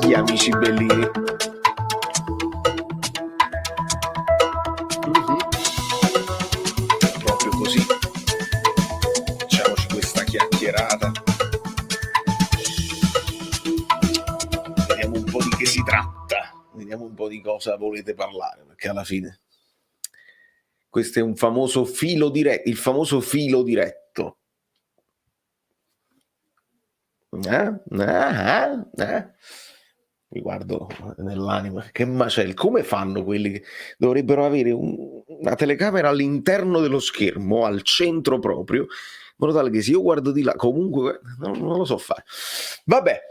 gli amici bellini. Proprio così. Facciamoci questa chiacchierata. Vediamo un po' di che si tratta. Vediamo un po' di cosa volete parlare, perché alla fine questo è un famoso filo diretto, il famoso filo diretto. Mi guardo nell'anima, che macello. Come fanno quelli che dovrebbero avere una telecamera all'interno dello schermo, al centro proprio, in modo tale che se io guardo di là, comunque non lo so fare. Vabbè,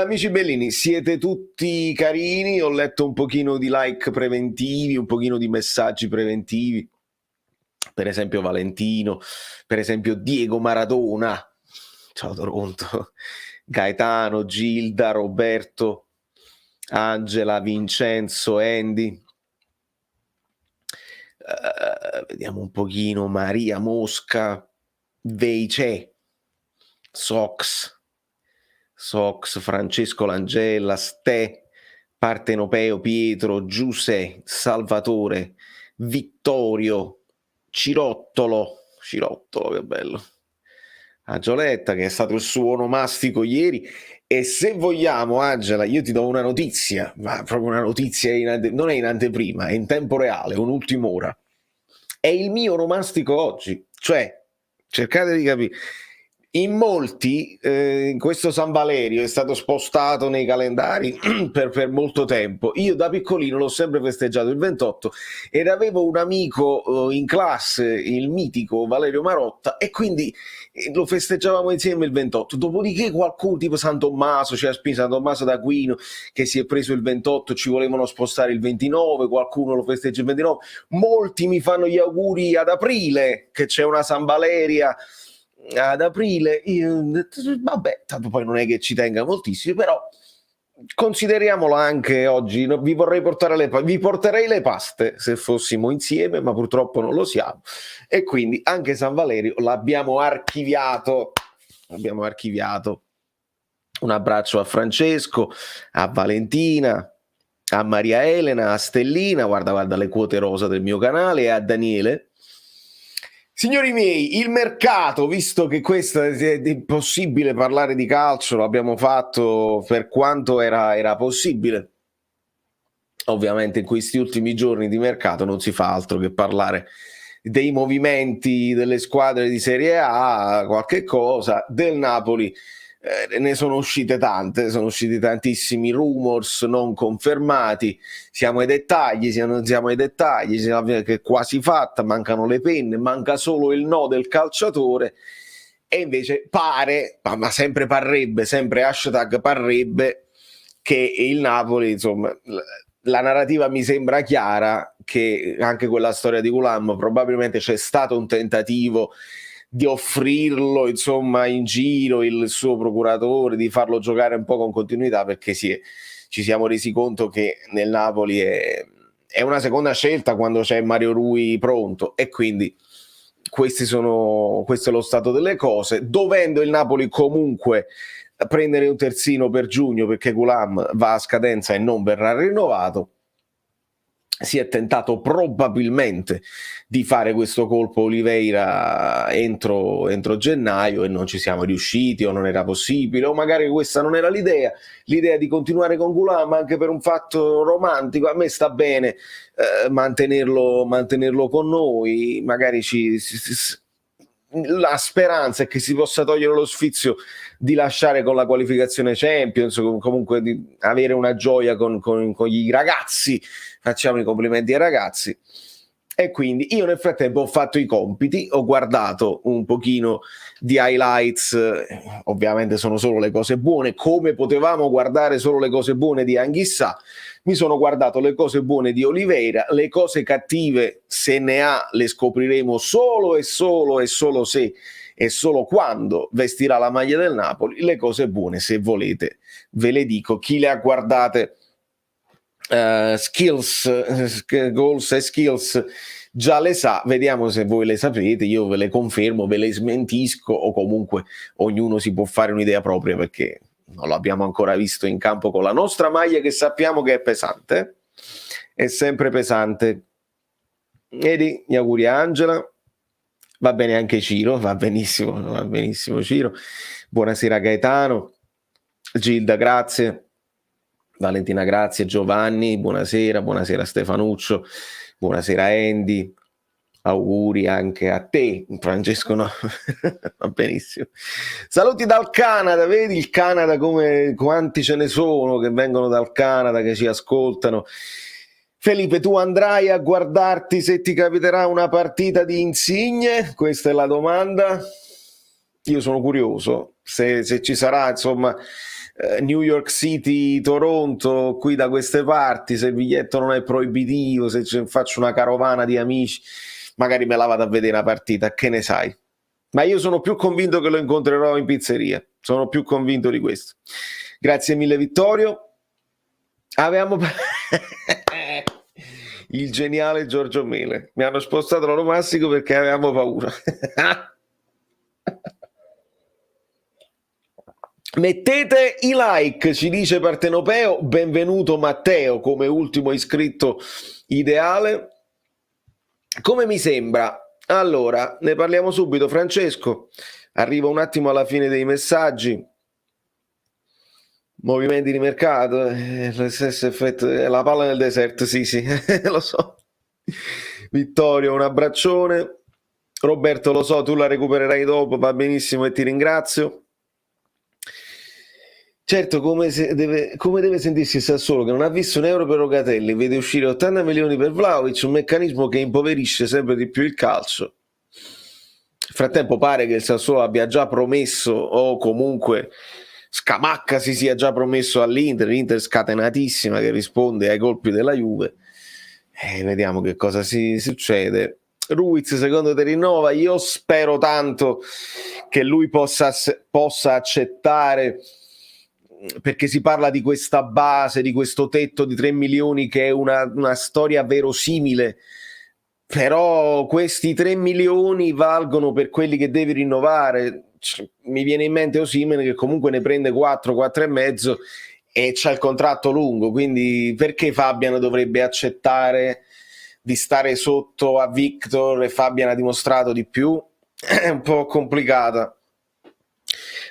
amici bellini, siete tutti carini, ho letto un pochino di like preventivi, un pochino di messaggi preventivi, per esempio Valentino, per esempio Diego Maradona, ciao Toronto, Gaetano, Gilda, Roberto, Angela, Vincenzo, Andy, vediamo un pochino, Maria Mosca, Veice, Sox, Francesco Langella, Ste, Partenopeo, Pietro, Giuseppe, Salvatore, Vittorio, Cirottolo, che bello, Angioletta, che è stato il suo onomastico ieri. E se vogliamo, Angela, io ti do una notizia, ma proprio una notizia non è in anteprima, è in tempo reale, un'ultima ora. È il mio onomastico oggi, cioè cercate di capire. In molti, questo San Valerio è stato spostato nei calendari per molto tempo. Io da piccolino l'ho sempre festeggiato il 28 ed avevo un amico in classe, il mitico Valerio Marotta, e quindi lo festeggiavamo insieme il 28. Dopodiché qualcuno, tipo San Tommaso, San Tommaso d'Aquino, che si è preso il 28, ci volevano spostare il 29, qualcuno lo festeggia il 29. Molti mi fanno gli auguri ad aprile, che c'è una San Valeria ad aprile. Io, vabbè, tanto poi non è che ci tenga moltissimo, però consideriamolo anche oggi. Vi porterei le paste se fossimo insieme, ma purtroppo non lo siamo, e quindi anche San Valerio l'abbiamo archiviato. Un abbraccio a Francesco, a Valentina, a Maria Elena, a Stellina, guarda le quote rosa del mio canale, e a Daniele. Signori miei, il mercato, visto che questo è impossibile parlare di calcio, lo abbiamo fatto per quanto era possibile. Ovviamente in questi ultimi giorni di mercato non si fa altro che parlare dei movimenti delle squadre di Serie A, qualche cosa, del Napoli. Ne sono uscite tante, sono usciti tantissimi rumors non confermati. Siamo ai dettagli, che quasi fatta, mancano le penne, manca solo il no del calciatore, e invece pare, ma sempre parrebbe, sempre hashtag parrebbe, che il Napoli, insomma, la narrativa mi sembra chiara, che anche quella storia di Gulam, probabilmente c'è stato un tentativo di offrirlo, insomma, in giro, il suo procuratore, di farlo giocare un po' con continuità, perché ci siamo resi conto che nel Napoli è una seconda scelta quando c'è Mario Rui pronto, e quindi questo è lo stato delle cose, dovendo il Napoli comunque prendere un terzino per giugno, perché Gulam va a scadenza e non verrà rinnovato. Si è tentato probabilmente di fare questo colpo Oliveira entro gennaio, e non ci siamo riusciti, o non era possibile, o magari questa non era l'idea di continuare con Gulam, anche per un fatto romantico. A me sta bene mantenerlo con noi, magari la speranza è che si possa togliere lo sfizio di lasciare con la qualificazione Champions, comunque di avere una gioia con i ragazzi. Facciamo i complimenti ai ragazzi. E quindi io nel frattempo ho fatto i compiti, ho guardato un pochino di highlights, ovviamente sono solo le cose buone, come potevamo guardare solo le cose buone di Anghissà. Mi sono guardato le cose buone di Oliveira, le cose cattive, se ne ha, le scopriremo solo se e solo quando vestirà la maglia del Napoli. Le cose buone, se volete, ve le dico. Chi le ha guardate, goals e skills, già le sa. Vediamo se voi le sapete, io ve le confermo, ve le smentisco, o comunque ognuno si può fare un'idea propria, perché non l'abbiamo ancora visto in campo con la nostra maglia, che sappiamo che è pesante, è sempre pesante. Vedi, gli auguri a Angela, va bene anche Ciro, va benissimo Ciro, buonasera Gaetano, Gilda grazie, Valentina grazie, Giovanni buonasera Stefanuccio, buonasera Andy, auguri anche a te Francesco, no? Va benissimo, saluti dal Canada, vedi il Canada come quanti ce ne sono che vengono dal Canada, che ci ascoltano. Felipe, tu andrai a guardarti se ti capiterà una partita di Insigne? Questa è la domanda. Io sono curioso se ci sarà, insomma, New York City, Toronto, qui da queste parti, se il biglietto non è proibitivo, se faccio una carovana di amici, magari me la vado a vedere una partita, che ne sai? Ma io sono più convinto che lo incontrerò in pizzeria, sono più convinto di questo. Grazie mille Vittorio. Avevamo il geniale Giorgio Mele, mi hanno spostato l'onomastico perché avevamo paura. Mettete i like, ci dice Partenopeo, benvenuto Matteo come ultimo iscritto ideale. Come mi sembra? Allora, ne parliamo subito Francesco, arrivo un attimo alla fine dei messaggi. Movimenti di mercato, lo stesso effetto, la palla nel deserto, sì, lo so. Vittorio, un abbraccione. Roberto, lo so, tu la recupererai dopo, va benissimo e ti ringrazio. Certo, come deve sentirsi il Sassuolo che non ha visto un euro per Locatelli, vede uscire 80 milioni per Vlahovic, un meccanismo che impoverisce sempre di più il calcio. Nel frattempo pare che il Sassuolo abbia già promesso, o comunque Scamacca si sia già promesso all'Inter, l'Inter scatenatissima che risponde ai colpi della Juve. Vediamo che cosa si succede. Ruiz secondo te rinnova? Io spero tanto che lui possa accettare, perché si parla di questa base, di questo tetto di 3 milioni che è una storia verosimile, però questi 3 milioni valgono per quelli che devi rinnovare. Mi viene in mente Osimhen che comunque ne prende 4 e mezzo e c'ha il contratto lungo, quindi perché Fabian dovrebbe accettare di stare sotto a Victor e Fabian ha dimostrato di più? È un po' complicata.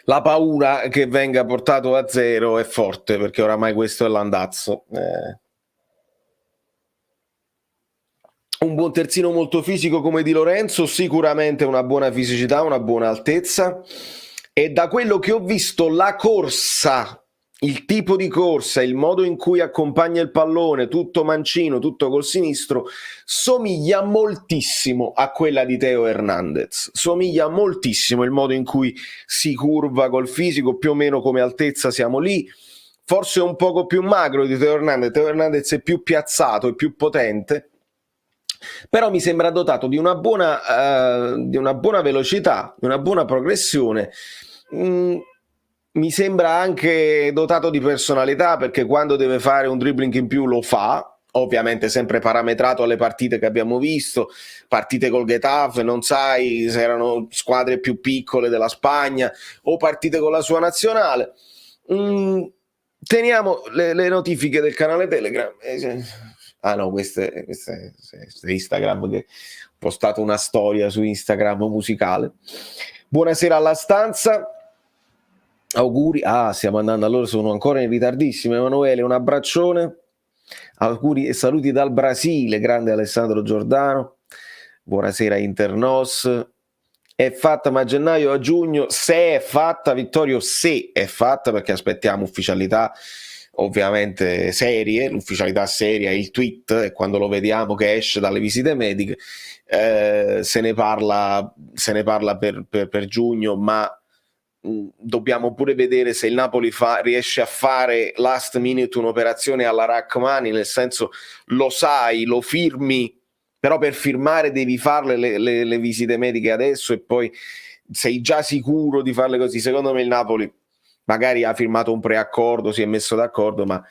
La paura che venga portato a zero è forte, perché oramai questo è l'andazzo. Un buon terzino molto fisico come Di Lorenzo, sicuramente una buona fisicità, una buona altezza, e da quello che ho visto la corsa, il tipo di corsa, il modo in cui accompagna il pallone, tutto mancino, tutto col sinistro, somiglia moltissimo a quella di Teo Hernandez, somiglia moltissimo il modo in cui si curva col fisico, più o meno come altezza siamo lì, forse un poco più magro di Teo Hernandez è più piazzato e più potente, però mi sembra dotato di una buona velocità, di una buona progressione. Mi sembra anche dotato di personalità, perché quando deve fare un dribbling in più lo fa, ovviamente sempre parametrato alle partite che abbiamo visto, partite col Getafe, non sai se erano squadre più piccole della Spagna o partite con la sua nazionale. Teniamo le notifiche del canale Telegram. Ah no, queste è Instagram, che ho postato una storia su Instagram musicale. Buonasera alla stanza, auguri. Stiamo andando, allora sono ancora in ritardissimo. Emanuele, un abbraccione, auguri e saluti dal Brasile, grande Alessandro Giordano. Buonasera Internos. È fatta, ma a gennaio o a giugno? Se è fatta, Vittorio, se è fatta, perché aspettiamo ufficialità ovviamente serie, l'ufficialità seria, il tweet, e quando lo vediamo che esce dalle visite mediche se ne parla per giugno, ma dobbiamo pure vedere se il Napoli riesce a fare last minute un'operazione alla Rachmani, nel senso, lo sai, lo firmi, però per firmare devi farle le visite mediche adesso e poi sei già sicuro di farle così. Secondo me il Napoli magari ha firmato un preaccordo, si è messo d'accordo, ma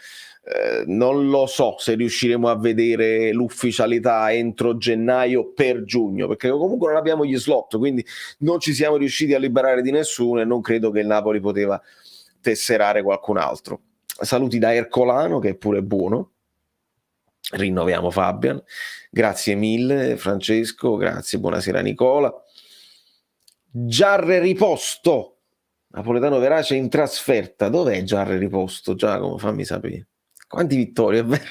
non lo so se riusciremo a vedere l'ufficialità entro gennaio per giugno, perché comunque non abbiamo gli slot, quindi non ci siamo riusciti a liberare di nessuno e non credo che il Napoli poteva tesserare qualcun altro. Saluti da Ercolano, che è pure buono. Rinnoviamo Fabian, grazie mille Francesco, grazie, buonasera Nicola. Giarre riposto, Napoletano Verace in trasferta. Dov'è Giarre riposto? Giacomo, fammi sapere. Quanti vittorie, è vero?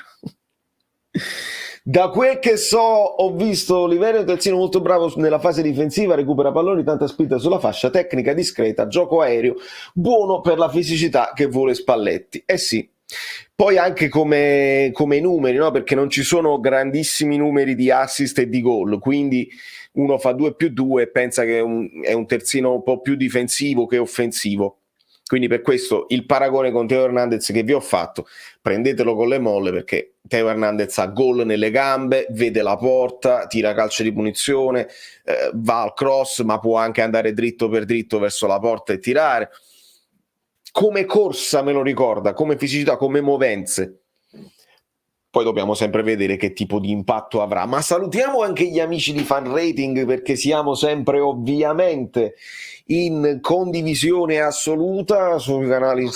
Da quel che so, ho visto Oliverio Terzino molto bravo nella fase difensiva, recupera palloni, tanta spinta sulla fascia, tecnica discreta, gioco aereo, buono per la fisicità che vuole Spalletti. Eh sì. Poi anche come numeri, no? Perché non ci sono grandissimi numeri di assist e di gol, quindi uno fa 2+2 e pensa che è un terzino un po' più difensivo che offensivo. Quindi per questo il paragone con Teo Hernandez che vi ho fatto, prendetelo con le molle, perché Teo Hernandez ha gol nelle gambe, vede la porta, tira calcio di punizione, va al cross, ma può anche andare dritto per dritto verso la porta e tirare. Come corsa me lo ricorda, come fisicità, come movenze. Poi dobbiamo sempre vedere che tipo di impatto avrà. Ma salutiamo anche gli amici di Fan Rating, perché siamo sempre ovviamente in condivisione assoluta sui canali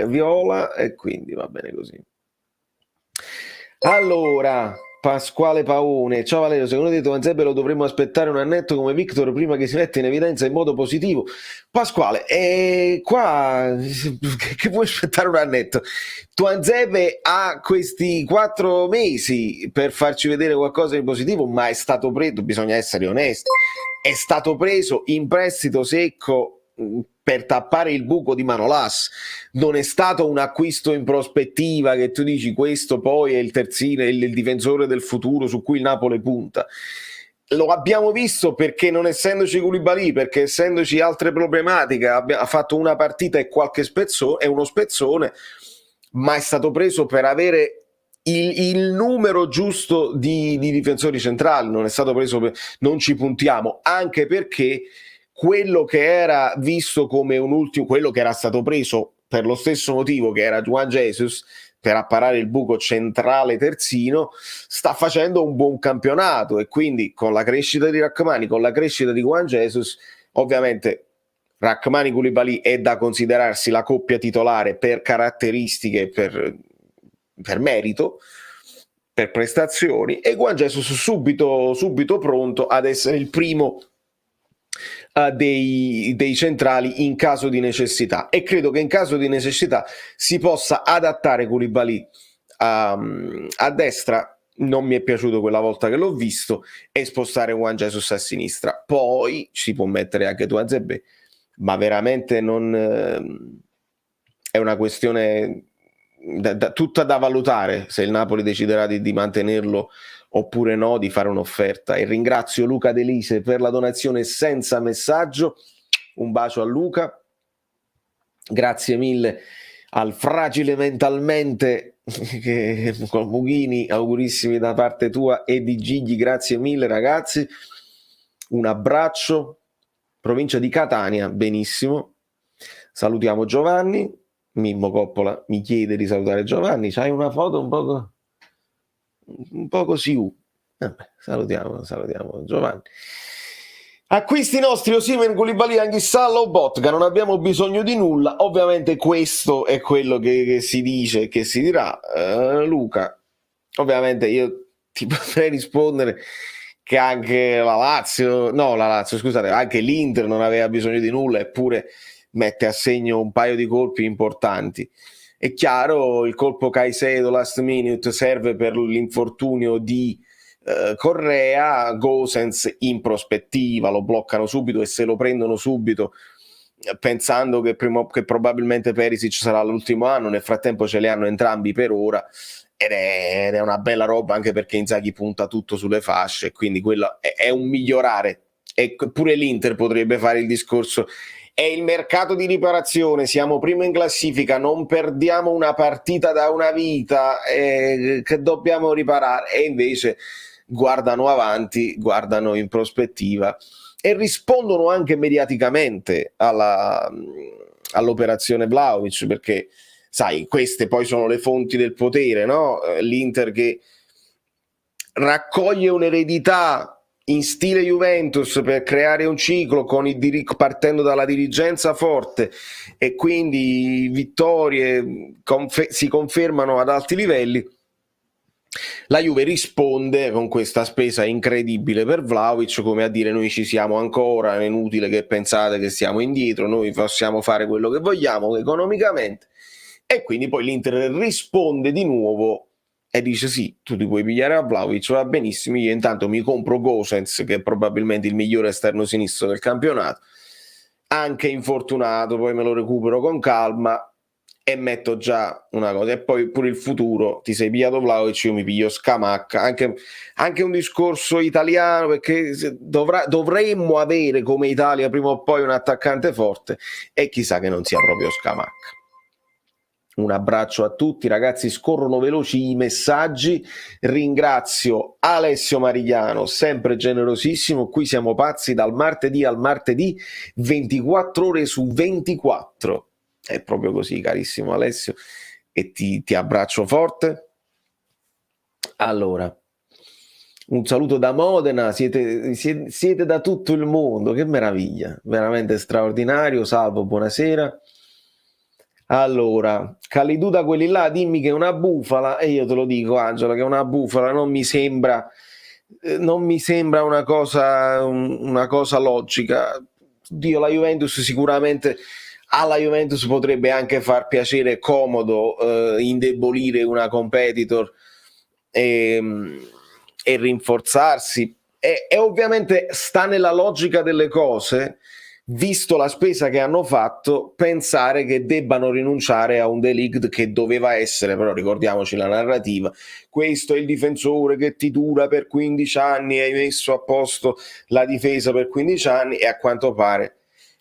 Viola, e quindi va bene così. Allora, Pasquale Paone, ciao Valerio, secondo te Tuanzebe lo dovremmo aspettare un annetto come Victor prima che si metta in evidenza in modo positivo? Pasquale, qua che vuoi aspettare un annetto? Tuanzebe ha questi 4 mesi per farci vedere qualcosa di positivo, ma è stato preso, bisogna essere onesti, è stato preso in prestito secco per tappare il buco di Manolas. Non è stato un acquisto in prospettiva che tu dici questo poi è il terzino, il difensore del futuro su cui il Napoli punta. Lo abbiamo visto perché non essendoci Koulibaly, perché essendoci altre problematiche, ha fatto una partita e qualche spezzone, è uno spezzone, ma è stato preso per avere il numero giusto di difensori centrali, non è stato preso per, non ci puntiamo, anche perché quello che era visto come un ultimo, quello che era stato preso per lo stesso motivo che era Juan Jesus, per apparare il buco centrale terzino, sta facendo un buon campionato, e quindi con la crescita di Rachmani, con la crescita di Juan Jesus, ovviamente Rachmani Koulibaly è da considerarsi la coppia titolare per caratteristiche, per merito, per prestazioni, e Juan Jesus subito pronto ad essere il primo dei centrali in caso di necessità, e credo che in caso di necessità si possa adattare Koulibaly a destra. Non mi è piaciuto quella volta che l'ho visto, e spostare Juan Jesus a sinistra. Poi si può mettere anche Tuanzebe, ma veramente non è una questione tutta da valutare, se il Napoli deciderà di mantenerlo oppure no, di fare un'offerta. E ringrazio Luca Delise per la donazione senza messaggio. Un bacio a Luca, grazie mille al fragile mentalmente con Mughini, augurissimi da parte tua e di Gigli, grazie mille ragazzi, un abbraccio. Provincia di Catania, benissimo, salutiamo Giovanni. Mimmo Coppola mi chiede di salutare Giovanni, c'hai una foto un po' così. Salutiamo Giovanni. Acquisti nostri: Osimhen, Koulibaly, Anguissa, Lobotka. Non abbiamo bisogno di nulla. Ovviamente questo è quello che si dice, che si dirà. Luca, ovviamente io ti potrei rispondere che anche scusate, anche l'Inter non aveva bisogno di nulla, eppure mette a segno un paio di colpi importanti. È chiaro, il colpo Caicedo last minute serve per l'infortunio di Correa. Gosens in prospettiva lo bloccano subito, e se lo prendono subito pensando che probabilmente Perisic sarà l'ultimo anno. Nel frattempo ce li hanno entrambi per ora, ed è una bella roba, anche perché Inzaghi punta tutto sulle fasce, quindi quello è un migliorare. E pure l'Inter potrebbe fare il discorso: è il mercato di riparazione, siamo primo in classifica, non perdiamo una partita da una vita, che dobbiamo riparare. E invece guardano avanti, guardano in prospettiva e rispondono anche mediaticamente all'operazione Vlahovic, perché sai, queste poi sono le fonti del potere, no? L'Inter che raccoglie un'eredità in stile Juventus per creare un ciclo partendo dalla dirigenza forte, e quindi vittorie si confermano ad alti livelli, la Juve risponde con questa spesa incredibile per Vlahovic, come a dire: noi ci siamo ancora, è inutile che pensate che siamo indietro, noi possiamo fare quello che vogliamo economicamente. E quindi poi l'Inter risponde di nuovo e dice: sì, tu ti puoi pigliare a Vlahovic, va benissimo, io intanto mi compro Gosens, che è probabilmente il migliore esterno sinistro del campionato, anche infortunato, poi me lo recupero con calma e metto già una cosa. E poi pure il futuro, ti sei pigliato Vlahovic, io mi piglio Scamacca, anche un discorso italiano, perché dovremmo avere come Italia prima o poi un attaccante forte, e chissà che non sia proprio Scamacca. Un abbraccio a tutti, ragazzi, scorrono veloci i messaggi. Ringrazio Alessio Marigliano, sempre generosissimo. Qui siamo pazzi dal martedì al martedì, 24 ore su 24. È proprio così, carissimo Alessio, e ti abbraccio forte. Allora, un saluto da Modena, siete da tutto il mondo, che meraviglia, veramente straordinario. Salvo, buonasera. Allora, Calidù da quelli là, dimmi che è una bufala, e io te lo dico, Angela, che è una bufala non mi sembra una cosa logica. Dio, la Juventus sicuramente, alla Juventus potrebbe anche far piacere e comodo indebolire una competitor e rinforzarsi, e ovviamente sta nella logica delle cose, visto la spesa che hanno fatto, pensare che debbano rinunciare a un De Ligt che doveva essere, però ricordiamoci la narrativa: questo è il difensore che ti dura per 15 anni, hai messo a posto la difesa per 15 anni, e a quanto pare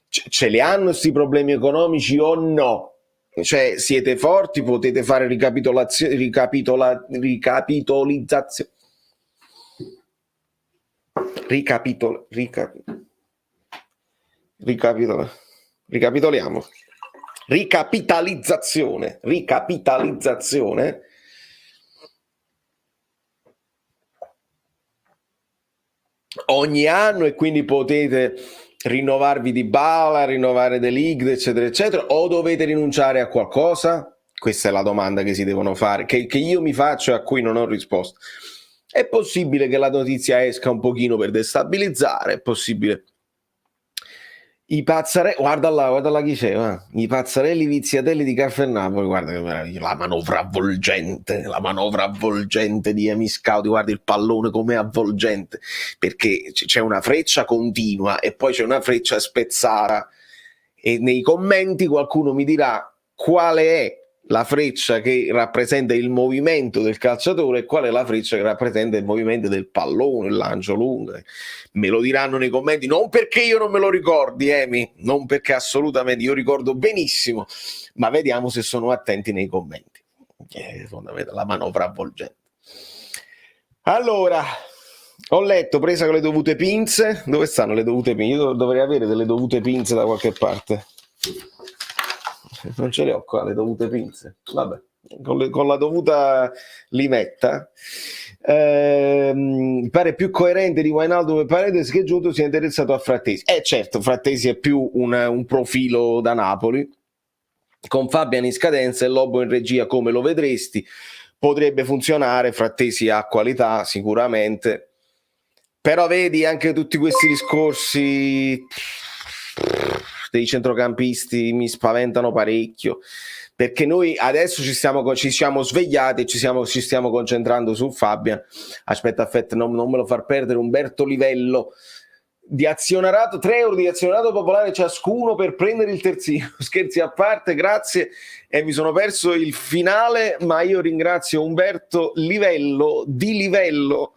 ce li hanno questi problemi economici o no? Cioè, siete forti, potete fare ricapitalizzazione ogni anno, e quindi potete rinnovarvi Dybala, rinnovare De Ligt, eccetera eccetera, o dovete rinunciare a qualcosa? Questa è la domanda che si devono fare, che io mi faccio e a cui non ho risposta. È possibile che la notizia esca un pochino per destabilizzare, è possibile. I Pazzarelli, guarda là chi c'è, i Pazzarelli Viziatelli di Caffè Napoli, guarda che meraviglia, la manovra avvolgente di Emi Scout, guarda il pallone com'è avvolgente, perché c'è una freccia continua e poi c'è una freccia spezzata, e nei commenti qualcuno mi dirà quale è la freccia che rappresenta il movimento del calciatore e qual è la freccia che rappresenta il movimento del pallone, il lancio lungo. Me lo diranno nei commenti, non perché io non me lo ricordi, Emi, non perché assolutamente, io ricordo benissimo, ma vediamo se sono attenti nei commenti. La manovra avvolgente. Allora, ho letto, presa con le dovute pinze. Dove stanno le dovute pinze? Io dovrei avere delle dovute pinze da qualche parte. Non ce le ho qua le dovute pinze, vabbè, con la dovuta limetta. Pare più coerente di Wijnaldum e Paredes che Giunto sia interessato a Frattesi. Certo, Frattesi è più un profilo da Napoli, con Fabian in scadenza e Lobo in regia, come lo vedresti, potrebbe funzionare. Frattesi ha qualità sicuramente, però vedi anche tutti questi discorsi dei centrocampisti mi spaventano parecchio, perché noi adesso ci siamo svegliati e ci stiamo concentrando su Fabian. Aspetta, non me lo far perdere. Umberto Livello, di azionarato, 3 euro di azionarato popolare ciascuno per prendere il terzino. Scherzi a parte, grazie, e mi sono perso il finale, ma io ringrazio Umberto Livello di Livello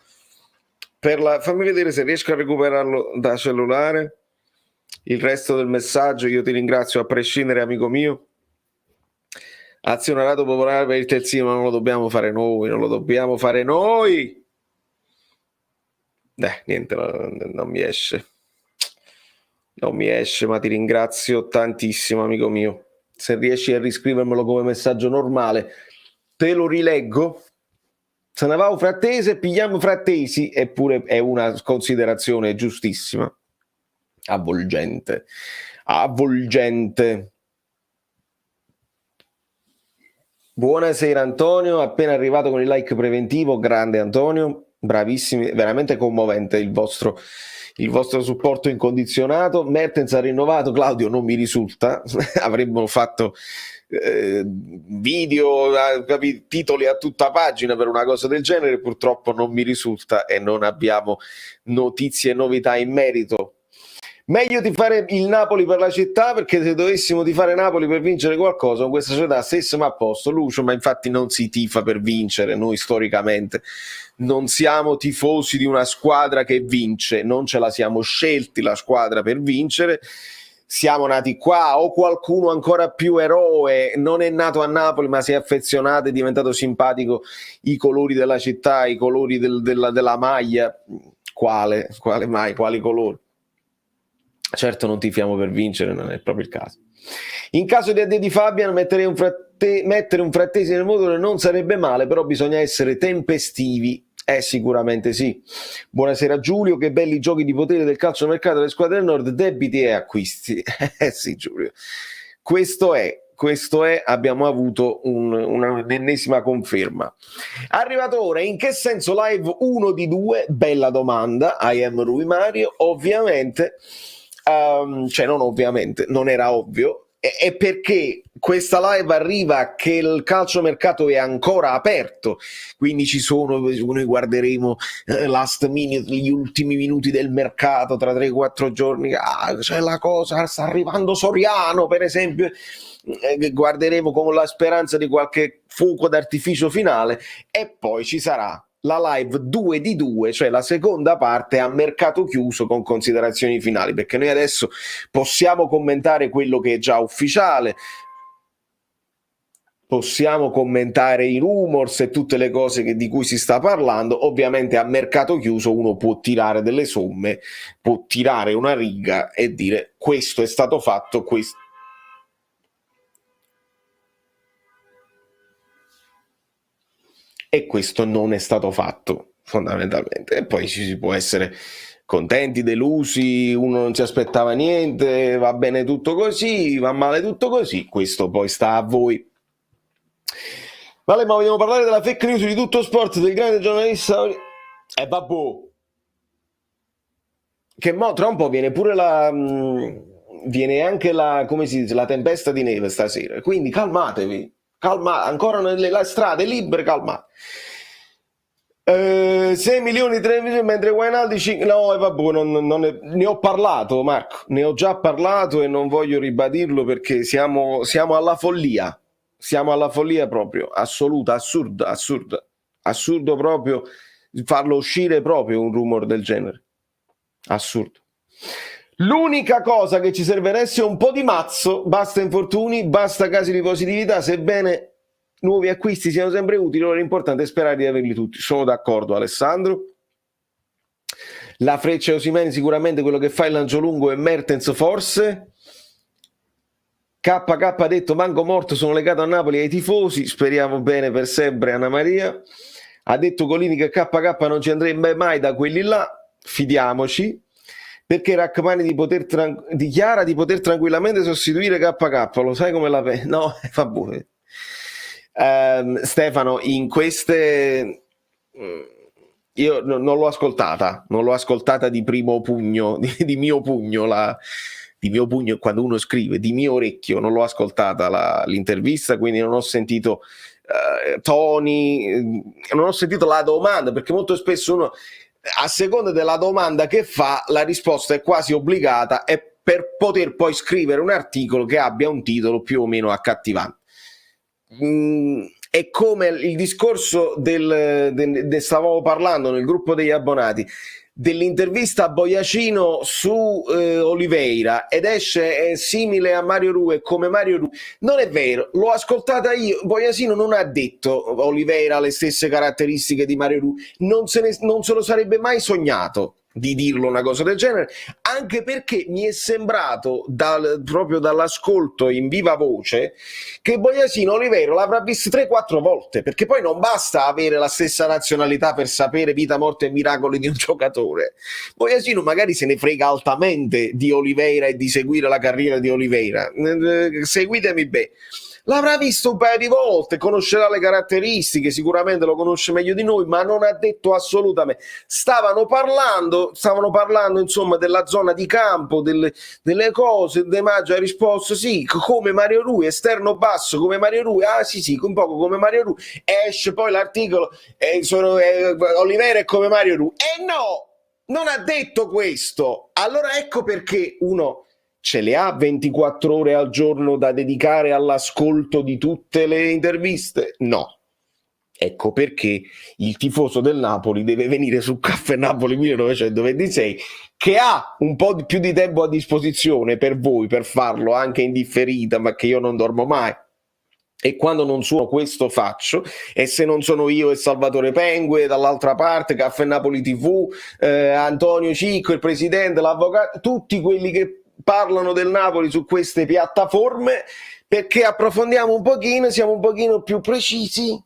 per fammi vedere se riesco a recuperarlo da cellulare. Il resto del messaggio io ti ringrazio a prescindere, amico mio. Azionarato popolare per il terzino, ma non lo dobbiamo fare noi, niente, non mi esce, ma ti ringrazio tantissimo, amico mio. Se riesci a riscrivermelo come messaggio normale, te lo rileggo. Se ne va frattese, pigliamo frattesi, eppure è una considerazione giustissima. Avvolgente. Buonasera Antonio, appena arrivato con il like preventivo, grande Antonio, bravissimi, veramente commovente il vostro supporto incondizionato. Mertens ha rinnovato, Claudio non mi risulta, avremmo fatto video, titoli a tutta pagina per una cosa del genere, purtroppo non mi risulta e non abbiamo notizie e novità in merito. Meglio tifare il Napoli per la città, perché se dovessimo tifare Napoli per vincere qualcosa con questa società stessimo a posto, Lucio, ma infatti non si tifa per vincere, noi storicamente non siamo tifosi di una squadra che vince, non ce la siamo scelti la squadra per vincere, siamo nati qua, o qualcuno ancora più eroe non è nato a Napoli ma si è affezionato, è diventato simpatico i colori della città, i colori della maglia, quale mai, quali colori? Certo non tifiamo per vincere, non è proprio il caso. In caso di addio di Fabian mettere un frattesi nel motore non sarebbe male, però bisogna essere tempestivi. Sicuramente sì. Buonasera Giulio, che belli giochi di potere del calciomercato delle squadre del nord, debiti e acquisti. Sì Giulio, questo è, abbiamo avuto un'ennesima conferma. Arrivato ora, in che senso live 1 di 2? Bella domanda, I am Rui Mario, ovviamente, cioè non ovviamente, non era ovvio, è perché questa live arriva che il calciomercato è ancora aperto, quindi noi guarderemo last minute, gli ultimi minuti del mercato tra 3-4 giorni, c'è la cosa, sta arrivando Soriano per esempio, guarderemo con la speranza di qualche fuoco d'artificio finale e poi ci sarà la live 2 di 2, cioè la seconda parte a mercato chiuso con considerazioni finali, perché noi adesso possiamo commentare quello che è già ufficiale, possiamo commentare i rumors e tutte le cose di cui si sta parlando. Ovviamente a mercato chiuso uno può tirare delle somme, può tirare una riga e dire questo è stato fatto, questo. E questo non è stato fatto fondamentalmente, e poi ci si può essere contenti, delusi, uno non si aspettava niente, va bene tutto così, va male tutto così, questo poi sta a voi. Vale, ma vogliamo parlare della fake news di Tutto Sport del grande giornalista vabbè, che tra un po' viene pure viene anche come si dice, la tempesta di neve stasera, quindi calmatevi, ancora nelle strade libere, calmate. 6 milioni 3 milioni, mentre Wijnaldum 5, no vabbè, ne ho parlato Marco, ne ho già parlato e non voglio ribadirlo perché siamo alla follia proprio assoluta, assurdo proprio farlo uscire proprio un rumor del genere, assurdo. L'unica cosa che ci serviresse è un po' di mazzo, basta infortuni, basta casi di positività, sebbene nuovi acquisti siano sempre utili, ora l'importante è sperare di averli tutti. Sono d'accordo Alessandro. La Freccia Osimhen sicuramente quello che fa il lancio lungo, e Mertens forse. KK ha detto manco morto, sono legato a Napoli e ai tifosi, speriamo bene per sempre Anna Maria. Ha detto Colini che KK non ci andrebbe mai da quelli là, fidiamoci, perché Rachmani dichiara di poter tranquillamente sostituire KK, lo sai come la pensa? No, vabbè. Stefano, in queste io non l'ho ascoltata di primo pugno, di mio pugno, di mio pugno quando uno scrive, di mio orecchio, non l'ho ascoltata l'intervista, quindi non ho sentito toni, non ho sentito la domanda, perché molto spesso uno, a seconda della domanda che fa, la risposta è quasi obbligata, e per poter poi scrivere un articolo che abbia un titolo più o meno accattivante. È come il discorso stavamo parlando nel gruppo degli abbonati dell'intervista a Boiacino su Oliveira, ed esce simile a Mario Rui, come Mario Rui. Non è vero, l'ho ascoltata io, Boiacino non ha detto Oliveira ha le stesse caratteristiche di Mario Rui, non se lo sarebbe mai sognato. di dirlo una cosa del genere, anche perché mi è sembrato proprio dall'ascolto in viva voce che Boiasino Olivero l'avrà visto 3-4 volte, perché poi non basta avere la stessa nazionalità per sapere vita, morte e miracoli di un giocatore. Boiasino magari se ne frega altamente di Oliveira e di seguire la carriera di Oliveira, seguitemi bene. L'avrà visto un paio di volte, conoscerà le caratteristiche, sicuramente lo conosce meglio di noi, ma non ha detto assolutamente. Stavano parlando insomma della zona di campo, delle cose. De Maggio ha risposto sì, come Mario Rui, esterno basso come Mario Rui, ah sì, un poco come Mario Rui. Esce poi l'articolo, Oliveira è come Mario Rui. No, non ha detto questo. Allora ecco perché uno ce le ha 24 ore al giorno da dedicare all'ascolto di tutte le interviste? No. Ecco perché il tifoso del Napoli deve venire su Caffè Napoli 1926, che ha un po' più di tempo a disposizione per voi, per farlo anche in differita, ma che io non dormo mai. E quando non sono questo faccio, e se non sono io e Salvatore Pengue, dall'altra parte Caffè Napoli TV, Antonio Cicco, il presidente, l'avvocato, tutti quelli che parlano del Napoli su queste piattaforme, perché approfondiamo un pochino, siamo un pochino più precisi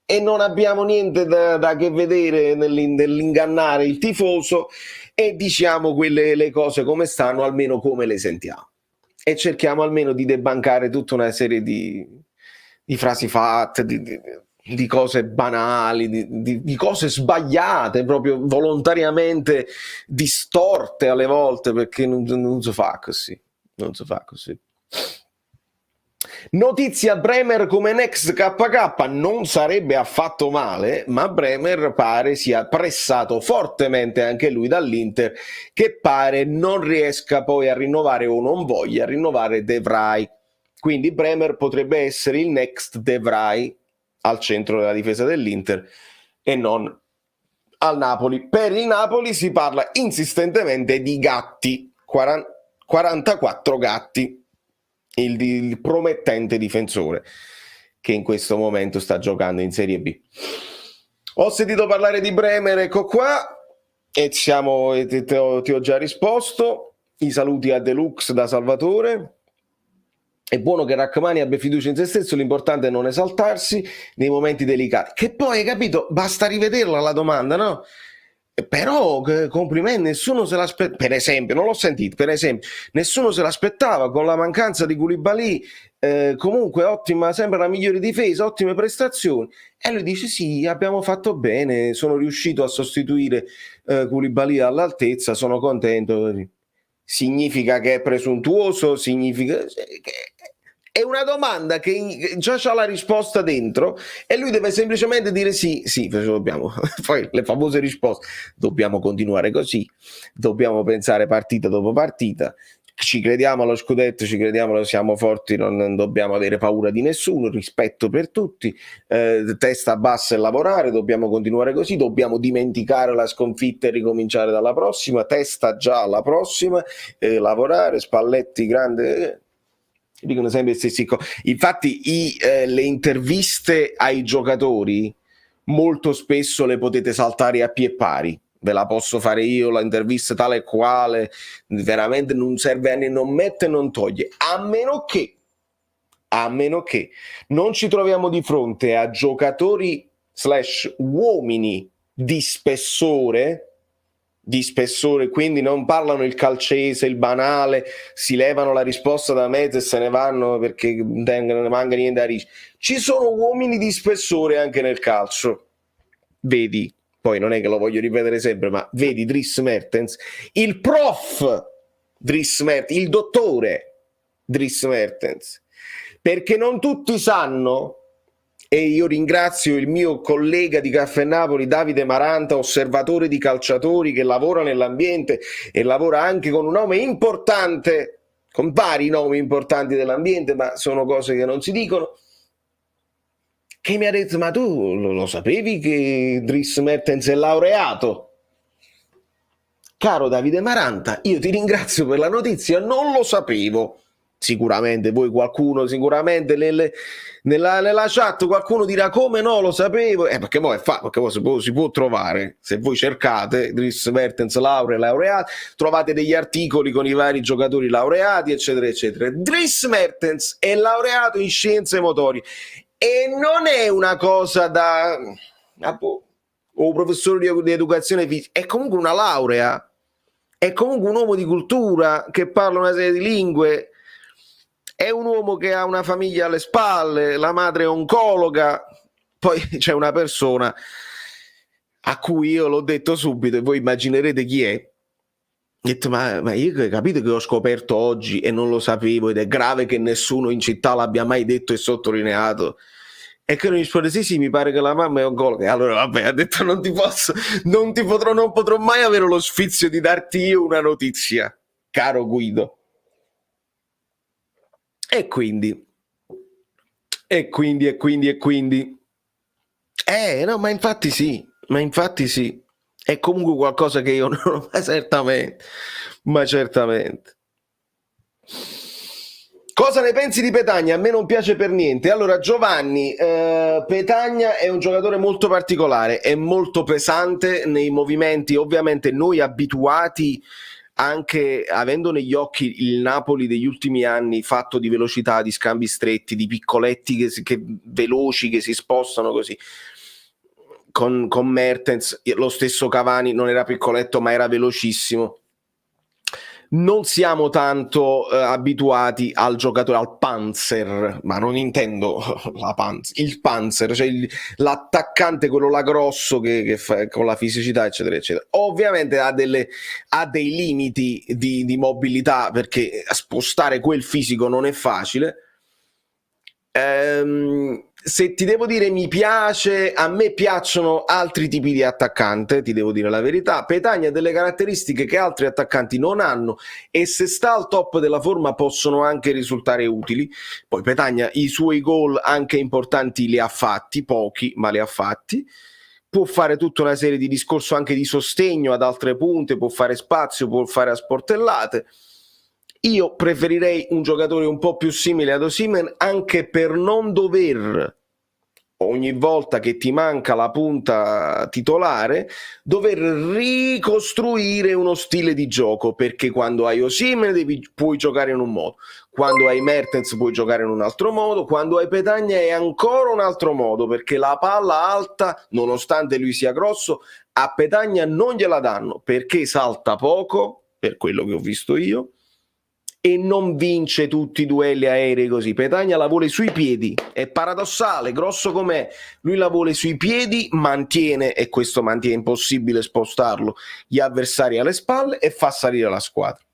e non abbiamo niente da che vedere nell'ingannare il tifoso, e diciamo le cose come stanno, almeno come le sentiamo, e cerchiamo almeno di debancare tutta una serie di frasi fatte, di cose banali, di cose sbagliate, proprio volontariamente distorte alle volte, perché non si fa così, non si fa così. Notizia Bremer come next KK, non sarebbe affatto male, ma Bremer pare sia pressato fortemente anche lui dall'Inter, che pare non riesca poi a rinnovare o non voglia rinnovare De Vrij. Quindi Bremer potrebbe essere il next De Vrij al centro della difesa dell'Inter e non al Napoli. Per il Napoli si parla insistentemente di Gatti, 44 Gatti, il promettente difensore che in questo momento sta giocando in Serie B. Ho sentito parlare di Bremer, ecco qua, e ti ho già risposto. I saluti a Deluxe da Salvatore. È buono che Rachmani abbia fiducia in se stesso, l'importante è non esaltarsi nei momenti delicati. Che poi, capito, basta rivederla la domanda, no? Però complimenti, nessuno se l'aspettava, per esempio, non l'ho sentito, per esempio, nessuno se l'aspettava con la mancanza di Koulibaly, comunque ottima, sempre la migliore difesa, ottime prestazioni, e lui dice sì, abbiamo fatto bene, sono riuscito a sostituire Koulibaly all'altezza, sono contento. Significa che è presuntuoso? Significa che è una domanda che già c'ha la risposta dentro e lui deve semplicemente dire sì, dobbiamo. Poi le famose risposte: dobbiamo continuare così, dobbiamo pensare partita dopo partita, ci crediamo allo scudetto, ci crediamo, siamo forti, non dobbiamo avere paura di nessuno, rispetto per tutti, testa bassa e lavorare, dobbiamo continuare così, dobbiamo dimenticare la sconfitta e ricominciare dalla prossima, testa già alla prossima, lavorare, Spalletti grande, dicono sempre le stesse cose. Infatti le interviste ai giocatori molto spesso le potete saltare a pie pari. Ve la posso fare io, la intervista tale e quale, veramente non serve a né, non mette e non toglie, a meno che non ci troviamo di fronte a giocatori / uomini di spessore, quindi non parlano il calcese, il banale, si levano la risposta da mezzo e se ne vanno perché non ne manca niente da dire. Ci sono uomini di spessore anche nel calcio, vedi, poi non è che lo voglio ripetere sempre, ma vedi Dries Mertens, il prof Dries Mertens, il dottore Dries Mertens, perché non tutti sanno, e io ringrazio il mio collega di Caffè Napoli Davide Maranta, osservatore di calciatori che lavora nell'ambiente e lavora anche con un nome importante, con vari nomi importanti dell'ambiente, ma sono cose che non si dicono, che mi ha detto: ma tu lo sapevi che Dries Mertens è laureato? Caro Davide Maranta, io ti ringrazio per la notizia, non lo sapevo. Sicuramente, voi qualcuno, sicuramente nella chat qualcuno dirà come no, lo sapevo, perché poi perché poi si può trovare, se voi cercate Dries Mertens laureati, trovate degli articoli con i vari giocatori laureati, eccetera, eccetera. Dries Mertens è laureato in scienze motorie e non è una cosa da o professore di educazione fisica, è comunque una laurea, è comunque un uomo di cultura che parla una serie di lingue, è un uomo che ha una famiglia alle spalle, la madre è oncologa, poi c'è una persona a cui io l'ho detto subito e voi immaginerete chi è. Ho detto, ma io ho capito che ho scoperto oggi e non lo sapevo ed è grave che nessuno in città l'abbia mai detto e sottolineato. E che non risponde, sì, mi pare che la mamma è oncologa. E allora vabbè, ha detto non potrò mai avere lo sfizio di darti io una notizia, caro Guido. E quindi, no, ma infatti sì, è comunque qualcosa che io non, ma certamente. Cosa ne pensi di Petagna? A me non piace per niente. Allora, Giovanni, Petagna è un giocatore molto particolare, è molto pesante nei movimenti, ovviamente noi abituati, anche avendo negli occhi il Napoli degli ultimi anni fatto di velocità, di scambi stretti, di piccoletti veloci che si spostano così, con Mertens, lo stesso Cavani non era piccoletto ma era velocissimo. Non siamo tanto abituati al giocatore, al Panzer, ma non intendo il Panzer, cioè l'attaccante, quello là grosso che fa, con la fisicità, eccetera, eccetera. Ovviamente ha dei limiti di mobilità, perché spostare quel fisico non è facile. Se ti devo dire a me piacciono altri tipi di attaccante, ti devo dire la verità. Petagna ha delle caratteristiche che altri attaccanti non hanno e se sta al top della forma possono anche risultare utili. Poi Petagna i suoi gol anche importanti li ha fatti, pochi ma li ha fatti. Può fare tutta una serie di discorsi anche di sostegno ad altre punte, può fare spazio, può fare a sportellate. Io preferirei un giocatore un po' più simile ad Osimhen, anche per non dover, ogni volta che ti manca la punta titolare, dover ricostruire uno stile di gioco, perché quando hai Osimhen puoi giocare in un modo, quando hai Mertens puoi giocare in un altro modo, quando hai Petagna è ancora un altro modo, perché la palla alta, nonostante lui sia grosso, a Petagna non gliela danno, perché salta poco, per quello che ho visto io, e non vince tutti i duelli aerei così. Petagna la vuole sui piedi, è paradossale, grosso com'è, lui la vuole sui piedi, mantiene, e questo mantiene, impossibile spostarlo, gli avversari alle spalle e fa salire la squadra.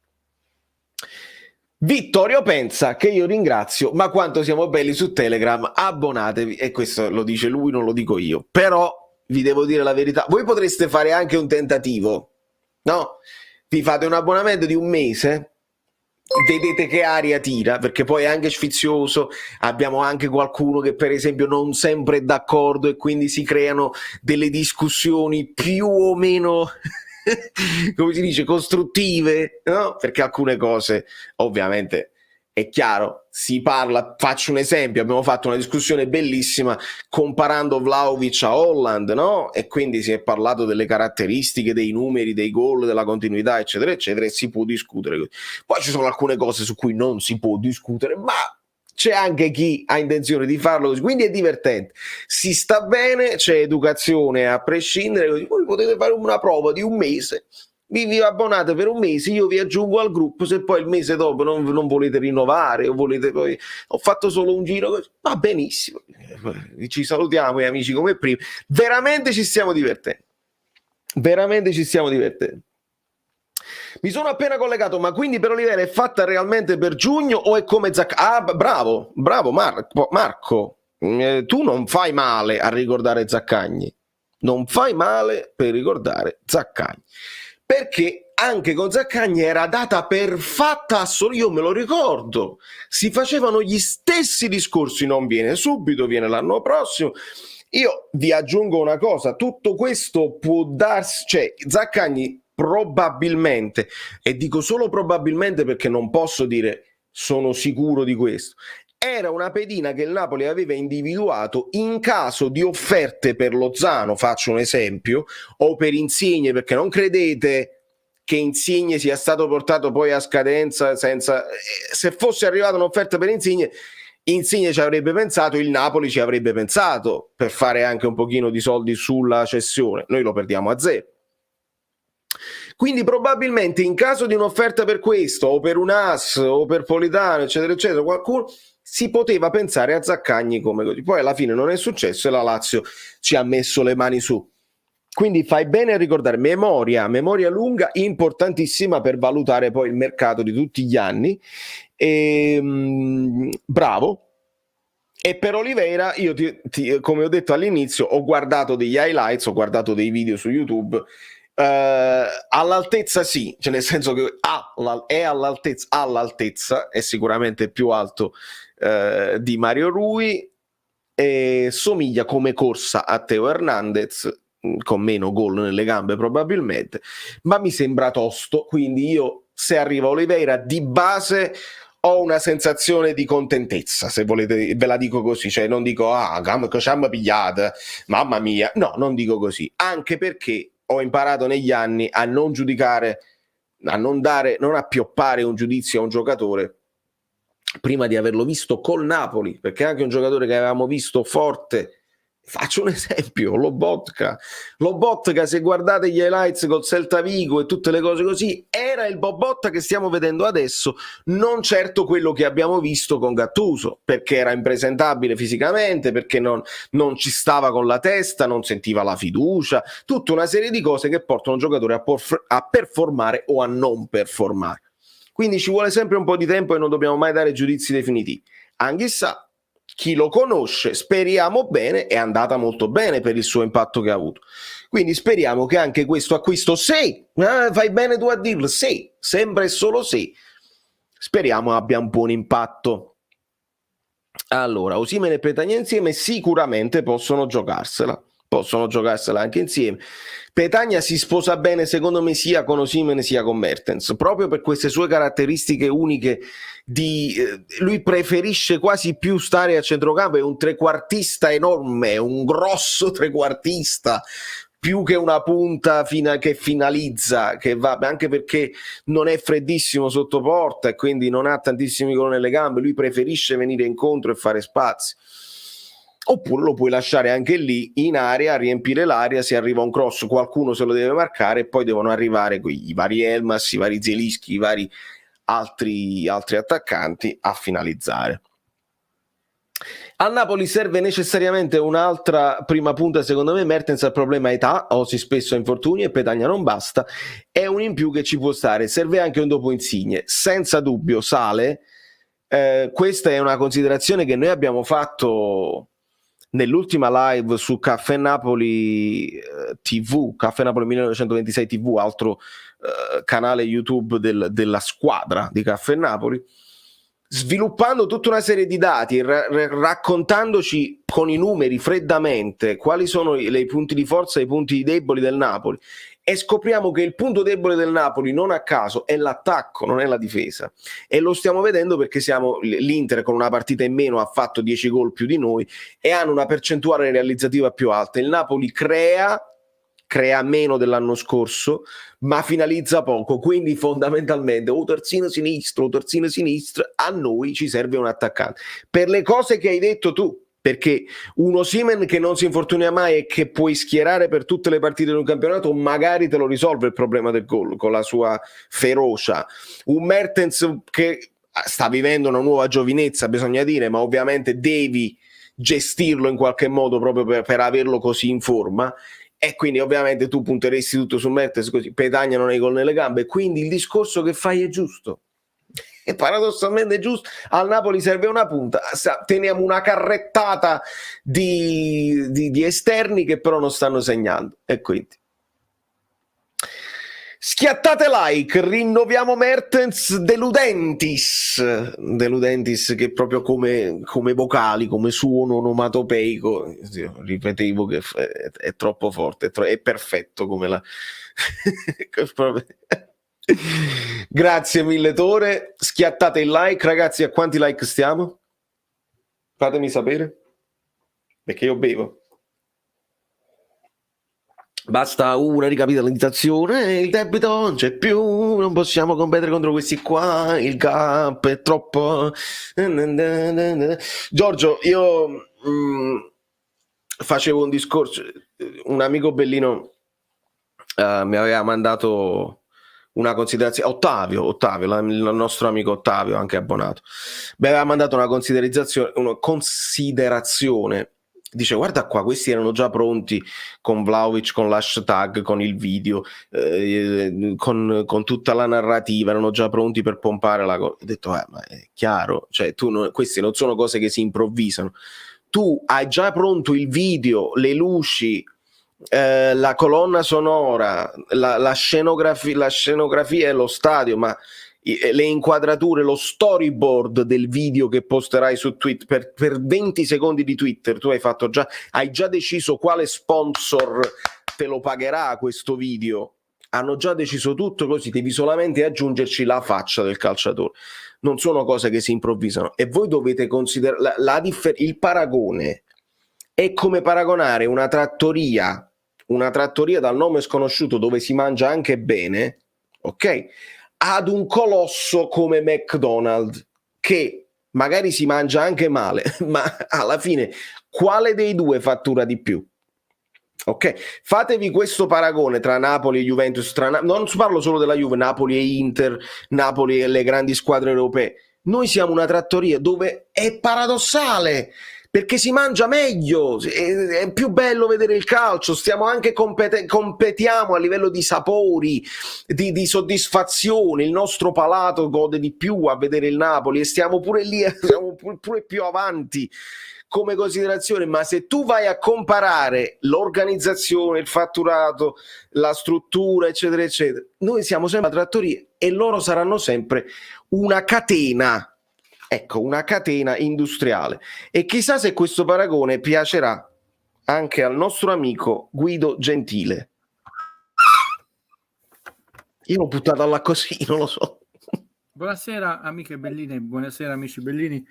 Vittorio pensa, che io ringrazio, ma quanto siamo belli su Telegram, abbonatevi, e questo lo dice lui, non lo dico io, però vi devo dire la verità, voi potreste fare anche un tentativo, no? Vi fate un abbonamento di un mese, vedete che aria tira, perché poi è anche sfizioso, abbiamo anche qualcuno che per esempio non sempre è d'accordo e quindi si creano delle discussioni più o meno come si dice, costruttive, no? Perché alcune cose ovviamente è chiaro, si parla, faccio un esempio, abbiamo fatto una discussione bellissima comparando Vlahovic a Holland, no? E quindi si è parlato delle caratteristiche, dei numeri, dei gol, della continuità, eccetera, eccetera, e si può discutere così. Poi ci sono alcune cose su cui non si può discutere, ma c'è anche chi ha intenzione di farlo così, quindi è divertente, si sta bene, c'è educazione a prescindere, così. Voi potete fare una prova di un mese, vi abbonate per un mese, io vi aggiungo al gruppo, se poi il mese dopo non volete rinnovare o volete poi, ho fatto solo un giro, va benissimo, ci salutiamo amici come prima, veramente ci stiamo divertendo, Mi sono appena collegato, ma quindi per Olivera è fatta realmente per giugno o è come Zaccagni? Ah, bravo Marco, tu non fai male a ricordare Zaccagni, non fai male per ricordare Zaccagni, perché anche con Zaccagni era data per fatta io me lo ricordo, si facevano gli stessi discorsi, non viene subito, viene l'anno prossimo. Io vi aggiungo una cosa, tutto questo può darsi, cioè Zaccagni probabilmente, e dico solo probabilmente perché non posso dire sono sicuro di questo. Era una pedina che il Napoli aveva individuato in caso di offerte per Lozano, faccio un esempio, o per Insigne, perché non credete che Insigne sia stato portato poi a scadenza senza... Se fosse arrivata un'offerta per Insigne ci avrebbe pensato, il Napoli ci avrebbe pensato per fare anche un pochino di soldi sulla cessione. Noi lo perdiamo a zero. Quindi probabilmente in caso di un'offerta per questo, o per un AS, o per Politano, eccetera, eccetera, qualcuno si poteva pensare a Zaccagni come così. Poi alla fine non è successo e la Lazio ci ha messo le mani su. Quindi fai bene a ricordare, memoria lunga, importantissima per valutare poi il mercato di tutti gli anni. Bravo. E per Oliveira, io come ho detto all'inizio, ho guardato degli highlights, ho guardato dei video su YouTube, all'altezza sì, cioè nel senso che è all'altezza, è sicuramente più alto di Mario Rui, e somiglia come corsa a Teo Hernandez, con meno gol nelle gambe probabilmente, ma mi sembra tosto, quindi io, se arriva Oliveira, di base ho una sensazione di contentezza, se volete, ve la dico così, cioè non dico che ci hanno pigliata, mamma mia, no, non dico così, anche perché ho imparato negli anni a non giudicare, a non appioppare un giudizio a un giocatore prima di averlo visto col Napoli, perché anche un giocatore che avevamo visto forte, faccio un esempio, Lobotka, se guardate gli highlights col Celta Vigo e tutte le cose così, era il Lobotka che stiamo vedendo adesso, non certo quello che abbiamo visto con Gattuso, perché era impresentabile fisicamente, perché non ci stava con la testa, non sentiva la fiducia, tutta una serie di cose che portano un giocatore a performare o a non performare. Quindi ci vuole sempre un po' di tempo e non dobbiamo mai dare giudizi definitivi. Anghissà, chi lo conosce, speriamo bene, è andata molto bene per il suo impatto che ha avuto. Quindi speriamo che anche questo acquisto, se fai bene tu a dirlo, se, sembra e solo se, speriamo abbia un buon impatto. Allora, Osimhen e Petagna insieme sicuramente possono giocarsela anche insieme. Petagna si sposa bene secondo me sia con Osimhen sia con Mertens, proprio per queste sue caratteristiche uniche lui preferisce quasi più stare a centrocampo, è un trequartista enorme, un grosso trequartista, più che una punta che finalizza, che va, anche perché non è freddissimo sotto porta e quindi non ha tantissimi gol nelle gambe, lui preferisce venire incontro e fare spazio. Oppure lo puoi lasciare anche lì in area, riempire l'area, se arriva un cross qualcuno se lo deve marcare e poi devono arrivare i vari Elmas, i vari Zielinski, i vari altri attaccanti a finalizzare. Al Napoli serve necessariamente un'altra prima punta, secondo me. Mertens ha problema età, Osi spesso ha infortuni e Petagna non basta, è un in più che ci può stare, serve anche un dopo Insigne, senza dubbio sale. Questa è una considerazione che noi abbiamo fatto nell'ultima live su Caffè Napoli TV, Caffè Napoli 1926 TV, altro canale YouTube della squadra di Caffè Napoli, sviluppando tutta una serie di dati, raccontandoci con i numeri freddamente quali sono i punti di forza e i punti deboli del Napoli, e scopriamo che il punto debole del Napoli, non a caso, è l'attacco, non è la difesa, e lo stiamo vedendo perché l'Inter con una partita in meno ha fatto 10 gol più di noi e hanno una percentuale realizzativa più alta. Il Napoli crea meno dell'anno scorso, ma finalizza poco, quindi fondamentalmente o terzino sinistro, a noi ci serve un attaccante. Per le cose che hai detto tu, perché un Osimhen che non si infortuna mai e che puoi schierare per tutte le partite di un campionato magari te lo risolve il problema del gol con la sua ferocia. Un Mertens che sta vivendo una nuova giovinezza, bisogna dire, ma ovviamente devi gestirlo in qualche modo proprio per averlo così in forma, e quindi ovviamente tu punteresti tutto su Mertens, così Petagna non ha i gol nelle gambe, quindi il discorso che fai è giusto. E paradossalmente è giusto, al Napoli serve una punta, teniamo una carrettata di esterni che però non stanno segnando, e quindi schiattate like, rinnoviamo Mertens, deludentis che proprio come vocali, come suono onomatopeico, ripetevo che è troppo forte, è perfetto come la Grazie mille Tore, schiattate il like ragazzi, a quanti like stiamo? Fatemi sapere, perché io bevo. Basta una ricapitalizzazione, il debito non c'è più, non possiamo competere contro questi qua, il gap è troppo... Giorgio, io facevo un discorso, un amico bellino mi aveva mandato una considerazione, Ottavio, il nostro amico Ottavio, anche abbonato, mi aveva mandato una considerazione. Dice, guarda qua, questi erano già pronti con Vlahovic, con l'hashtag, con il video, con tutta la narrativa, erano già pronti per pompare la cosa. Ho detto, ma è chiaro, cioè, queste non sono cose che si improvvisano. Tu hai già pronto il video, le luci, la colonna sonora, la scenografia e lo stadio, ma le inquadrature, lo storyboard del video che posterai su Twitter per 20 secondi di Twitter, tu hai già deciso quale sponsor te lo pagherà questo video, hanno già deciso tutto, così devi solamente aggiungerci la faccia del calciatore. Non sono cose che si improvvisano e voi dovete considerare il paragone è come paragonare una trattoria dal nome sconosciuto dove si mangia anche bene, ok? Ad un colosso come McDonald's che magari si mangia anche male, ma alla fine quale dei due fattura di più? Ok, fatevi questo paragone tra Napoli e Juventus, non parlo solo della Juve, Napoli e Inter, Napoli e le grandi squadre europee. Noi siamo una trattoria dove è paradossale perché si mangia meglio, è più bello vedere il calcio, stiamo anche competiamo a livello di sapori, di soddisfazione, il nostro palato gode di più a vedere il Napoli e stiamo pure lì, siamo pure più avanti come considerazione, ma se tu vai a comparare l'organizzazione, il fatturato, la struttura, eccetera, eccetera, noi siamo sempre una trattoria e loro saranno sempre una catena, ecco, una catena industriale. E chissà se questo paragone piacerà anche al nostro amico Guido Gentile. Io l'ho buttata là così, non lo so. Buonasera amiche belline, buonasera amici bellini,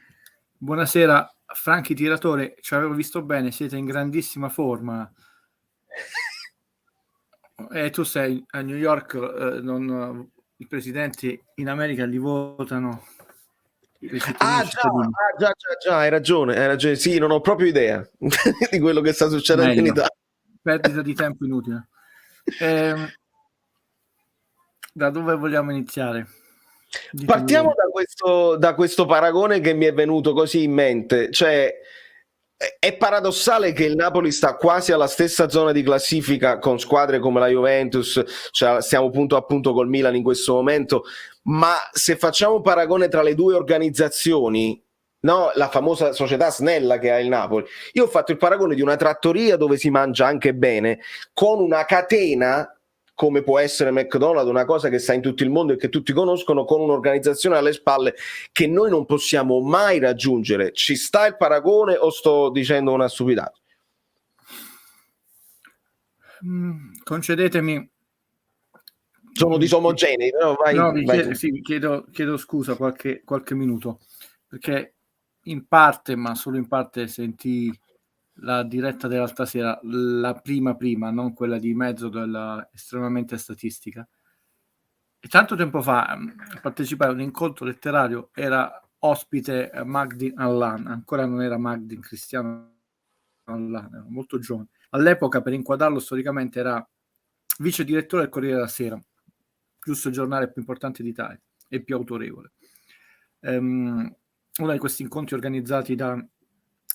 buonasera Franchi Tiratore, ci avevo visto bene, siete in grandissima forma. Tu sei a New York, i presidenti in America li votano i cittadini. Già, hai ragione, sì, non ho proprio idea di quello che sta succedendo in Italia. Perdita di tempo inutile. Da dove vogliamo iniziare? Partiamo da questo paragone che mi è venuto così in mente, cioè è paradossale che il Napoli sta quasi alla stessa zona di classifica con squadre come la Juventus, cioè stiamo punto a punto col Milan in questo momento, ma se facciamo un paragone tra le due organizzazioni, no, la famosa società snella che ha il Napoli, io ho fatto il paragone di una trattoria dove si mangia anche bene con una catena come può essere McDonald's, una cosa che sta in tutto il mondo e che tutti conoscono, con un'organizzazione alle spalle che noi non possiamo mai raggiungere. Ci sta il paragone o sto dicendo una stupidata? Concedetemi. Sono disomogenei, però vai. Sì, chiedo scusa qualche minuto, perché in parte, ma solo in parte, sentii la diretta dell'altra sera, la prima, non quella di mezzo della estremamente statistica. E tanto tempo fa partecipai a un incontro letterario, era ospite Magdin Allan, ancora non era Magdin Cristiano Allan, era molto giovane. All'epoca, per inquadrarlo storicamente, era vice direttore del Corriere della Sera, giusto il giornale più importante d'Italia e più autorevole. Uno di questi incontri organizzati da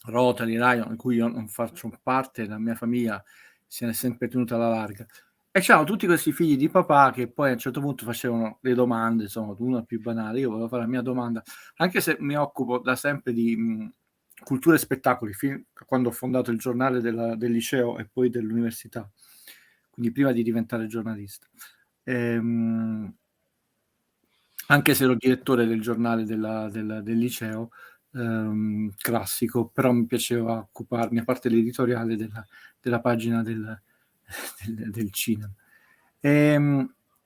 Rotary, Lion, in cui io non faccio parte, la mia famiglia se ne è sempre tenuta alla larga. E c'erano tutti questi figli di papà che poi a un certo punto facevano le domande, insomma, una più banale. Io volevo fare la mia domanda, anche se mi occupo da sempre di cultura e spettacoli, fin quando ho fondato il giornale del liceo e poi dell'università, quindi prima di diventare giornalista. Anche se ero direttore del giornale del liceo classico, però mi piaceva occuparmi, a parte l'editoriale, della pagina del cinema.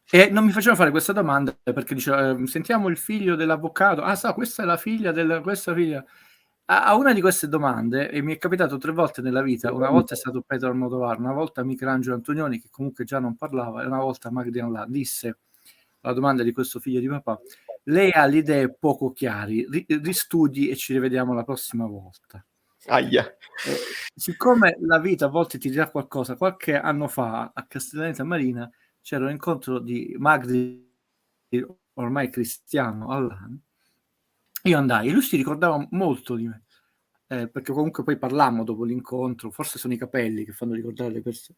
E non mi facevano fare questa domanda perché diceva, sentiamo il figlio dell'avvocato, questa è la figlia questa figlia. A una di queste domande, e mi è capitato 3 volte nella vita, una volta è stato Pedro Almodovar, una volta Michelangelo Antonioni, che comunque già non parlava, e una volta Magdi Anlà, disse alla domanda di questo figlio di papà: lei ha le idee poco chiari, ristudi e ci rivediamo la prossima volta. Aia. Siccome la vita a volte ti dirà qualcosa, qualche anno fa a Castellaneta Marina c'era un incontro di Magdi, ormai cristiano, Allan. Io andai e lui si ricordava molto di me, perché comunque poi parlammo dopo l'incontro, forse sono i capelli che fanno ricordare le persone.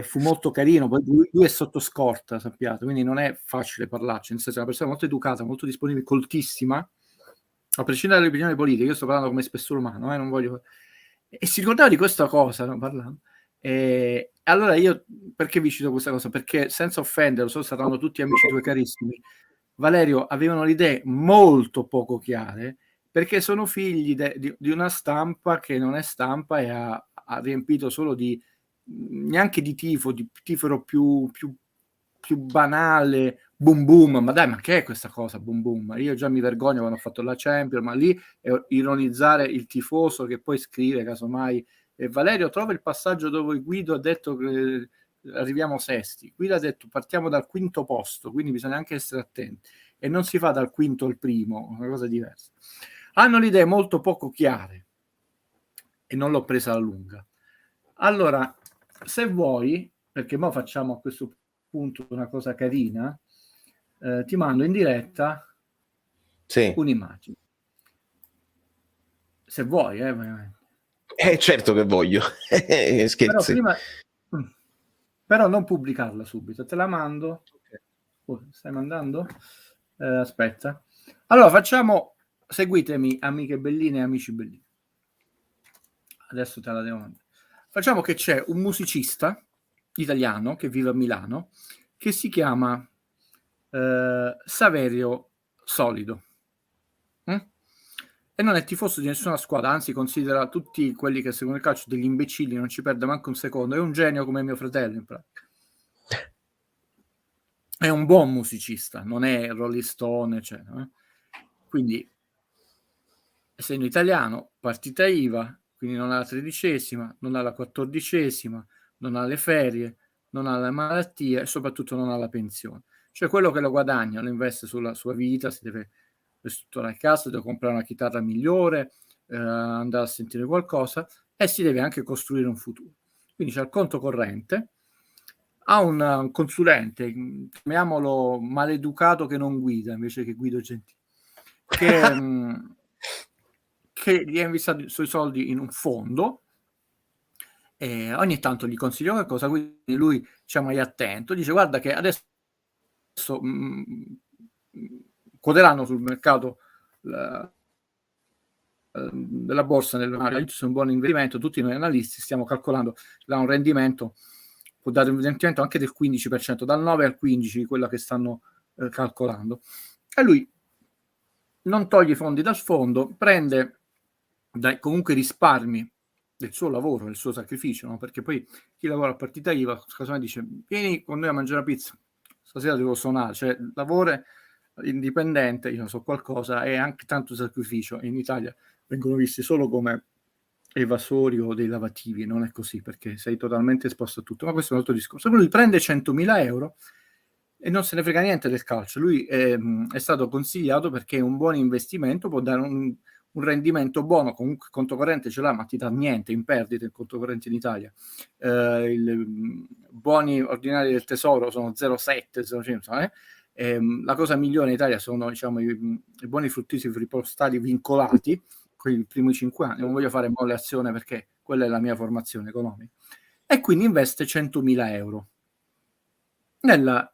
Fu molto carino, poi lui è sotto scorta, sappiate, quindi non è facile parlarci, nel senso è una persona molto educata, molto disponibile, coltissima, a prescindere dalle opinioni politiche. Io sto parlando come spessore umano, non voglio... E si ricordava di questa cosa, no, parlando. Allora io, perché vi cito questa cosa? Perché senza offenderlo, saranno tutti amici tuoi carissimi, Valerio, avevano le idee molto poco chiare, perché sono figli di una stampa che non è stampa e ha riempito solo di, neanche di tifo, di tifero più banale, boom boom, ma dai, ma che è questa cosa, boom boom? Io già mi vergogno quando ho fatto la Champions, ma lì è ironizzare il tifoso che poi scrive, casomai, Valerio, trova il passaggio dove Guido ha detto che arriviamo sesti. Guido ha detto partiamo dal quinto posto, quindi bisogna anche essere attenti. E non si fa dal quinto al primo, una cosa diversa. Hanno le idee molto poco chiare e non l'ho presa alla lunga. Allora, se vuoi, perché ora facciamo a questo punto una cosa carina, ti mando in diretta un'immagine. Se vuoi, certo che voglio. Scherzi. Però non pubblicarla subito, te la mando. Stai mandando? Aspetta. Allora facciamo, seguitemi amiche belline e amici bellini. Adesso te la devo mandare. Facciamo che c'è un musicista italiano che vive a Milano che si chiama Saverio Solido. E non è tifoso di nessuna squadra, anzi considera tutti quelli che seguono il calcio degli imbecilli, non ci perde manco un secondo, è un genio come mio fratello in pratica. È un buon musicista, non è Rolling Stone, eccetera. Quindi, essendo italiano, partita IVA, quindi non ha la 13ª, non ha la 14ª, non ha le ferie, non ha la malattia e soprattutto non ha la pensione. Cioè quello che lo guadagna lo investe sulla sua vita, si deve ristrutturare casa, deve comprare una chitarra migliore, andare a sentire qualcosa e si deve anche costruire un futuro. Quindi c'è il conto corrente, ha un consulente, chiamiamolo maleducato che non guida invece che Guido Gentili, che gli ha investito i suoi soldi in un fondo e ogni tanto gli consiglio qualcosa, quindi lui diciamo è attento, dice guarda che adesso quoteranno sul mercato della borsa è un buon investimento, tutti noi analisti stiamo calcolando da un rendimento, può dare un rendimento anche del 15%, dal 9 al 15 di quella che stanno calcolando, e lui non toglie i fondi dal fondo, prende comunque risparmi del suo lavoro, del suo sacrificio, no? Perché poi chi lavora a partita IVA casomai dice vieni con noi a mangiare una pizza, stasera devo suonare, cioè lavora indipendente, io so qualcosa, e anche tanto sacrificio. In Italia vengono visti solo come evasori o dei lavativi, non è così, perché sei totalmente esposto a tutto, ma questo è un altro discorso. Lui prende 100.000 euro e non se ne frega niente del calcio, lui è stato consigliato perché è un buon investimento, può dare un rendimento buono, comunque il conto corrente ce l'ha, ma ti dà niente in perdita il conto corrente in Italia. I buoni ordinari del tesoro sono 0,7, 0,5, la cosa migliore in Italia sono diciamo, i buoni fruttiferi postali vincolati, i primi 5 anni, non voglio fare molle azione perché quella è la mia formazione economica, e quindi investe 100.000 euro nella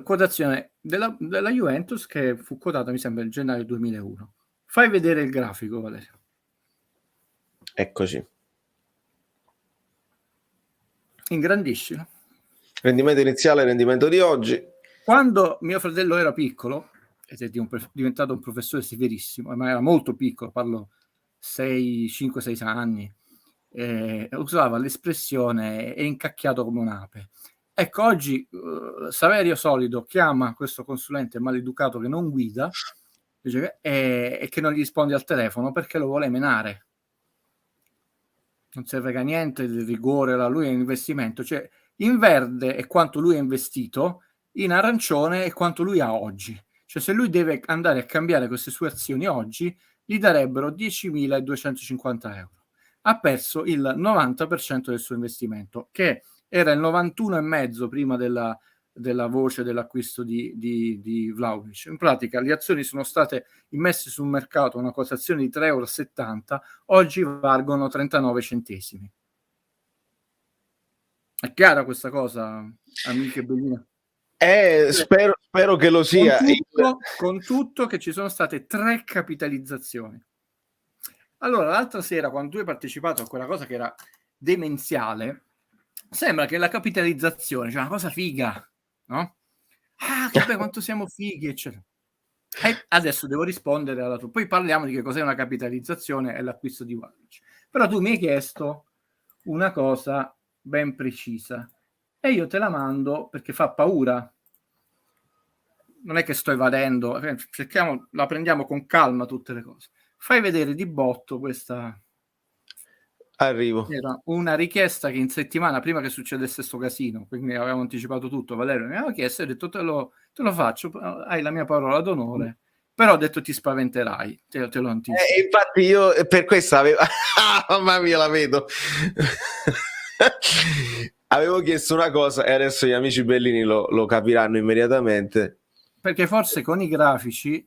quotazione della Juventus, che fu quotata mi sembra nel gennaio 2001. Fai vedere il grafico, Valerio. Eccoci. Ingrandiscilo. Rendimento iniziale, rendimento di oggi. Quando mio fratello era piccolo, ed è diventato un professore severissimo, ma era molto piccolo, parlo 5-6 anni, usava l'espressione è incacchiato come un'ape. Ecco, oggi Saverio Solido chiama questo consulente maleducato che non guida e che non gli risponde al telefono perché lo vuole menare. Non si frega niente del rigore, lui è un investimento, cioè in verde è quanto lui ha investito, in arancione è quanto lui ha oggi. Cioè se lui deve andare a cambiare queste sue azioni oggi, gli darebbero 10.250 euro. Ha perso il 90% del suo investimento, che era il 91,5 prima della voce dell'acquisto di Vlahovic. In pratica le azioni sono state immesse sul mercato a una quotazione di 3,70 euro, oggi valgono 39 centesimi. È chiara questa cosa, amiche Bellina? Spero che lo sia. Con tutto che ci sono state 3 capitalizzazioni. Allora, l'altra sera, quando tu hai partecipato a quella cosa che era demenziale, sembra che la capitalizzazione, cioè una cosa figa, no? Ah, che bello, quanto siamo fighi, eccetera. E adesso devo rispondere alla tua. Poi parliamo di che cos'è una capitalizzazione e l'acquisto di Vlahovic. Però tu mi hai chiesto una cosa ben precisa e io te la mando perché fa paura. Non è che sto evadendo, cerchiamo, la prendiamo con calma tutte le cose. Fai vedere di botto questa. Arrivo. Era una richiesta che in settimana, prima che succedesse sto casino, quindi avevamo anticipato tutto, Valerio mi aveva chiesto e ho detto te lo faccio, hai la mia parola d'onore, però ho detto ti spaventerai, te lo anticipo. Infatti io per questo avevo mamma mia, la vedo. Avevo chiesto una cosa e adesso gli amici bellini lo capiranno immediatamente. Perché forse con i grafici,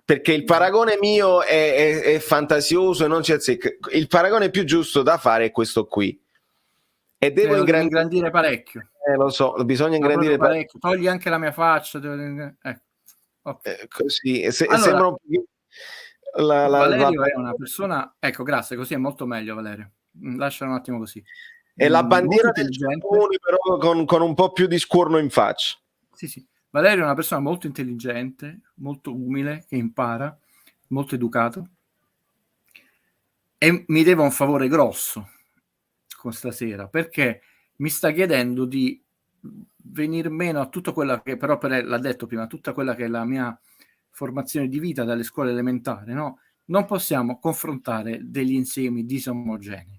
perché il paragone mio è fantasioso e non ci azzecca. Il paragone più giusto da fare è questo qui. E devo ingrandire parecchio. Lo so, bisogna ingrandire parecchio. Togli anche la mia faccia. Okay. Così sembra un po'. Valerio è una persona. Ecco, grazie, così è molto meglio, Valerio. Lascialo un attimo così. È la bandiera del Giappone, però con un po' più di scuorno in faccia. Sì. Valerio è una persona molto intelligente, molto umile, che impara, molto educato e mi deve un favore grosso con stasera perché mi sta chiedendo di venir meno a tutto quella che però l'ha detto prima, tutta quella che è la mia formazione di vita dalle scuole elementari, no? Non possiamo confrontare degli insiemi disomogenei.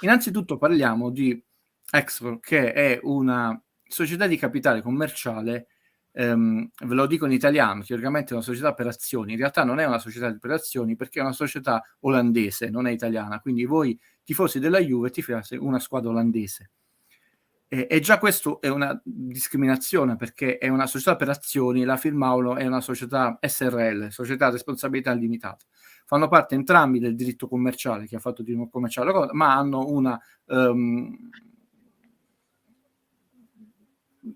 Innanzitutto parliamo di Exor, che è una società di capitale commerciale. Ve lo dico in italiano, teoricamente è una società per azioni, in realtà non è una società per azioni perché è una società olandese, non è italiana, quindi voi tifosi della Juve tifate una squadra olandese. E già questo è una discriminazione perché è una società per azioni, la Firmaulo è una società SRL, società a responsabilità limitata. Fanno parte entrambi del diritto commerciale, che ha fatto diritto commerciale, ma hanno una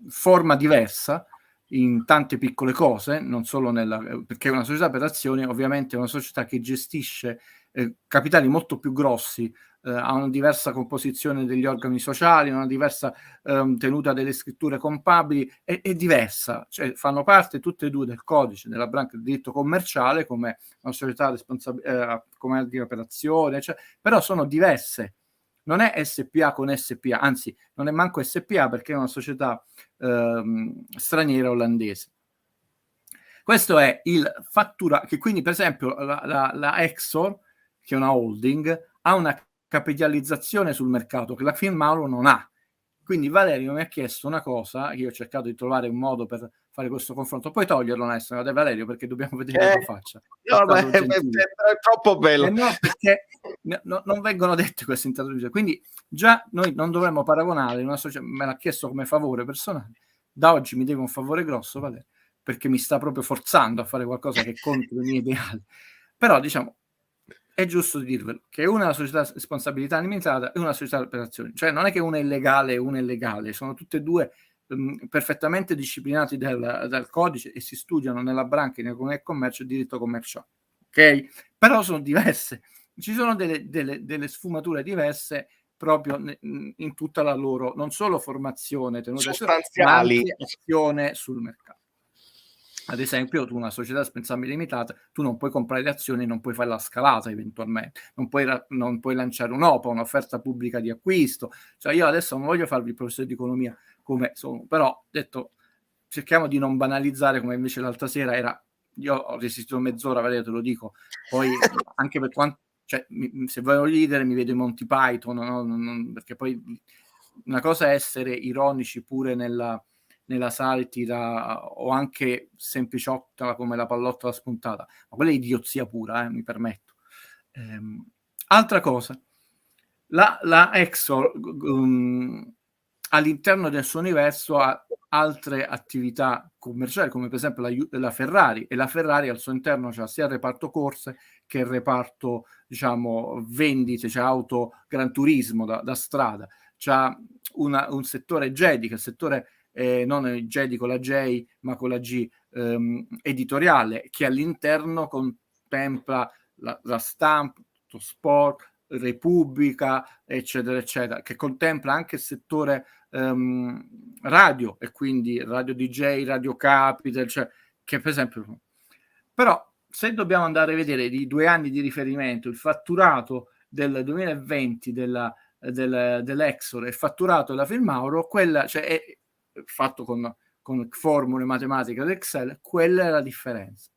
forma diversa in tante piccole cose, non solo perché una società per azioni ovviamente è una società che gestisce capitali molto più grossi, ha una diversa composizione degli organi sociali, una diversa tenuta delle scritture contabili, è diversa, cioè fanno parte tutte e due del codice della branca del diritto commerciale come una società come di operazione, cioè, però sono diverse. Non è SPA con SPA, anzi non è manco SPA perché è una società straniera olandese. Questo è il fattura, che quindi per esempio la Exor, che è una holding, ha una capitalizzazione sul mercato che la Firmaulo non ha. Quindi Valerio mi ha chiesto una cosa, io ho cercato di trovare un modo per fare questo confronto, poi toglierlo adesso, Valerio, perché dobbiamo vedere la tua faccia. No, ma è troppo bello. No, perché non vengono dette queste introduzioni. Quindi già noi non dovremmo paragonare una società, me l'ha chiesto come favore personale, da oggi mi deve un favore grosso, Valerio, perché mi sta proprio forzando a fare qualcosa che è contro i miei ideali. Però diciamo, è giusto dirvelo, che una è una società a responsabilità limitata e una società per azioni. Cioè non è che una è illegale e una è legale, sono tutte e due perfettamente disciplinati dal codice e si studiano nella branca di economia e commercio e diritto commerciale. Ok? Però sono diverse. Ci sono delle sfumature diverse proprio in tutta la loro, non solo formazione, tenuta sostanziali, ma anche azione sul mercato. Ad esempio, tu una società responsabile limitata, tu non puoi comprare le azioni, non puoi fare la scalata eventualmente, non puoi lanciare un'OPA, un'offerta pubblica di acquisto. Cioè, io adesso non voglio farvi il professore di economia come sono, però detto, cerchiamo di non banalizzare come invece l'altra sera era. Io ho resistito mezz'ora, vedete, te lo dico, poi anche per quanto, cioè, se voglio ridere mi vedo i Monty Python, no? Perché poi una cosa è essere ironici pure nella satira o anche sempliciotta come la pallottola spuntata, ma quella è idiozia pura, mi permetto. Altra cosa, la Exor all'interno del suo universo ha altre attività commerciali, come per esempio la Ferrari, e la Ferrari al suo interno c'ha sia il reparto corse che il reparto, diciamo, vendite, c'è auto Gran Turismo da strada, c'ha un settore Jedi, che è il settore non Jedi con la J ma con la G, editoriale, che all'interno contempla la stampa, sport, Repubblica, eccetera, eccetera, che contempla anche il settore radio, e quindi Radio DJ, Radio Capital, cioè, che per esempio. Però se dobbiamo andare a vedere i 2 anni di riferimento, il fatturato del 2020 dell'Exor e il fatturato della Filmauro, quella, cioè, è fatto con formule matematiche dell'Excel, quella è la differenza.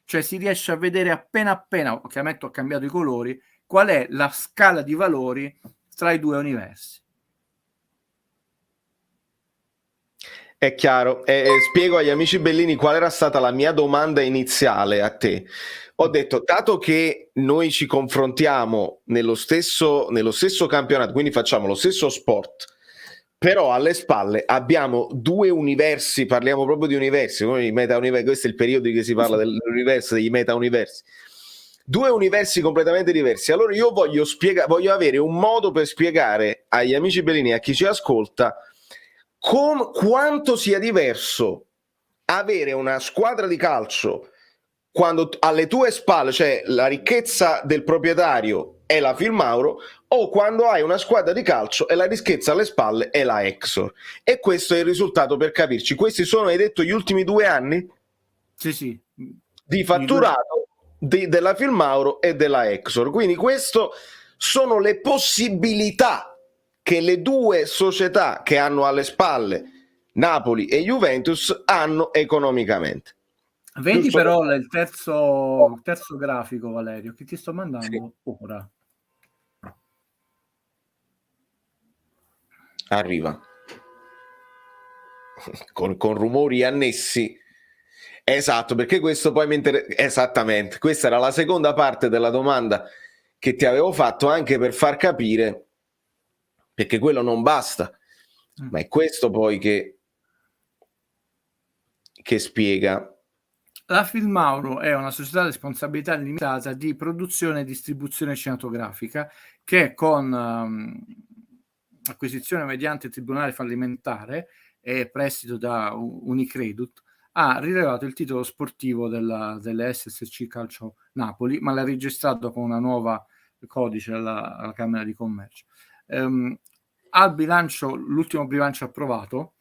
Cioè si riesce a vedere appena, ovviamente ho cambiato i colori, qual è la scala di valori tra i 2 universi. È chiaro. Spiego agli amici bellini qual era stata la mia domanda iniziale a te. Ho detto, dato che noi ci confrontiamo nello stesso campionato, quindi facciamo lo stesso sport, però alle spalle abbiamo 2 universi, parliamo proprio di universi, questo è il periodo in cui si parla dell'universo, degli meta-universi. 2 universi completamente diversi. Allora io voglio avere un modo per spiegare agli amici bellini e a chi ci ascolta quanto sia diverso avere una squadra di calcio quando alle tue spalle c'è la ricchezza del proprietario e la Filmauro, o quando hai una squadra di calcio e la ricchezza alle spalle è la Exor. E questo è il risultato, per capirci. Questi sono, hai detto, gli ultimi 2 anni? Sì. Di fatturato della Filmauro e della Exor. Quindi questo sono le possibilità che le 2 società che hanno alle spalle Napoli e Juventus hanno economicamente. Vedi Giusto? però il terzo grafico, Valerio, che ti sto mandando ora. Arriva con rumori annessi. Esatto, perché questo poi esattamente, questa era la seconda parte della domanda che ti avevo fatto, anche per far capire, perché quello non basta, ma è questo poi che spiega. La Filmauro è una società a responsabilità limitata di produzione e distribuzione cinematografica che con acquisizione mediante tribunale fallimentare e prestito da Unicredit ha rilevato il titolo sportivo delle SSC Calcio Napoli, ma l'ha registrato con una nuova codice alla Camera di Commercio. Al bilancio, l'ultimo bilancio approvato,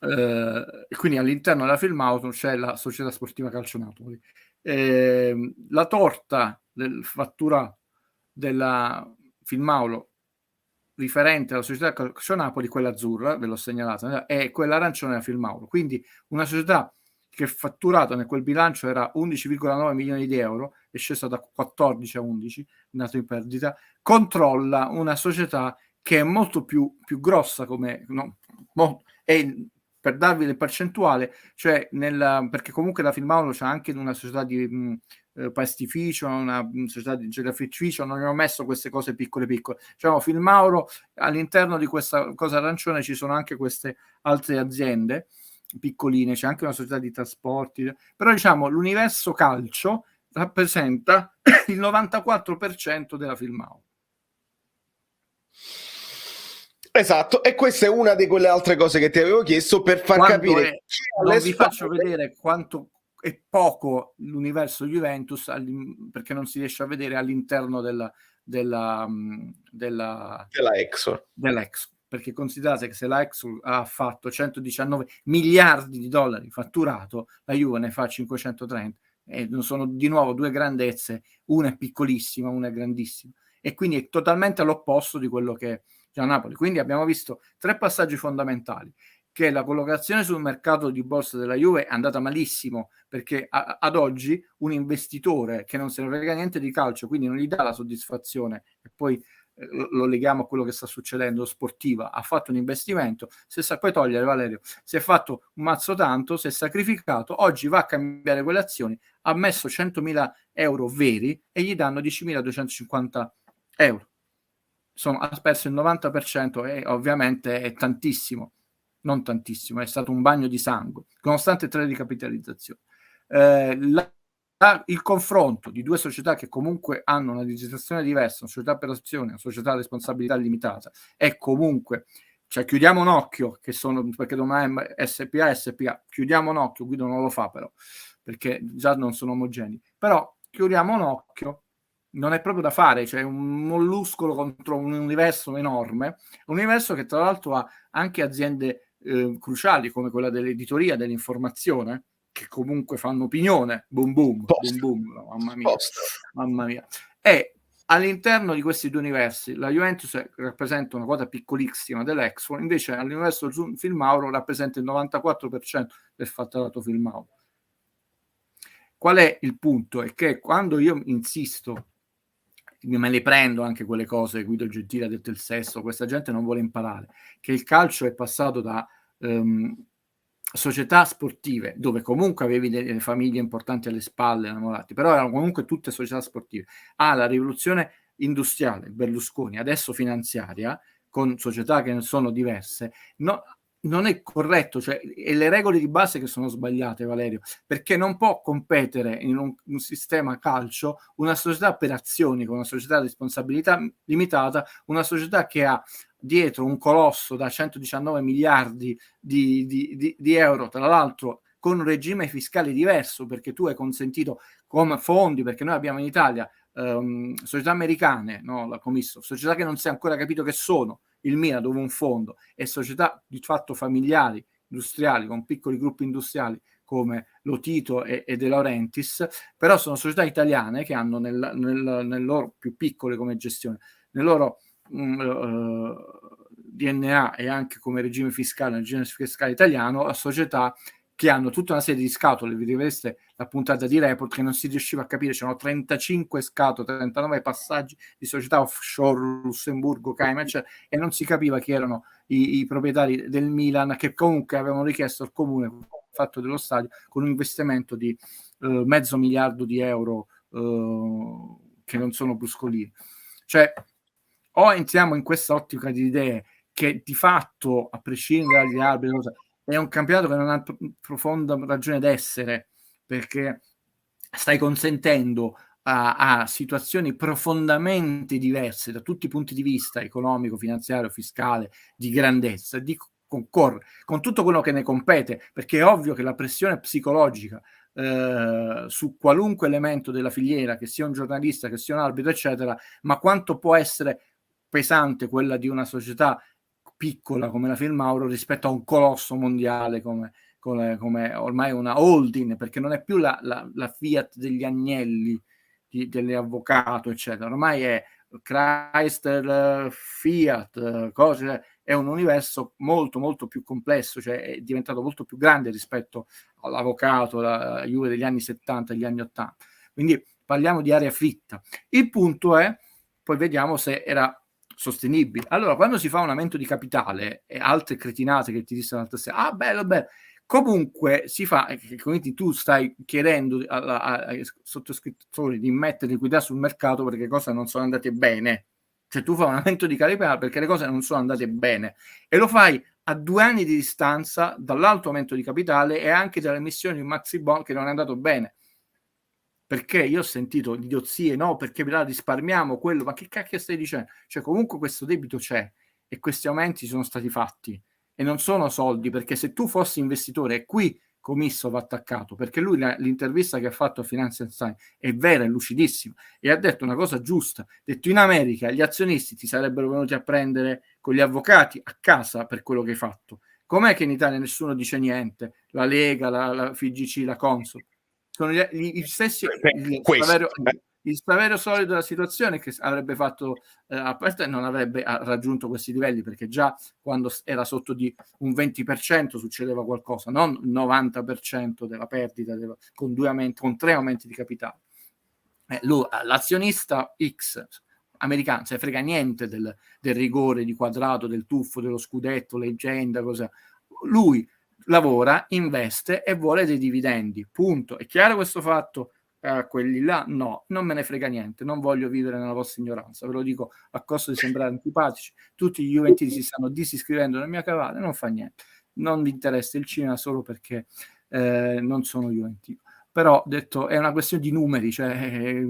quindi all'interno della Filmauto c'è la Società Sportiva Calcio Napoli. La torta del fattura della Filmaulo riferente alla Società Calcio Napoli, quella azzurra, ve l'ho segnalata, è quella arancione della Filmaulo. Quindi una società che fatturato in quel bilancio era 11,9 milioni di euro, è scesa da 14 a 11, nato in perdita, controlla una società che è molto più grossa, come è, per darvi le percentuali, cioè perché comunque la Filmaulo c'è anche una società di pastificio, una società di gelatrificio, non ho messo queste cose piccole, diciamo Filmauro, all'interno di questa cosa arancione ci sono anche queste altre aziende piccoline, c'è anche una società di trasporti, però diciamo l'universo calcio rappresenta il 94% della Filmauro. Esatto, e questa è una di quelle altre cose che ti avevo chiesto per far capire. Non vi faccio vedere quanto è poco l'universo Juventus, perché non si riesce a vedere all'interno della Exor. perché considerate che se la Exxon ha fatto 119 miliardi di dollari fatturato, la Juve ne fa 530, e sono di nuovo due grandezze, una è piccolissima, una è grandissima, e quindi è totalmente all'opposto di quello che c'è a Napoli. Quindi abbiamo visto 3 passaggi fondamentali: che la collocazione sul mercato di borsa della Juve è andata malissimo, perché ad oggi un investitore che non se ne frega niente di calcio, quindi non gli dà la soddisfazione, e poi lo leghiamo a quello che sta succedendo sportiva, ha fatto un investimento, se sa poi togliere, Valerio, si è fatto un mazzo tanto, si è sacrificato, oggi va a cambiare quelle azioni, ha messo 100.000 euro veri e gli danno 10.250 euro. Ha perso il 90%, e ovviamente è tantissimo, non tantissimo, è stato un bagno di sangue, nonostante 3 di capitalizzazione. Il confronto di due società che comunque hanno una legislazione diversa, una società per azioni, una società a responsabilità limitata, è comunque, cioè chiudiamo un occhio, che sono, perché domani SPA, chiudiamo un occhio, Guido non lo fa però, perché già non sono omogenei, però chiudiamo un occhio, non è proprio da fare, cioè un molluscolo contro un universo enorme, un universo che tra l'altro ha anche aziende cruciali come quella dell'editoria, dell'informazione, che comunque fanno opinione, boom boom, boom boom, mamma mia. E all'interno di questi due universi la Juventus rappresenta una quota piccolissima dell'Expo, invece all'universo Filmauro rappresenta il 94% del fatturato Filmauro. Qual è il punto? È che quando io insisto, me le prendo anche quelle cose, Guido Gentile ha detto il sesso, questa gente non vuole imparare, che il calcio è passato da società sportive, dove comunque avevi delle famiglie importanti alle spalle, innamorati, però erano comunque tutte società sportive, alla rivoluzione industriale, Berlusconi, adesso finanziaria, con società che sono diverse, non è corretto, cioè, e le regole di base che sono sbagliate, Valerio, perché non può competere in un sistema calcio una società per azioni con una società a responsabilità limitata, una società che ha dietro un colosso da 119 miliardi di euro, tra l'altro con un regime fiscale diverso, perché tu hai consentito come fondi, perché noi abbiamo in Italia società americane, no, la Commisso, società che non si è ancora capito che sono, il Milan dove un fondo, e società di fatto familiari, industriali, con piccoli gruppi industriali come Lotito e De Laurentiis, però sono società italiane che hanno nel loro più piccole come gestione, nel loro DNA e anche come regime fiscale, nel regime fiscale italiano, a società che hanno tutta una serie di scatole. Vi rivedrete la puntata di Report che non si riusciva a capire, c'erano 35 scatole, 39 passaggi di società offshore, Lussemburgo, Cayman, eccetera, e non si capiva chi erano i proprietari del Milan, che comunque avevano richiesto al comune fatto dello stadio con un investimento di $500 miliardi che non sono bruscolini. Cioè, o entriamo in questa ottica di idee che di fatto, a prescindere dagli alberi, è un campionato che non ha profonda ragione d'essere, perché stai consentendo a situazioni profondamente diverse da tutti i punti di vista, economico, finanziario, fiscale, di grandezza, di concorrere con tutto quello che ne compete, perché è ovvio che la pressione psicologica su qualunque elemento della filiera, che sia un giornalista, che sia un arbitro, eccetera, ma quanto può essere pesante quella di una società piccola come la Filmauro rispetto a un colosso mondiale come ormai una holding, perché non è più la Fiat degli Agnelli, delle avvocato, eccetera, ormai è Chrysler, Fiat, cose, è un universo molto molto più complesso, cioè è diventato molto più grande rispetto all'avvocato, la Juve degli anni 70 e gli anni 80, quindi parliamo di aria fritta. Il punto è, poi vediamo se era sostenibile. Allora, quando si fa un aumento di capitale e altre cretinate che ti dissero l'altra sera, bello, comunque si fa, quindi tu stai chiedendo ai sottoscrittori di mettere liquidità sul mercato perché cose non sono andate bene. Cioè tu fai un aumento di capitale perché le cose non sono andate bene, e lo fai a 2 anni di distanza dall'alto aumento di capitale e anche dalle emissioni di maxi bond che non è andato bene. Perché io ho sentito idiozie, no, perché là risparmiamo quello, ma che cacchio stai dicendo? Cioè comunque questo debito c'è e questi aumenti sono stati fatti e non sono soldi, perché se tu fossi investitore, e qui Commisso va attaccato, perché lui l'intervista che ha fatto a Financial Times è vera, è lucidissima, e ha detto una cosa giusta, ha detto: in America gli azionisti ti sarebbero venuti a prendere con gli avvocati a casa per quello che hai fatto. Com'è che in Italia nessuno dice niente? La Lega, la FIGC, la Consob sono gli stessi, il Saverio solido della situazione, che avrebbe fatto a parte non avrebbe raggiunto questi livelli, perché già quando era sotto di un 20% succedeva qualcosa, non il 90% della perdita con 3 aumenti di capitale. L'azionista X americano se frega niente del rigore di Quadrato, del tuffo, dello scudetto, leggenda, cosa. Lui lavora, investe e vuole dei dividendi, punto. È chiaro questo fatto? Quelli là no, non me ne frega niente, non voglio vivere nella vostra ignoranza, ve lo dico a costo di sembrare antipatici. Tutti gli juventini si stanno disiscrivendo nel mio canale, non fa niente, non mi interessa il cinema solo perché non sono juventino. Però detto, è una questione di numeri, cioè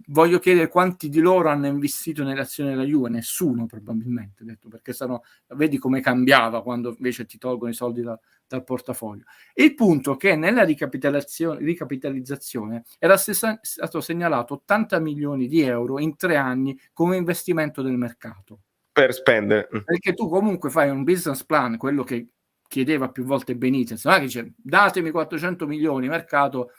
voglio chiedere quanti di loro hanno investito nelle azioni della Juve. Nessuno probabilmente, detto, perché vedi come cambiava quando invece ti tolgono i soldi dal portafoglio. Il punto è che nella ricapitalizzazione era stato segnalato 80 milioni di euro in 3 anni come investimento del mercato per spendere, perché tu comunque fai un business plan, quello che chiedeva più volte Benitez, non è che dice datemi 400 milioni mercato,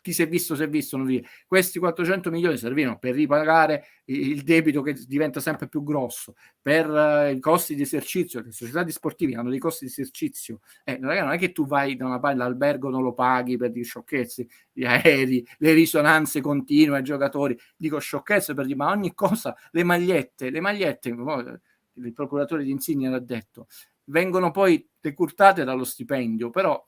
chi si è visto, non vi. Questi 400 milioni servivano per ripagare il debito che diventa sempre più grosso, per i costi di esercizio. Le società di sportivi hanno dei costi di esercizio. Non è che tu vai da una parte, l'albergo non lo paghi per dire sciocchezze, gli aerei, le risonanze continue ai giocatori. Dico sciocchezze per dire, ma ogni cosa, le magliette, il procuratore di Insigne l'ha detto, vengono poi decurtate dallo stipendio, però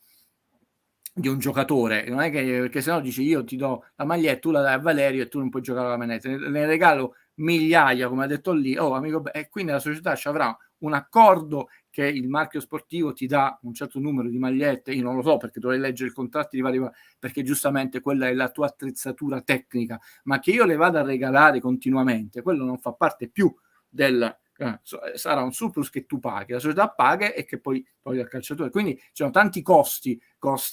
di un giocatore, non è che, perché sennò dici io ti do la maglietta, tu la dai a Valerio e tu non puoi giocare alla manetta, ne regalo migliaia, come ha detto lì, amico, e quindi la società ci avrà un accordo che il marchio sportivo ti dà un certo numero di magliette, io non lo so perché dovrei leggere il contratto di vari, perché giustamente quella è la tua attrezzatura tecnica, ma che io le vada a regalare continuamente, quello non fa parte più del sarà un surplus che tu paghi, la società paga e che poi al calciatore. Quindi ci sono tanti costi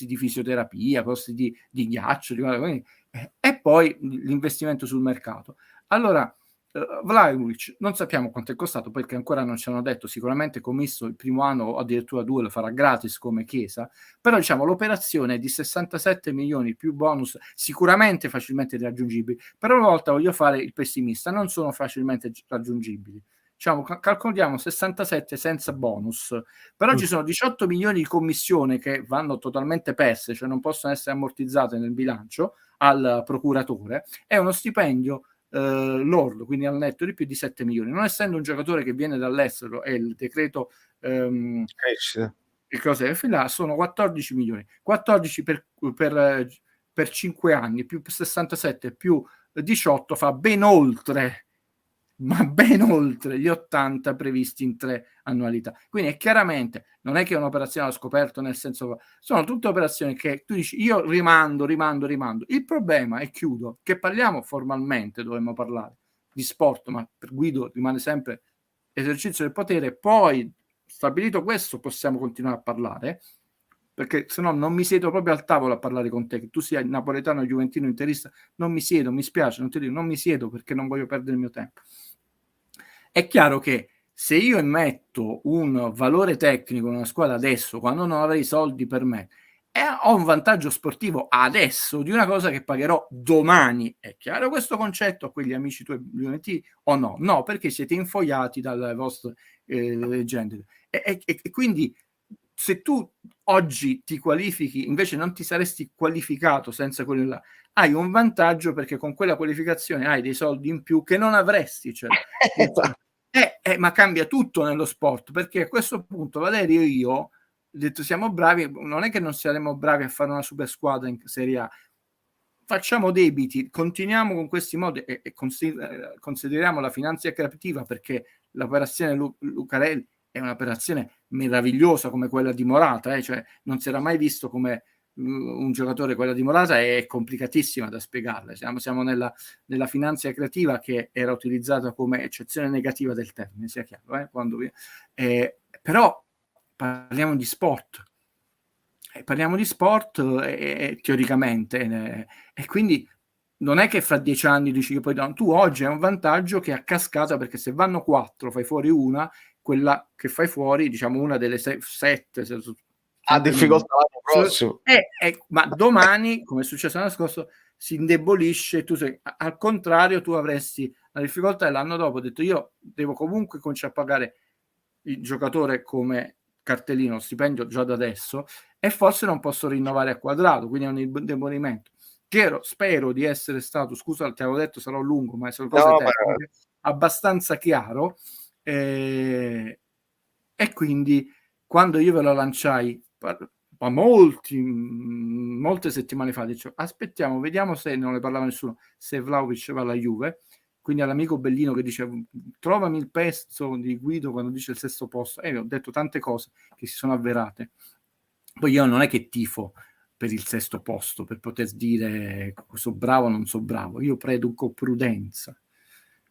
di fisioterapia, costi di ghiaccio, e poi l'investimento sul mercato. Allora, Vlahovic non sappiamo quanto è costato perché ancora non ci hanno detto, sicuramente commesso il primo anno o addirittura 2 lo farà gratis come Chiesa, però diciamo l'operazione di 67 milioni più bonus sicuramente facilmente raggiungibili, però una volta voglio fare il pessimista, non sono facilmente raggiungibili. Diciamo, calcoliamo 67 senza bonus, però ci sono 18 milioni di commissione che vanno totalmente perse, cioè non possono essere ammortizzate nel bilancio al procuratore, è uno stipendio lordo, quindi al netto di più di 7 milioni. Non essendo un giocatore che viene dall'estero e il decreto il cose là sono 14 milioni, 14 per 5 anni più 67 più 18 fa ben oltre gli 80 previsti in 3 annualità. Quindi è chiaramente, non è che è un'operazione allo scoperto, nel senso, sono tutte operazioni che tu dici io rimando. Il problema, e chiudo, che parliamo formalmente, dovremmo parlare di sport, ma per Guido rimane sempre esercizio del potere, poi stabilito questo possiamo continuare a parlare, perché se no non mi siedo proprio al tavolo a parlare con te, che tu sia napoletano, juventino, interista, non mi siedo, mi spiace, non mi siedo perché non voglio perdere il mio tempo. È chiaro che se io immetto un valore tecnico in una squadra adesso, quando non avrei soldi per me, ho un vantaggio sportivo adesso di una cosa che pagherò domani. È chiaro questo concetto a quegli amici tuoi juventini o no? No, perché siete infoiati dalle vostre leggende. E quindi se tu oggi ti qualifichi, invece non ti saresti qualificato senza quello là, hai un vantaggio perché con quella qualificazione hai dei soldi in più che non avresti. Cioè, ma cambia tutto nello sport, perché a questo punto Valerio e io detto siamo bravi, non è che non saremo bravi a fare una super squadra in Serie A, facciamo debiti, continuiamo con questi modi e consideriamo la finanza creativa, perché l'operazione Lucarelli è un'operazione meravigliosa come quella di Morata, cioè non si era mai visto come un giocatore, quella di Morata è complicatissima da spiegarla, siamo nella finanza creativa che era utilizzata come eccezione negativa del termine, sia chiaro, però parliamo di sport, parliamo di sport teoricamente, e quindi non è che fra 10 anni dici che poi tu oggi hai un vantaggio che è a cascata, perché se vanno 4 fai fuori una, quella che fai fuori, diciamo una delle 7 Ha difficoltà l'anno prossimo. ma domani, come è successo l'anno scorso, si indebolisce. Al contrario, tu avresti la difficoltà, e l'anno dopo ho detto io devo comunque cominciare a pagare il giocatore come cartellino, stipendio già da adesso, e forse non posso rinnovare a quadrato, quindi è un indebolimento. Spero di essere stato, scusa, ti avevo detto sarò lungo, ma sono cose tecniche, abbastanza chiaro, e quindi quando io ve lo lanciai molte settimane fa, dicevo aspettiamo, vediamo se non ne parlava nessuno, se Vlahovic va alla Juve, quindi all'amico Bellino che dice trovami il pezzo di Guido quando dice il sesto posto, e ho detto tante cose che si sono avverate. Poi io non è che tifo per il sesto posto per poter dire so bravo o non so bravo, io preduco prudenza,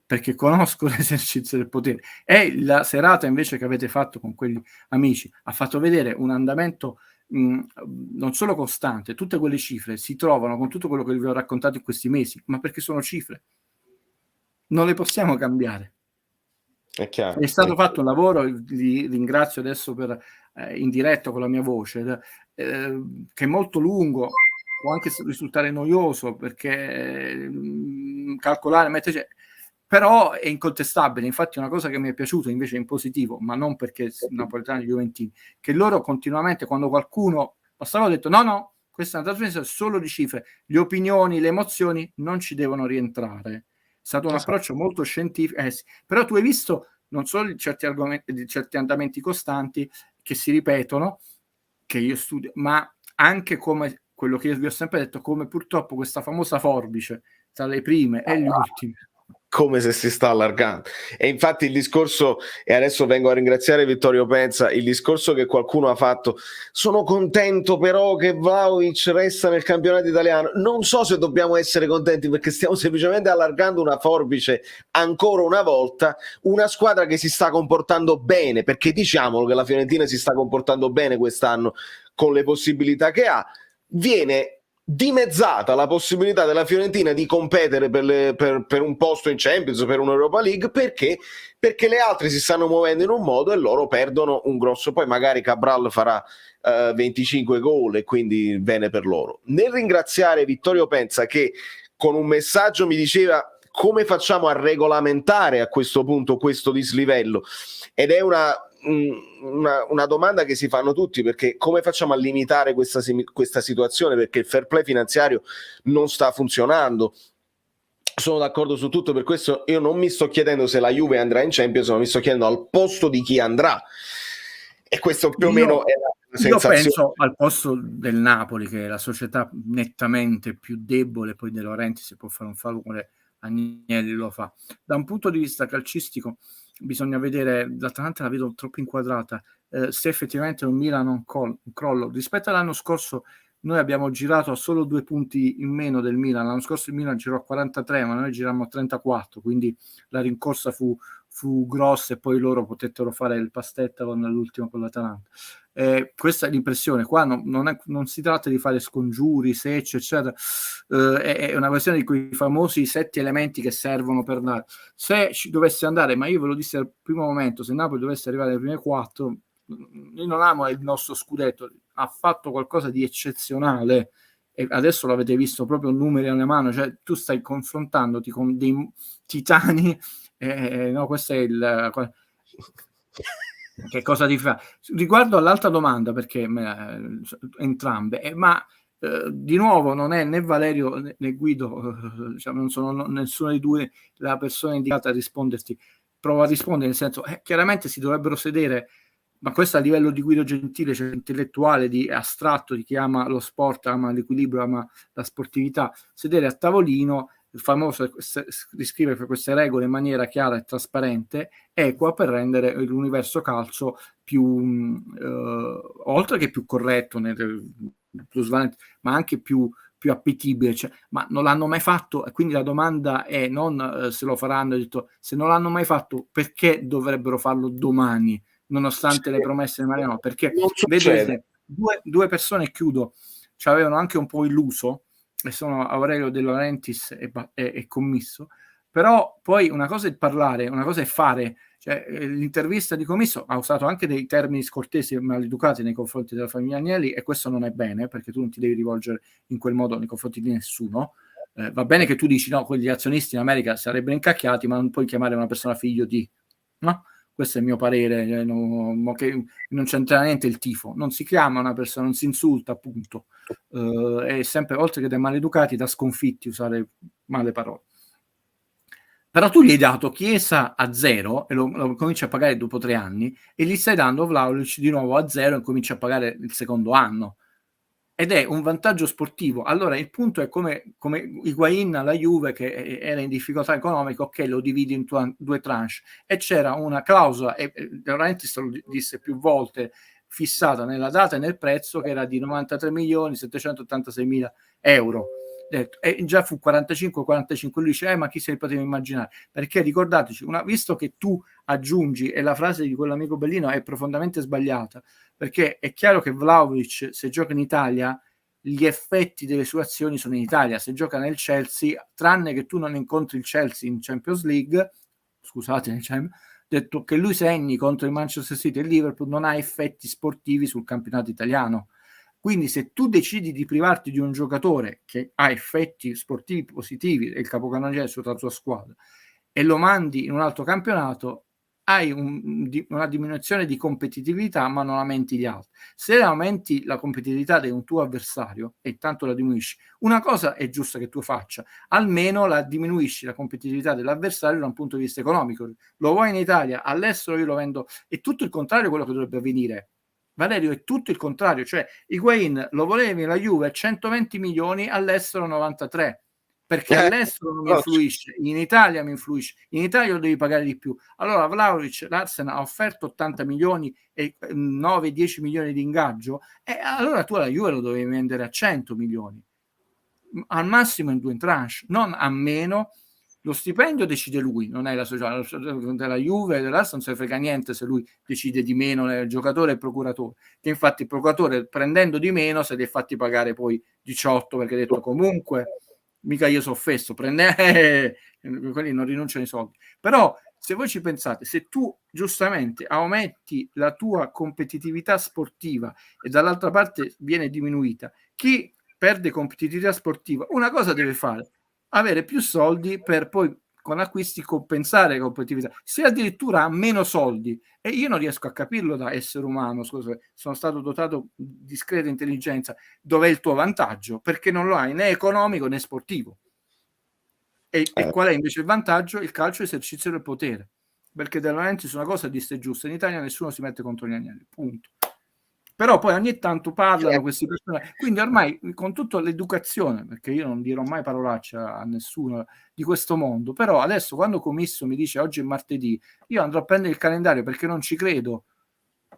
perché conosco l'esercizio del potere. E la serata invece che avete fatto con quegli amici ha fatto vedere un andamento non solo costante, tutte quelle cifre si trovano con tutto quello che vi ho raccontato in questi mesi, ma perché sono cifre, non le possiamo cambiare. È chiaro. È stato fatto un lavoro, li ringrazio adesso per in diretta con la mia voce, che è molto lungo, può anche risultare noioso, perché calcolare, metterci, però è incontestabile. Infatti una cosa che mi è piaciuta invece in positivo, ma non perché napoletani e juventini, che loro continuamente, quando qualcuno passava, ho detto no, questa è una trasmissione solo di cifre, le opinioni, le emozioni non ci devono rientrare. È stato un approccio molto scientifico, sì. Però tu hai visto non solo certi andamenti costanti che si ripetono, che io studio, ma anche come quello che io vi ho sempre detto, come purtroppo questa famosa forbice tra le prime e le ultime, come se si sta allargando. E infatti il discorso, e adesso vengo a ringraziare Vittorio Penza, il discorso che qualcuno ha fatto, sono contento però che Vlahovic resta nel campionato italiano. Non so se dobbiamo essere contenti, perché stiamo semplicemente allargando una forbice ancora una volta, una squadra che si sta comportando bene, perché diciamolo che la Fiorentina si sta comportando bene quest'anno con le possibilità che ha, viene dimezzata la possibilità della Fiorentina di competere per un posto in Champions, per un'Europa League, perché le altre si stanno muovendo in un modo e loro perdono un grosso, poi magari Cabral farà 25 gol e quindi bene per loro. Nel ringraziare Vittorio Penza, che con un messaggio mi diceva come facciamo a regolamentare a questo punto questo dislivello, ed è una domanda che si fanno tutti, perché come facciamo a limitare questa situazione, perché il fair play finanziario non sta funzionando. Sono d'accordo su tutto, per questo io non mi sto chiedendo se la Juve andrà in Champions, ma mi sto chiedendo al posto di chi andrà, e questo più o meno è la sensazione. Io penso al posto del Napoli, che è la società nettamente più debole, poi De Laurentiis se può fare un favore, Agnelli lo fa. Da un punto di vista calcistico bisogna vedere, l'Atalanta la vedo troppo inquadrata, se effettivamente un Milan un crollo. Rispetto all'anno scorso noi abbiamo girato a solo 2 punti in meno del Milan, l'anno scorso il Milan girò a 43, ma noi girammo a 34, quindi la rincorsa fu grossa, e poi loro potettero fare il pastetta con l'ultimo con l'Atalanta. Questa è l'impressione qua, non si tratta di fare scongiuri, secce eccetera, è una questione di quei famosi 7 elementi che servono per andare. Se ci dovesse andare, ma io ve lo dissi al primo momento, se Napoli dovesse arrivare alle prime 4, io non amo il nostro scudetto, ha fatto qualcosa di eccezionale e adesso l'avete visto proprio numeri alla mano, cioè tu stai confrontandoti con dei titani, no, questo è il che cosa ti fa? Riguardo all'altra domanda, perché entrambe, ma di nuovo non è né Valerio né Guido, diciamo, non sono nessuno dei due la persona indicata a risponderti. Provo a rispondere, nel senso, chiaramente si dovrebbero sedere, ma questo a livello di Guido Gentile, cioè intellettuale, di astratto, di chi ama lo sport, ama l'equilibrio, ama la sportività, sedere a tavolino, il famoso riscrivere queste regole in maniera chiara e trasparente, equa, per rendere l'universo calcio più oltre che più corretto, ma anche più appetibile, cioè, ma non l'hanno mai fatto, e quindi la domanda è non se lo faranno, detto, se non l'hanno mai fatto perché dovrebbero farlo domani, nonostante le promesse di Mariano, perché non succede. due persone, e chiudo, ci avevano anche un po' illuso, e sono Aurelio De Laurentiis e Commisso, però poi una cosa è parlare, una cosa è fare. Cioè, l'intervista di Commisso ha usato anche dei termini scortesi e maleducati nei confronti della famiglia Agnelli, e questo non è bene, perché tu non ti devi rivolgere in quel modo nei confronti di nessuno. Va bene che tu dici no, quegli azionisti in America sarebbero incacchiati, ma non puoi chiamare una persona figlio di, no? Questo è il mio parere, che non c'entra niente il tifo, non si chiama una persona, non si insulta, appunto. È sempre, oltre che da maleducati, da sconfitti usare male parole. Però tu gli hai dato Chiesa a 0 e lo cominci a pagare dopo 3 anni, e gli stai dando Vlahovic di nuovo a 0 e cominci a pagare il secondo anno. Ed è un vantaggio sportivo. Allora il punto è come Higuain alla Juve, che era in difficoltà economica, ok, lo dividi in due tranche, e c'era una clausola, e De Laurentiis lo disse più volte, fissata nella data e nel prezzo, che era di 93.786.000 euro. E già fu 45-45, lui dice ma chi se ne poteva immaginare, perché ricordateci, visto che tu aggiungi, e la frase di quell'amico Bellino è profondamente sbagliata, perché è chiaro che Vlahovic, se gioca in Italia, gli effetti delle sue azioni sono in Italia. Se gioca nel Chelsea, tranne che tu non incontri il Chelsea in Champions League, scusate, detto che lui segni contro il Manchester City e il Liverpool, non ha effetti sportivi sul campionato italiano. Quindi se tu decidi di privarti di un giocatore che ha effetti sportivi positivi, il capocannoniere sulla tua squadra, e lo mandi in un altro campionato, hai una diminuzione di competitività, ma non aumenti gli altri. Se aumenti la competitività di un tuo avversario e tanto la diminuisci, una cosa è giusta che tu faccia, almeno la diminuisci la competitività dell'avversario da un punto di vista economico. Lo vuoi in Italia, all'estero io lo vendo. È tutto il contrario di quello che dovrebbe avvenire. Valerio, è tutto il contrario, cioè Higuain lo volevi la Juve 120 milioni, all'estero 93, perché all'estero non mi influisce, in Italia mi influisce, in Italia lo devi pagare di più. Allora Vlahovic, l'Arsenal ha offerto 80 milioni e 9-10 milioni di ingaggio, e allora tu alla Juve lo dovevi vendere a 100 milioni, al massimo in 2 tranche, non a meno. Lo stipendio decide lui, non è la società della Juve, dell'Arsenal non se ne frega niente se lui decide di meno il giocatore e il procuratore, che infatti il procuratore, prendendo di meno, se li è fatti pagare poi 18, perché ha detto comunque mica io so fesso, quelli non rinunciano ai soldi. Però se voi ci pensate, se tu giustamente aumenti la tua competitività sportiva e dall'altra parte viene diminuita, chi perde competitività sportiva una cosa deve fare: avere più soldi per poi con acquisti compensare la competitività. Se addirittura ha meno soldi, e io non riesco a capirlo da essere umano, scusa, sono stato dotato di discreta intelligenza, dov'è il tuo vantaggio? Perché non lo hai né economico né sportivo. E qual è invece il vantaggio? Il calcio è esercizio del potere, perché De Laurentiis una cosa disse giusta: in Italia nessuno si mette contro gli agnelli, punto. Però poi ogni tanto parlano questi personaggi, quindi ormai con tutta l'educazione, perché io non dirò mai parolaccia a nessuno di questo mondo, però adesso quando Commisso mi dice oggi è martedì, io andrò a prendere il calendario perché non ci credo.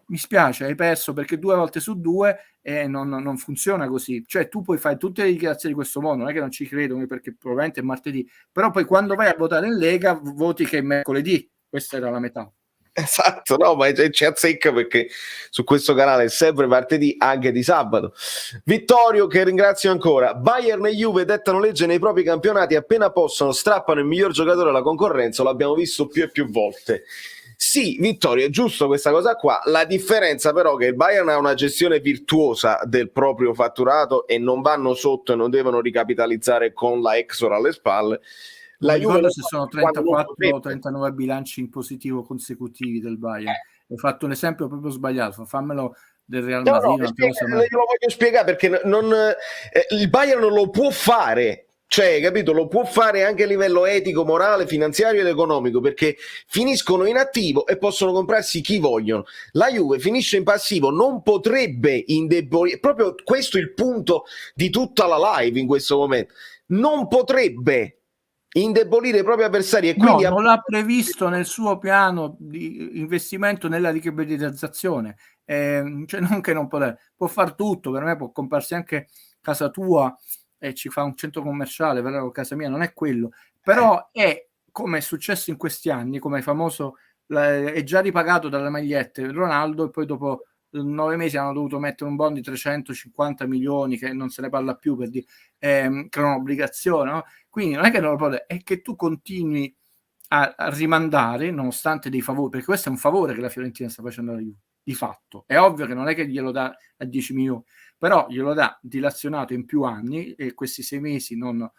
Mi spiace, hai perso, perché 2 volte su 2 non funziona così. Cioè tu puoi fare tutte le dichiarazioni di questo mondo, non è che non ci credo perché probabilmente è martedì, però poi quando vai a votare in Lega voti che è mercoledì. Questa era la metà. Esatto, no, ma ci azzecca, perché su questo canale è sempre martedì, anche di sabato. Vittorio, che ringrazio ancora. Bayern e Juve dettano legge nei propri campionati, appena possono strappano il miglior giocatore alla concorrenza, l'abbiamo visto più e più volte. Sì, Vittorio, è giusto questa cosa qua. La differenza però è che il Bayern ha una gestione virtuosa del proprio fatturato e non vanno sotto e non devono ricapitalizzare con la Exor alle spalle. Non mi ricordo se sono 34 o 39 bilanci in positivo consecutivi del Bayern. Ho fatto un esempio proprio sbagliato, fammelo del Real Madrid. Io lo voglio spiegare perché il Bayern non lo può fare. Cioè, capito? Lo può fare anche a livello etico, morale, finanziario ed economico, perché finiscono in attivo e possono comprarsi chi vogliono. La Juve finisce in passivo, non potrebbe indebolire. Proprio questo è il punto di tutta la live in questo momento. Non potrebbe indebolire i propri avversari e quindi non l'ha previsto nel suo piano di investimento nella ricapitalizzazione. Cioè non che non può far tutto, per me può comprarsi anche casa tua e ci fa un centro commerciale, verrà a casa mia, non è quello, però è come è successo in questi anni, come è famoso, è già ripagato dalle magliette Ronaldo e poi dopo 9 mesi hanno dovuto mettere un bond di 350 milioni che non se ne parla più, per dire, che è un'obbligazione, no? Quindi non è che non lo può, è che tu continui a rimandare nonostante dei favori, perché questo è un favore che la Fiorentina sta facendo alla Juve, di fatto. È ovvio che non è che glielo dà a 10 milioni, però glielo dà dilazionato in più anni, e questi 6 mesi non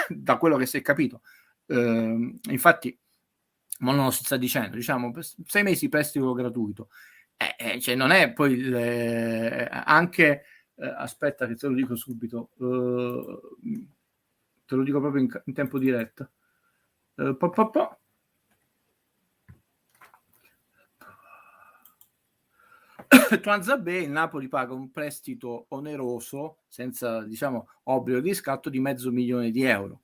da quello che si è capito, infatti ma non lo si sta dicendo, diciamo 6 mesi prestito gratuito, cioè non è poi anche aspetta che te lo dico subito, te lo dico proprio in tempo diretta. Tuanzabè, il Napoli paga un prestito oneroso senza, diciamo, obbligo di riscatto di €500.000.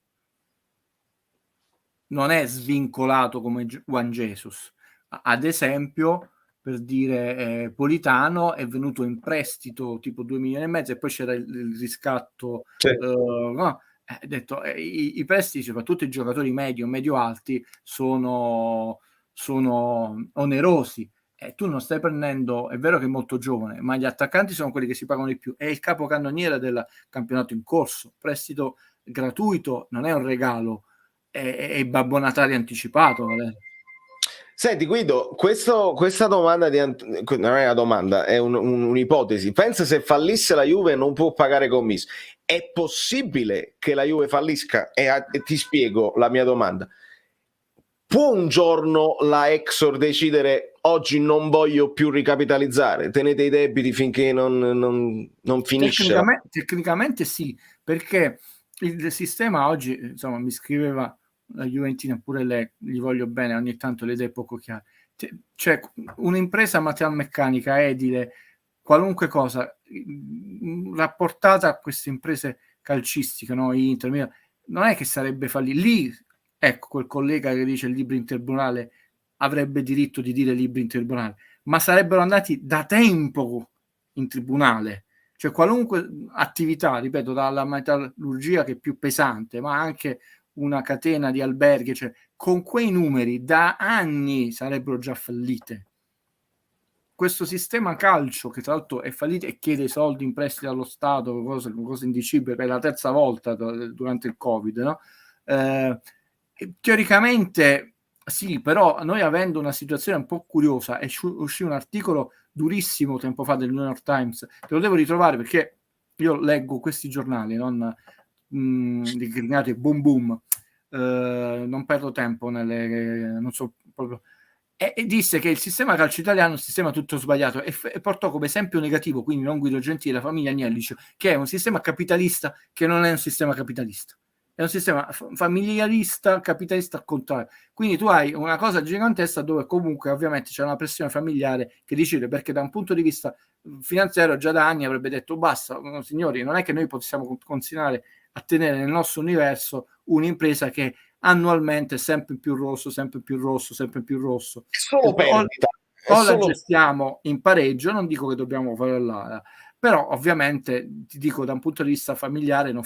Non è svincolato come Juan Jesus. Ad esempio, per dire, Politano è venuto in prestito tipo 2,5 milioni e poi c'era il riscatto, no? Detto, i prestiti, soprattutto i giocatori medio alti, sono onerosi. Tu non stai prendendo, è vero che è molto giovane, ma gli attaccanti sono quelli che si pagano di più. È il capocannoniere del campionato in corso. Prestito gratuito non è un regalo, è Babbo Natale anticipato, Valerio. Senti Guido, questa domanda non è una domanda, è un'ipotesi. Pensa se fallisse la Juve non può pagare commisso. È possibile che la Juve fallisca? E ti spiego la mia domanda. Può un giorno la Exor decidere oggi non voglio più ricapitalizzare, tenete i debiti finché non finisce? Tecnicamente sì, perché il sistema oggi, insomma, mi scriveva la Juventina, pure lei, gli voglio bene, ogni tanto le idee poco chiare. Cioè, un'impresa metalmeccanica, edile, qualunque cosa, rapportata a queste imprese calcistiche, no? Inter, non è che sarebbe fallito. Lì, ecco, quel collega che dice il libro in tribunale avrebbe diritto di dire libro in tribunale, ma sarebbero andati da tempo in tribunale. Cioè qualunque attività, ripeto, dalla metallurgia che è più pesante, ma anche una catena di alberghi, cioè, con quei numeri da anni sarebbero già fallite. Questo sistema calcio, che tra l'altro è fallito e chiede soldi in prestito allo Stato, cose indicibili, per la terza volta durante il Covid, no? Teoricamente sì, però noi, avendo una situazione un po' curiosa, uscì un articolo durissimo tempo fa del New York Times, che lo devo ritrovare perché io leggo questi giornali, non declinati boom boom, non perdo tempo non so proprio, e disse che il sistema calcio italiano è un sistema tutto sbagliato, e portò come esempio negativo, quindi non Guido Gentile, la famiglia Agnelli, che è un sistema capitalista che non è un sistema capitalista. È un sistema familiarista, capitalista al contrario. Quindi tu hai una cosa gigantesca dove comunque ovviamente c'è una pressione familiare che decide, perché da un punto di vista finanziario già da anni avrebbe detto basta, signori, non è che noi possiamo continuare a tenere nel nostro universo un'impresa che annualmente è sempre più rosso, sempre più rosso, sempre più rosso. Solo perdita. O la gestiamo in pareggio, non dico che dobbiamo fare là, però ovviamente ti dico, da un punto di vista familiare non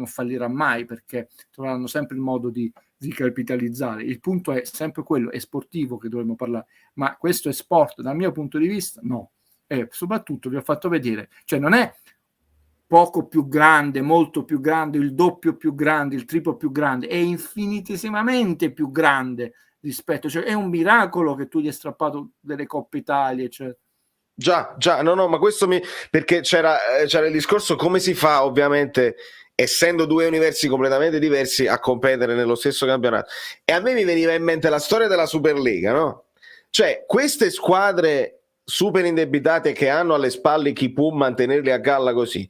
fallirà mai, perché troveranno sempre il modo di ricapitalizzare. Il punto è sempre quello, è sportivo che dovremmo parlare, ma questo è sport dal mio punto di vista? No. E soprattutto vi ho fatto vedere, cioè non è poco più grande, molto più grande, il doppio più grande, il triplo più grande, è infinitesimamente più grande rispetto, cioè è un miracolo che tu gli hai strappato delle Coppe Italia, cioè. Già, no, ma questo perché c'era il discorso come si fa, ovviamente, essendo due universi completamente diversi, a competere nello stesso campionato. E a me mi veniva in mente la storia della Superlega, no? Cioè, queste squadre super indebitate che hanno alle spalle chi può mantenerli a galla così,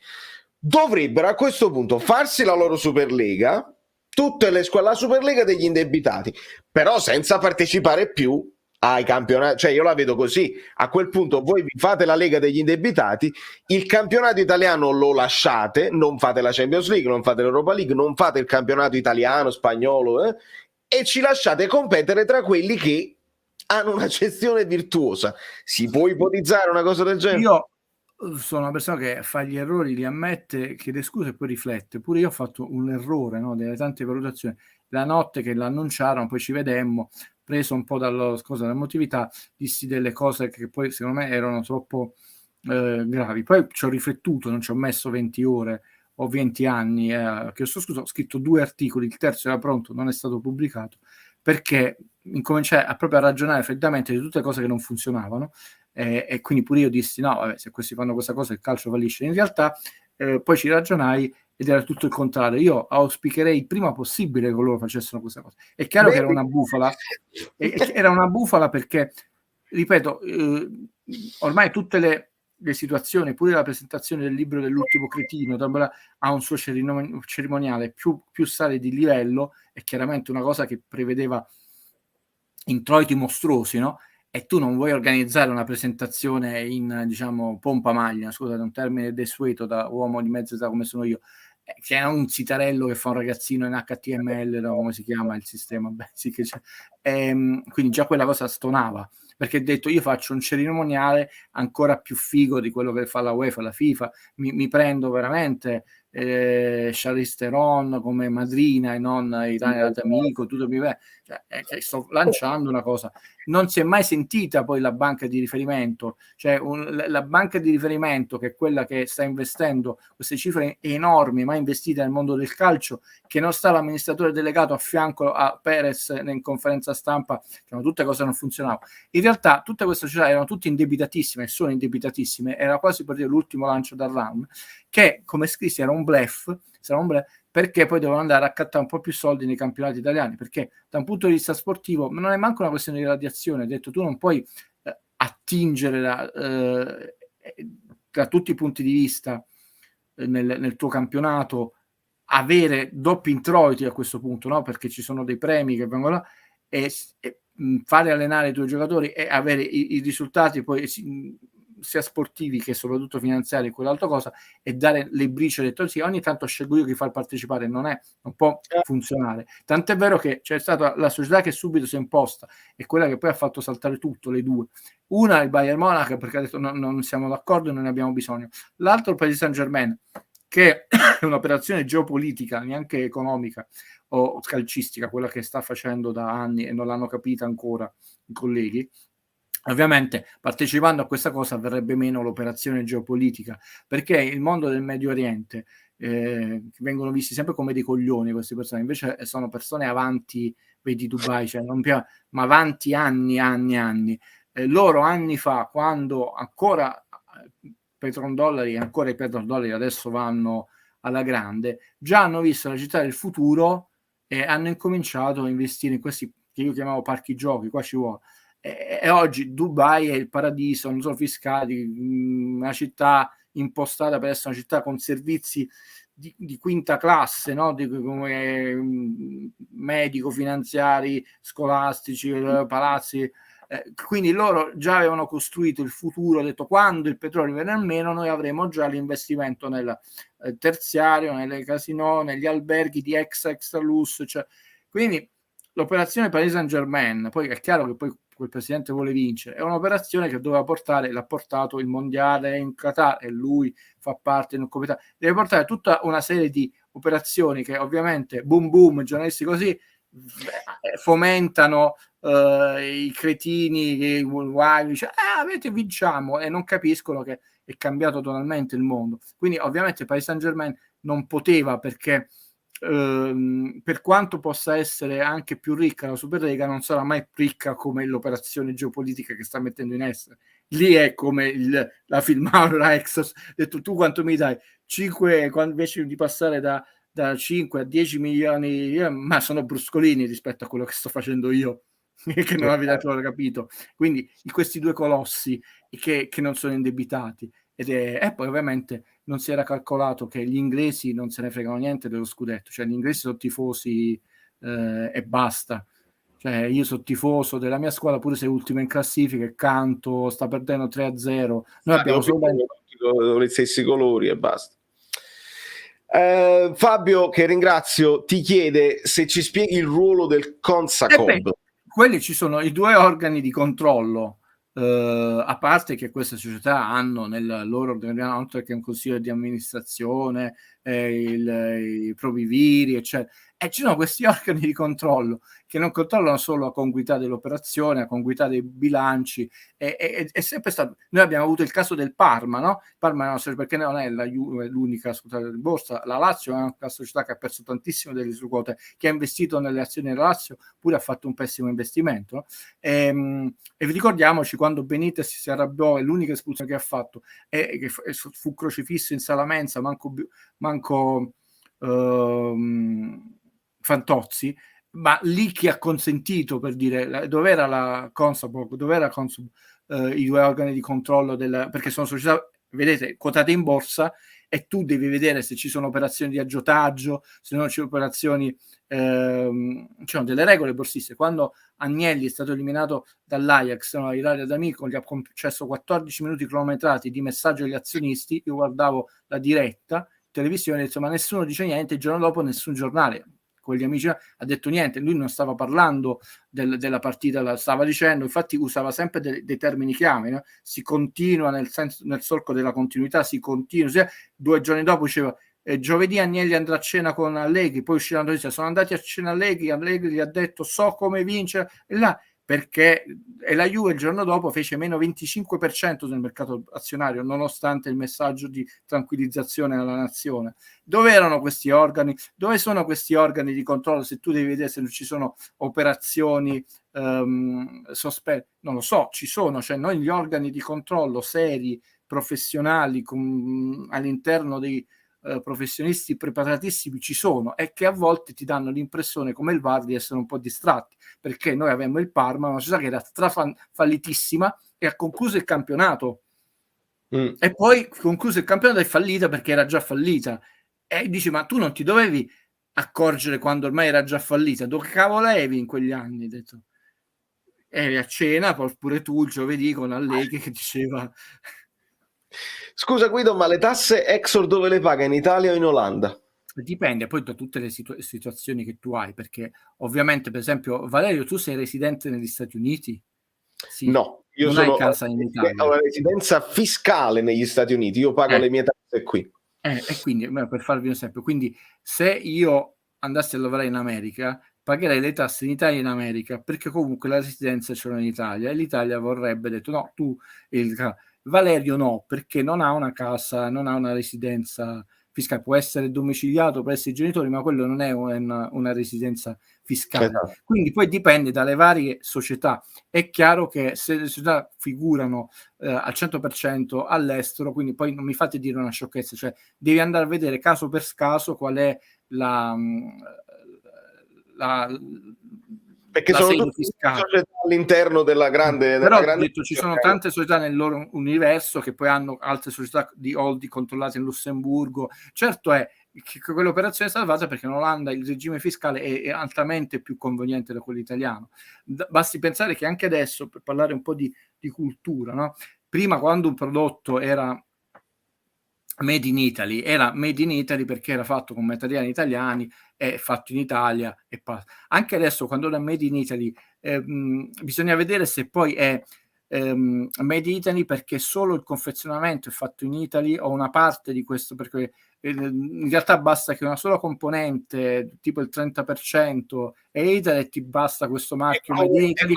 dovrebbero a questo punto farsi la loro Superlega, tutte le squadre, la Superlega degli indebitati, però senza partecipare più ai campionati. Cioè io la vedo così: a quel punto voi vi fate la Lega degli indebitati, il campionato italiano lo lasciate, non fate la Champions League, non fate l'Europa League, non fate il campionato italiano, spagnolo, e ci lasciate competere tra quelli che hanno una gestione virtuosa. Si può ipotizzare una cosa del genere? Io sono una persona che fa gli errori, li ammette, chiede scusa e poi riflette. Pure io ho fatto un errore, no, delle tante valutazioni. La notte che l'annunciarono, poi ci vedemmo, preso un po' dall'emotività, dissi delle cose che poi secondo me erano troppo gravi. Poi ci ho riflettuto, non ci ho messo 20 ore o 20 anni, che ho scritto 2 articoli, il terzo era pronto, non è stato pubblicato, perché incominciai proprio a ragionare freddamente di tutte le cose che non funzionavano, e quindi pure io dissi no, vabbè, se questi fanno questa cosa il calcio fallisce. In realtà poi ci ragionai ed era tutto il contrario. Io auspicherei il prima possibile che loro facessero questa cosa. È chiaro che era una bufala, perché, ripeto, ormai tutte le situazioni, pure la presentazione del libro dell'ultimo cretino ha un suo cerimoniale, più sale di livello, è chiaramente una cosa che prevedeva introiti mostruosi, no? E tu non vuoi organizzare una presentazione in, diciamo, pompa magna, scusate, un termine desueto da uomo di mezza età come sono io, che è un sitarello che fa un ragazzino in HTML, no? Come si chiama il sistema? Beh, sì che c'è. Quindi già quella cosa stonava, perché ho detto io faccio un cerimoniale ancora più figo di quello che fa la UEFA, la FIFA, mi prendo veramente Charlize Theron come madrina e non Italia d'amico, tutto cioè, sto lanciando una cosa. Non si è mai sentita poi la banca di riferimento, cioè la banca di riferimento che è quella che sta investendo queste cifre enormi mai investite nel mondo del calcio, che non sta l'amministratore delegato a fianco a Perez in conferenza stampa, cioè, tutte cose non funzionavano. In realtà tutte queste società erano tutte indebitatissime e sono indebitatissime, era quasi per dire l'ultimo lancio dal RAM, che come scrissi era un bluff, perché poi devono andare a accattare un po' più soldi nei campionati italiani, perché da un punto di vista sportivo non è manco una questione di radiazione, ho detto tu non puoi attingere da tutti i punti di vista nel tuo campionato, avere doppi introiti a questo punto, no? Perché ci sono dei premi che vengono là, e fare allenare i tuoi giocatori e avere i risultati poi sia sportivi che soprattutto finanziari e quell'altra cosa, e dare le briciole. Sì, ogni tanto scelgo io chi far partecipare, non può funzionare, tant'è vero che c'è stata la società che subito si è imposta e quella che poi ha fatto saltare tutto, le due, una il Bayern Monaco perché ha detto non siamo d'accordo e non ne abbiamo bisogno, l'altro il Paris Saint-Germain che è un'operazione geopolitica, neanche economica o calcistica, quella che sta facendo da anni e non l'hanno capita ancora i colleghi. Ovviamente partecipando a questa cosa avverrebbe meno l'operazione geopolitica, perché il mondo del Medio Oriente vengono visti sempre come dei coglioni queste persone, invece sono persone avanti, vedi Dubai, cioè ma avanti anni. Loro anni fa, quando ancora petrodollari, ancora i petrodollari adesso vanno alla grande, già hanno visto la città del futuro e hanno incominciato a investire in questi che io chiamavo parchi giochi, qua ci vuole. E oggi Dubai è il paradiso, non solo fiscali, una città impostata per essere una città con servizi di quinta classe, no? Come medico-finanziari, scolastici, palazzi. Quindi loro già avevano costruito il futuro, ha detto quando il petrolio viene meno noi avremo già l'investimento nel terziario, nelle casinò, negli alberghi di extra lusso, cioè. Quindi l'operazione Paris Saint-Germain, poi è chiaro che poi quel presidente vuole vincere, è un'operazione che doveva portare, l'ha portato il mondiale in Qatar e lui fa parte del comitato, deve portare tutta una serie di operazioni che ovviamente boom, giornalisti così fomentano i cretini che dice vinciamo, e non capiscono che è cambiato totalmente il mondo. Quindi ovviamente Paris Saint-Germain non poteva, perché per quanto possa essere anche più ricca la Superlega, non sarà mai ricca come l'operazione geopolitica che sta mettendo in essere. Lì è come la filmava la Exos, ha detto tu quanto mi dai? 5, invece di passare da 5 a 10 milioni, ma sono bruscolini rispetto a quello che sto facendo io, che non avete ancora capito. Quindi questi due colossi che non sono indebitati, e poi ovviamente non si era calcolato che gli inglesi non se ne fregano niente dello scudetto, cioè gli inglesi sono tifosi e basta. Cioè io sono tifoso della mia squadra pure se è ultima in classifica e canto, sta perdendo 3-0, noi abbiamo solo gli stessi colori e basta. Fabio, che ringrazio, ti chiede se ci spieghi il ruolo del Consacob. Quelli ci sono i due organi di controllo, a parte che queste società hanno nel loro organigramma, oltre che un consiglio di amministrazione, i probiviri, eccetera. E ci sono questi organi di controllo che non controllano solo la congruità dell'operazione, la congruità dei bilanci. È sempre stato. Noi abbiamo avuto il caso del Parma, no? Parma perché non è l'unica società di borsa, la Lazio è una società che ha perso tantissimo delle sue quote, che ha investito nelle azioni della Lazio, pure ha fatto un pessimo investimento, no? E ricordiamoci quando Benitez si arrabbiò e l'unica espulsione che ha fatto che fu crocifisso in sala mensa, manco Fantozzi, ma lì chi ha consentito, per dire, dove era la Consapop, dove era i due organi di controllo perché sono società, vedete, quotate in borsa, e tu devi vedere se ci sono operazioni di aggiotaggio, se non c'è operazioni, ci sono delle regole borsiste. Quando Agnelli è stato eliminato dall'Ajax, no, Ilaria D'Amico gli ha concesso 14 minuti cronometrati di messaggio agli azionisti, io guardavo la diretta televisione, insomma nessuno dice niente, il giorno dopo nessun giornale con gli amici ha detto niente, lui non stava parlando della partita, la stava dicendo, infatti usava sempre dei termini chiave, no? Si continua nel solco della continuità, si continua, 2 giorni dopo diceva giovedì Agnelli andrà a cena con Allegri, poi uscirà la notizia, sono andati a cena Allegri gli ha detto so come vincere, e là perché la Juve il giorno dopo fece meno 25% nel mercato azionario, nonostante il messaggio di tranquillizzazione alla nazione. Dove erano questi organi? Dove sono questi organi di controllo? Se tu devi vedere se non ci sono operazioni sospette, non lo so, ci sono, cioè noi gli organi di controllo seri, professionali, all'interno dei professionisti preparatissimi ci sono, e che a volte ti danno l'impressione, come il VAR, di essere un po' distratti, perché noi avevamo il Parma, una società che era fallitissima e ha concluso il campionato e poi concluso il campionato è fallita perché era già fallita, e dici ma tu non ti dovevi accorgere quando ormai era già fallita, dove cavolo eri in quegli anni? Detto, eri a cena pure tu il giovedì con Allegri che diceva Scusa Guido, ma le tasse Exor dove le paga? In Italia o in Olanda? dipende poi da tutte le situazioni che tu hai, perché ovviamente, per esempio, Valerio, tu sei residente negli Stati Uniti? Sì. No, io non sono hai casa in Italia. ho la residenza fiscale negli Stati Uniti, io pago le mie tasse qui. E quindi, per farvi un esempio, quindi se io andassi a lavorare in America, pagherei le tasse in Italia e in America, perché comunque la residenza ce l'ho in Italia, e l'Italia vorrebbe, detto no, tu, Valerio no, perché non ha una casa, non ha una residenza fiscale, può essere domiciliato presso i genitori, ma quello non è una residenza fiscale. Esatto. Quindi poi dipende dalle varie società. È chiaro che se le società figurano al 100% all'estero, quindi poi non mi fate dire una sciocchezza, cioè devi andare a vedere caso per caso qual è perché la sono sede tutte fiscale società all'interno della grande, però grande detto, ci sono tante società nel loro universo che poi hanno altre società di holding controllate in Lussemburgo. Certo è che quell'operazione è stata fatta perché in Olanda il regime fiscale è altamente più conveniente da quello italiano. Basti pensare che anche adesso, per parlare un po' di cultura, no? Prima, quando un prodotto era made in Italy, era made in Italy perché era fatto con materiali italiani, è fatto in Italia e passa. Anche adesso, quando era made in Italy, bisogna vedere se poi è made in Italy perché solo il confezionamento è fatto in Italy o una parte di questo, perché in realtà basta che una sola componente, tipo il 30%, è Italy, e ti basta questo marchio made in Italy.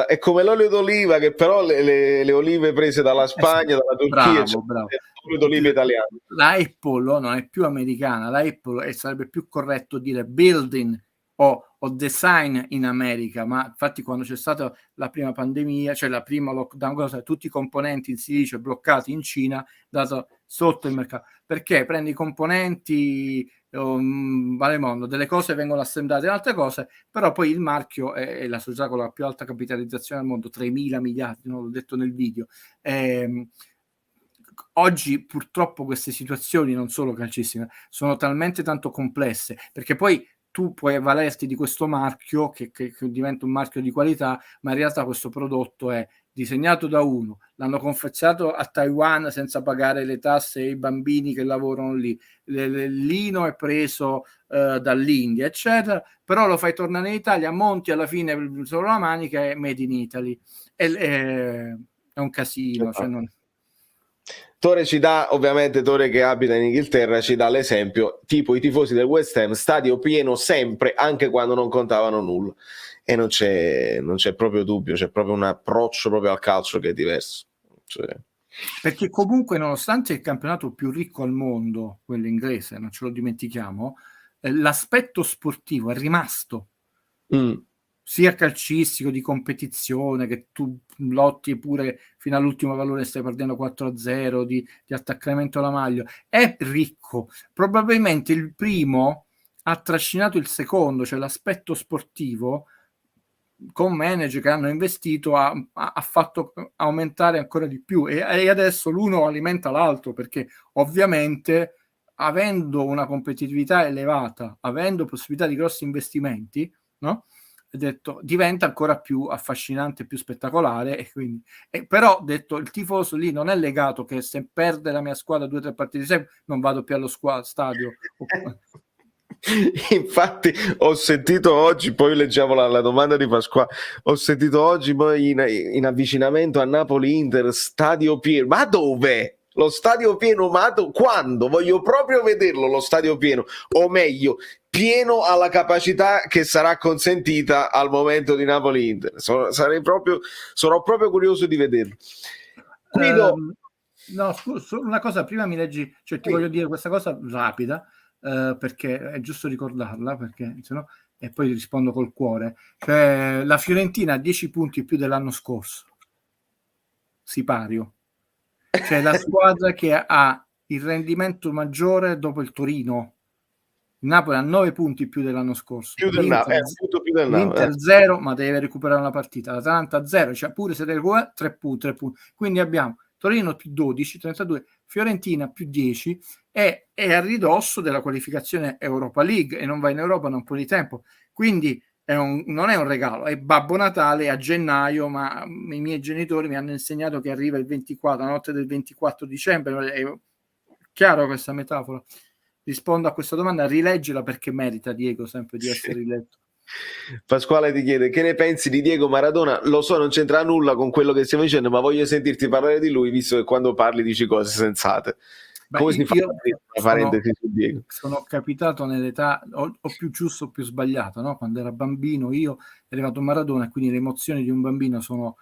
È come l'olio d'oliva, che però le olive prese dalla Spagna, dalla Turchia, bravo. l'olio d'oliva italiano. La Apple non è più americana, la Apple sarebbe più corretto dire building o design in America, ma infatti quando c'è stata la prima pandemia, cioè la prima lockdown, tutti i componenti in silicio bloccati in Cina, dato sotto il mercato, perché prendi i componenti, vale mondo, delle cose vengono assemblate in altre cose, però poi il marchio è la società con la più alta capitalizzazione al mondo, 3.000 miliardi, no? L'ho detto nel video. Oggi purtroppo queste situazioni, non solo calcistiche, sono talmente tanto complesse, perché poi tu puoi avvalerti di questo marchio che diventa un marchio di qualità, ma in realtà questo prodotto è disegnato da uno, l'hanno confezionato a Taiwan senza pagare le tasse ai bambini che lavorano lì, il lino è preso dall'India, eccetera, però lo fai tornare in Italia, monti alla fine solo la manica e made in Italy. È un casino. Cioè non... Tore ci dà, ovviamente Tore che abita in Inghilterra, ci dà l'esempio, tipo i tifosi del West Ham, stadio pieno sempre, anche quando non contavano nulla. E non c'è proprio dubbio, c'è proprio un approccio proprio al calcio che è diverso. Cioè... Perché comunque, nonostante il campionato più ricco al mondo, quello inglese, non ce lo dimentichiamo, l'aspetto sportivo è rimasto. Sia calcistico, di competizione, che tu lotti pure fino all'ultimo valore, stai perdendo 4-0, di attaccamento alla maglia, è ricco. Probabilmente il primo ha trascinato il secondo, cioè l'aspetto sportivo, con manager che hanno investito, ha fatto aumentare ancora di più, e adesso l'uno alimenta l'altro, perché ovviamente avendo una competitività elevata, avendo possibilità di grossi investimenti, no? Detto, diventa ancora più affascinante, più spettacolare, e quindi, però detto, il tifoso lì non è legato che se perde la mia squadra 2 o 3 partite di seguito non vado più allo stadio. Infatti ho sentito oggi, poi leggevo la domanda di Pasquale, ho sentito oggi poi in avvicinamento a Napoli-Inter, stadio pieno, ma dove? Lo stadio pieno, ma quando? Voglio proprio vederlo lo stadio pieno, o meglio, pieno alla capacità che sarà consentita al momento di Napoli-Inter. Sono proprio curioso di vederlo. No, scusa, una cosa, prima mi leggi, cioè ti voglio dire questa cosa rapida, perché è giusto ricordarla, perché sennò, e poi rispondo col cuore. Cioè, la Fiorentina ha 10 punti più dell'anno scorso, sipario. Cioè la squadra che ha il rendimento maggiore dopo il Torino. Il Napoli ha 9 punti più dell'anno scorso. Più del L'Inter, l'Inter 0, ma deve recuperare una partita. L'Atalanta 0, cioè pure se deve recuperare 3 punti, 3 punti. Quindi abbiamo Torino più 12, 32, Fiorentina più 10, e è a ridosso della qualificazione Europa League, e non va in Europa da un po' di tempo. Quindi non è un regalo, è Babbo Natale a gennaio, ma i miei genitori mi hanno insegnato che arriva il 24, la notte del 24 dicembre. È chiaro questa metafora? Rispondo a questa domanda, rileggila, perché merita, Diego, sempre di essere riletto. Pasquale ti chiede: che ne pensi di Diego Maradona? Lo so, non c'entra nulla con quello che stiamo dicendo, ma voglio sentirti parlare di lui, visto che quando parli dici cose sensate. Come si fa a aprire una parentesi su Diego? Sono capitato nell'età o più giusto o più sbagliato, no? Quando era bambino io, è arrivato Maradona, e quindi le emozioni di un bambino sono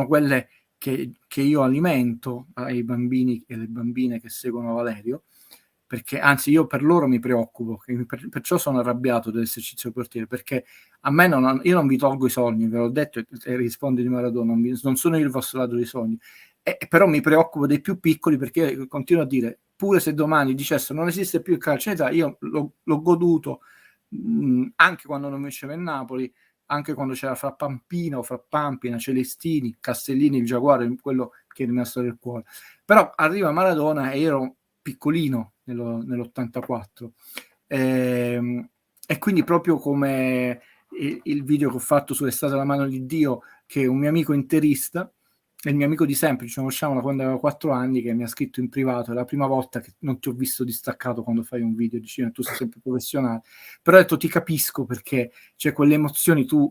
quelle che io alimento ai bambini e le bambine che seguono Valerio, perché anzi io per loro mi preoccupo, perciò sono arrabbiato dell'esercizio portiere, perché a me io non vi tolgo i sogni, ve l'ho detto, e rispondi di Maradona, non sono io il vostro ladro di sogni, però mi preoccupo dei più piccoli, perché continuo a dire, pure se domani dicessero non esiste più il calcio in Italia, io l'ho goduto, anche quando non vinceva il Napoli, anche quando c'era fra Pampina o fra Pampina, Celestini, Castellini, il Giaguaro, quello che è rimasto nel cuore. Però arriva Maradona e io ero piccolino nell'84, e quindi proprio come il video che ho fatto su È stata la mano di Dio, che è un mio amico interista, è il mio amico di sempre, ci conosciamo da quando avevo 4 anni, che mi ha scritto in privato: è la prima volta che non ti ho visto distaccato quando fai un video, dici, tu sei sempre professionale, però ho detto ti capisco, perché c'è quelle emozioni, tu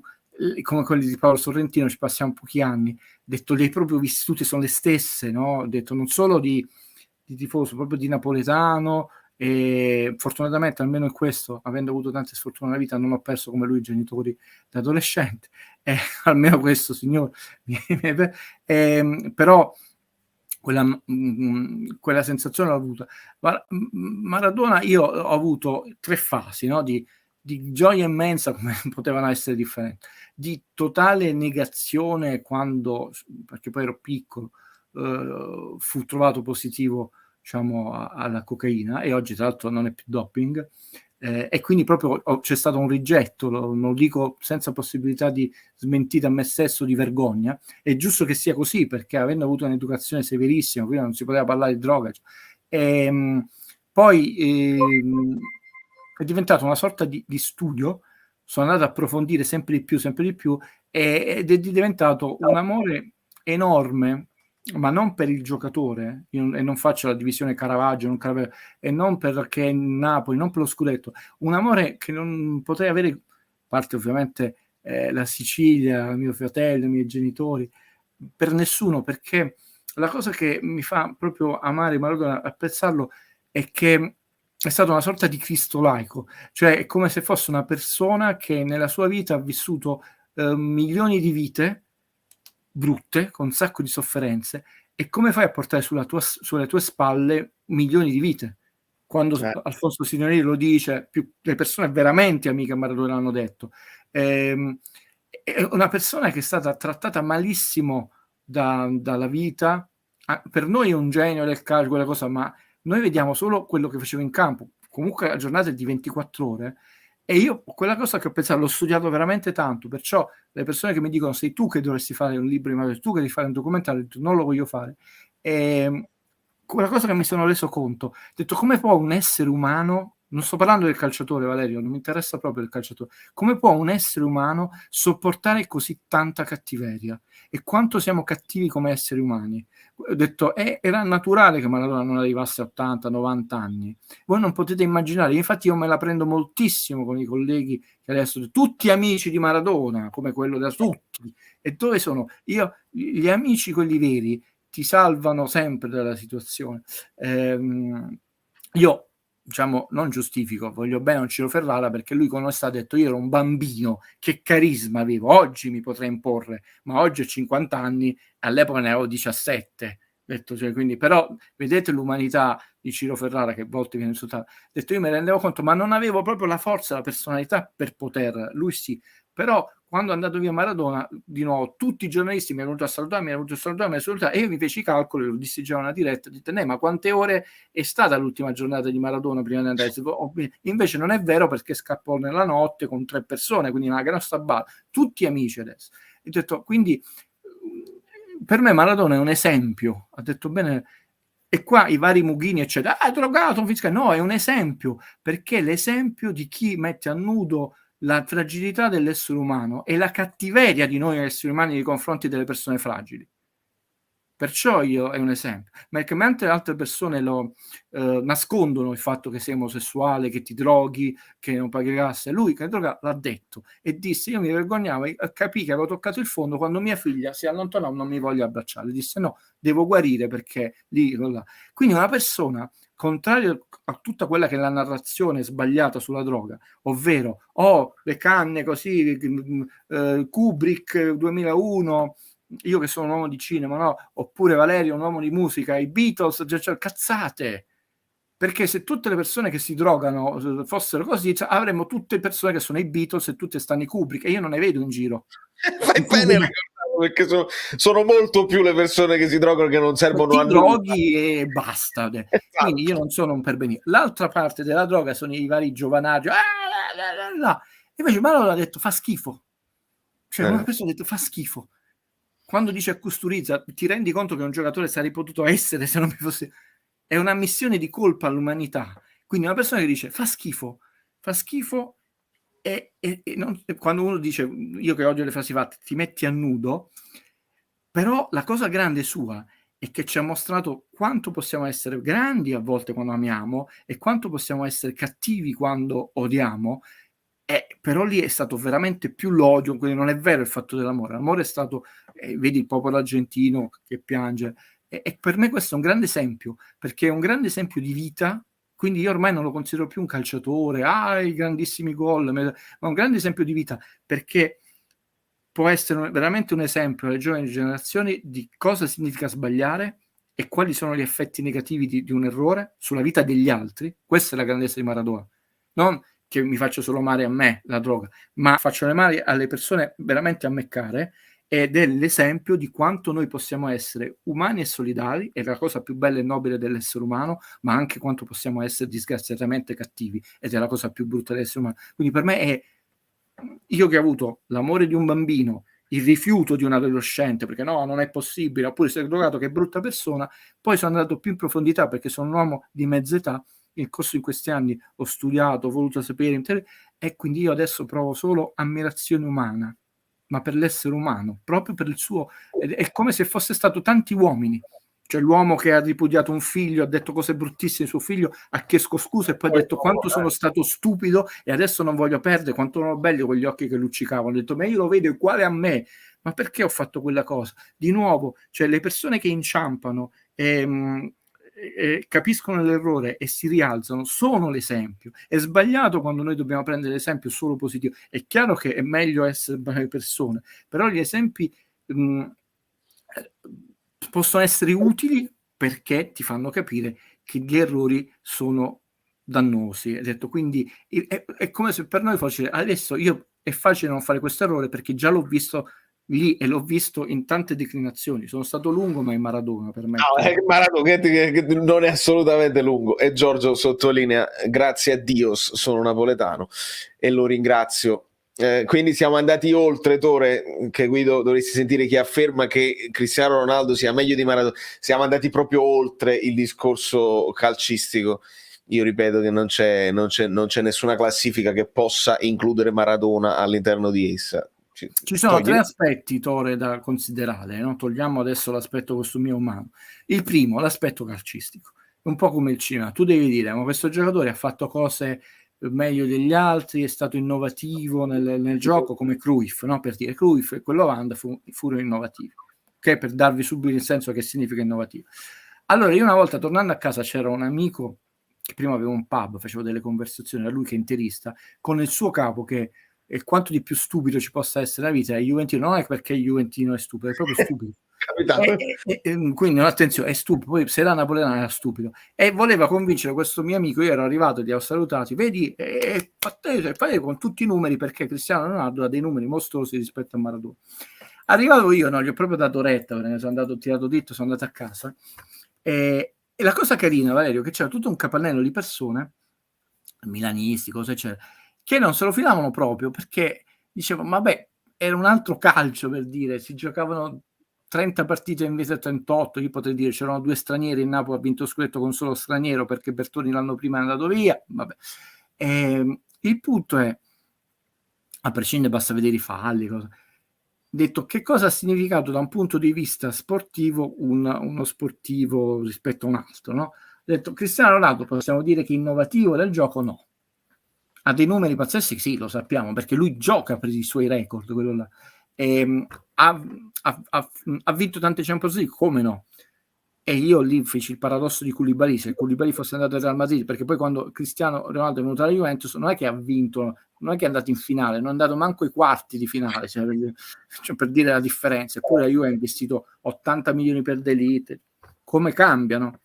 come quelli di Paolo Sorrentino ci passiamo pochi anni, detto le hai proprio vissute, sono le stesse, no? Detto non solo di tifoso, proprio di napoletano, e fortunatamente almeno in questo, avendo avuto tante sfortune nella vita, non ho perso come lui i genitori da adolescente, almeno questo, signore. Però quella sensazione l'ho avuta. Maradona, io ho avuto 3 fasi, no? di gioia immensa, come potevano essere differenti, di totale negazione quando, perché poi ero piccolo, fu trovato positivo, diciamo, alla cocaina, e oggi tra l'altro non è più doping, e quindi proprio c'è stato un rigetto, lo dico senza possibilità di smentita a me stesso, di vergogna. È giusto che sia così, perché avendo avuto un'educazione severissima, prima non si poteva parlare di droga, poi è diventato una sorta di studio, sono andato a approfondire sempre di più, ed è diventato un amore enorme, ma non per il giocatore, e non faccio la divisione Caravaggio, e non perché Napoli, non per lo scudetto, un amore che non potrei avere, a parte ovviamente la Sicilia, mio fratello, i miei genitori, per nessuno, perché la cosa che mi fa proprio amare Maradona, apprezzarlo, è che è stato una sorta di Cristo laico, cioè è come se fosse una persona che nella sua vita ha vissuto milioni di vite brutte, con un sacco di sofferenze, e come fai a portare sulle tue spalle milioni di vite? Quando Alfonso Signorini lo dice, le persone veramente amiche a Maradona l'hanno detto. È una persona che è stata trattata malissimo dalla vita. Per noi è un genio del calcio, quella cosa, ma noi vediamo solo quello che faceva in campo. Comunque la giornata è di 24 ore. E io quella cosa che ho pensato, l'ho studiato veramente tanto, perciò le persone che mi dicono sei tu che dovresti fare un libro, sei tu che devi fare un documentario, ho detto, non lo voglio fare. E quella cosa che mi sono reso conto, ho detto come può un essere umano, non sto parlando del calciatore Valerio, non mi interessa proprio il calciatore, come può un essere umano sopportare così tanta cattiveria e quanto siamo cattivi come esseri umani? Ho detto, era naturale che Maradona non arrivasse a 80-90 anni. Voi non potete immaginare, infatti io me la prendo moltissimo con i colleghi che adesso, tutti amici di Maradona, come quello da tutti. E dove sono? Gli amici, quelli veri, ti salvano sempre dalla situazione. Io, diciamo, non giustifico, voglio bene a Ciro Ferrara perché lui con onestà ha detto io ero un bambino, che carisma avevo, oggi mi potrei imporre, ma oggi ho 50 anni, all'epoca ne avevo 17. Detto, cioè, quindi, però vedete l'umanità di Ciro Ferrara che a volte viene insultato. Detto, io mi rendevo conto, ma non avevo proprio la forza, la personalità per poter, lui sì, però quando è andato via Maradona, di nuovo tutti i giornalisti mi hanno venuto a salutarmi, e io mi feci i calcoli, lo dissi già una diretta, ho detto, ma quante ore è stata l'ultima giornata di Maradona prima di andare? Invece non è vero perché scappò nella notte con 3 persone, quindi una grossa balla, tutti amici adesso. Ho detto, quindi per me Maradona è un esempio, ha detto bene, e qua i vari Mughini eccetera, drogato, no, è un esempio, perché è l'esempio di chi mette a nudo la fragilità dell'essere umano e la cattiveria di noi esseri umani nei confronti delle persone fragili. Perciò io è un esempio, ma che mentre altre persone lo nascondono il fatto che sei omosessuale, che ti droghi, che non paghi gas, lui che droga l'ha detto e disse io mi vergognavo e capì che avevo toccato il fondo quando mia figlia si allontanò, non mi voglio abbracciare, disse no, devo guarire perché lì, là. Quindi una persona contrario a tutta quella che è la narrazione sbagliata sulla droga, ovvero le canne così, Kubrick 2001, io che sono un uomo di cinema, no? Oppure Valerio un uomo di musica, i Beatles, cioè, cazzate, perché se tutte le persone che si drogano fossero così, cioè, avremmo tutte persone che sono i Beatles e tutte stanno i Kubrick e io non ne vedo in giro. Fai bene a ricordarlo, perché sono molto più le persone che si drogano che non servono a nulla. Droghi e basta. Esatto. Quindi io non sono un perbenino. L'altra parte della droga sono i vari giovanaggi. Invece Maradona ha detto fa schifo. Cioè una persona ha detto fa schifo. Quando dice a Kusturica ti rendi conto che un giocatore sarei potuto essere se non mi fosse... È una missione di colpa all'umanità. Quindi una persona che dice fa schifo e quando uno dice io che odio le frasi fatte ti metti a nudo, però la cosa grande sua è che ci ha mostrato quanto possiamo essere grandi a volte quando amiamo e quanto possiamo essere cattivi quando odiamo. Però lì è stato veramente più l'odio, quindi non è vero il fatto dell'amore. L'amore è stato, vedi il popolo argentino che piange, e per me questo è un grande esempio, perché è un grande esempio di vita, quindi io ormai non lo considero più un calciatore, i grandissimi gol, ma un grande esempio di vita, perché può essere veramente un esempio alle giovani generazioni di cosa significa sbagliare e quali sono gli effetti negativi di un errore sulla vita degli altri. Questa è la grandezza di Maradona. Non che mi faccio solo male a me, la droga, ma faccio le male alle persone veramente a me care, ed è l'esempio di quanto noi possiamo essere umani e solidali, è la cosa più bella e nobile dell'essere umano, ma anche quanto possiamo essere disgraziatamente cattivi, ed è la cosa più brutta dell'essere umano. Quindi per me è, io che ho avuto l'amore di un bambino, il rifiuto di un adolescente, perché no, non è possibile, oppure sei drogato, che brutta persona, poi sono andato più in profondità perché sono un uomo di mezza età, nel corso di questi anni ho studiato, ho voluto sapere, e quindi io adesso provo solo ammirazione umana, ma per l'essere umano, proprio per il suo, è come se fosse stato tanti uomini, cioè l'uomo che ha ripudiato un figlio, ha detto cose bruttissime su suo figlio, ha chiesto scusa e poi ha detto quanto sono stato stupido e adesso non voglio perdere, quanto erano belli quegli occhi che luccicavano, ho detto ma io lo vedo uguale a me, ma perché ho fatto quella cosa? Di nuovo, cioè le persone che inciampano capiscono l'errore e si rialzano sono l'esempio. È sbagliato quando noi dobbiamo prendere l'esempio solo positivo. È chiaro che è meglio essere brave persone, però gli esempi possono essere utili perché ti fanno capire che gli errori sono dannosi. È detto, quindi è come se per noi fosse adesso è facile non fare questo errore perché già l'ho visto lì e l'ho visto in tante declinazioni. Sono stato lungo, ma è Maradona per me. No, Maradona che non è assolutamente lungo. E Giorgio sottolinea: grazie a Dio sono napoletano e lo ringrazio. Quindi siamo andati oltre, Tore, che Guido dovresti sentire chi afferma che Cristiano Ronaldo sia meglio di Maradona. Siamo andati proprio oltre il discorso calcistico. Io ripeto che non c'è nessuna classifica che possa includere Maradona all'interno di essa. Ci sono tre aspetti, Tore, da considerare, no? Togliamo adesso l'aspetto costumiero umano. Il primo, l'aspetto calcistico, un po' come il cinema. Tu devi dire, ma questo giocatore ha fatto cose meglio degli altri, è stato innovativo nel gioco, come Cruyff, no? Per dire, Cruyff e quello Wanda furono innovativi, okay? Per darvi subito il senso che significa innovativo. Allora, io una volta tornando a casa c'era un amico che prima aveva un pub, facevo delle conversazioni, era lui che è interista, con il suo capo che e quanto di più stupido ci possa essere la vita, il Juventino non è perché il Juventino è stupido, è proprio stupido. Quindi attenzione, è stupido, poi se era napoletano era stupido e voleva convincere questo mio amico, io ero arrivato, li ho salutati, vedi, fate con tutti i numeri perché Cristiano Ronaldo ha dei numeri mostruosi rispetto a Maradona. Arrivato io, no, gli ho proprio dato retta, perché sono andato tirato dritto, sono andato a casa e la cosa carina, Valerio, che c'era tutto un capannello di persone, milanisti, cosa c'era, che non se lo filavano proprio perché dicevano, vabbè, era un altro calcio, per dire, si giocavano 30 partite invece di 38, io potrei dire c'erano 2 stranieri, il Napoli ha vinto scudetto con solo straniero perché Bertoni l'anno prima è andato via, vabbè. Il punto è, a prescindere basta vedere i falli, cosa. Detto che cosa ha significato da un punto di vista sportivo uno sportivo rispetto a un altro, no? Detto Cristiano Ronaldo possiamo dire che è innovativo del gioco, no. Ha dei numeri pazzeschi, sì, lo sappiamo, perché lui gioca per i suoi record, quello là. Ha vinto tante Champions League, come no? E io lì feci il paradosso di Koulibaly, se Koulibaly fosse andato al Real Madrid, perché poi quando Cristiano Ronaldo è venuto alla Juventus non è che ha vinto, non è che è andato in finale, non è andato manco ai quarti di finale, cioè per dire la differenza. Eppure la Juve ha investito 80 milioni per D'Elite. Come cambiano?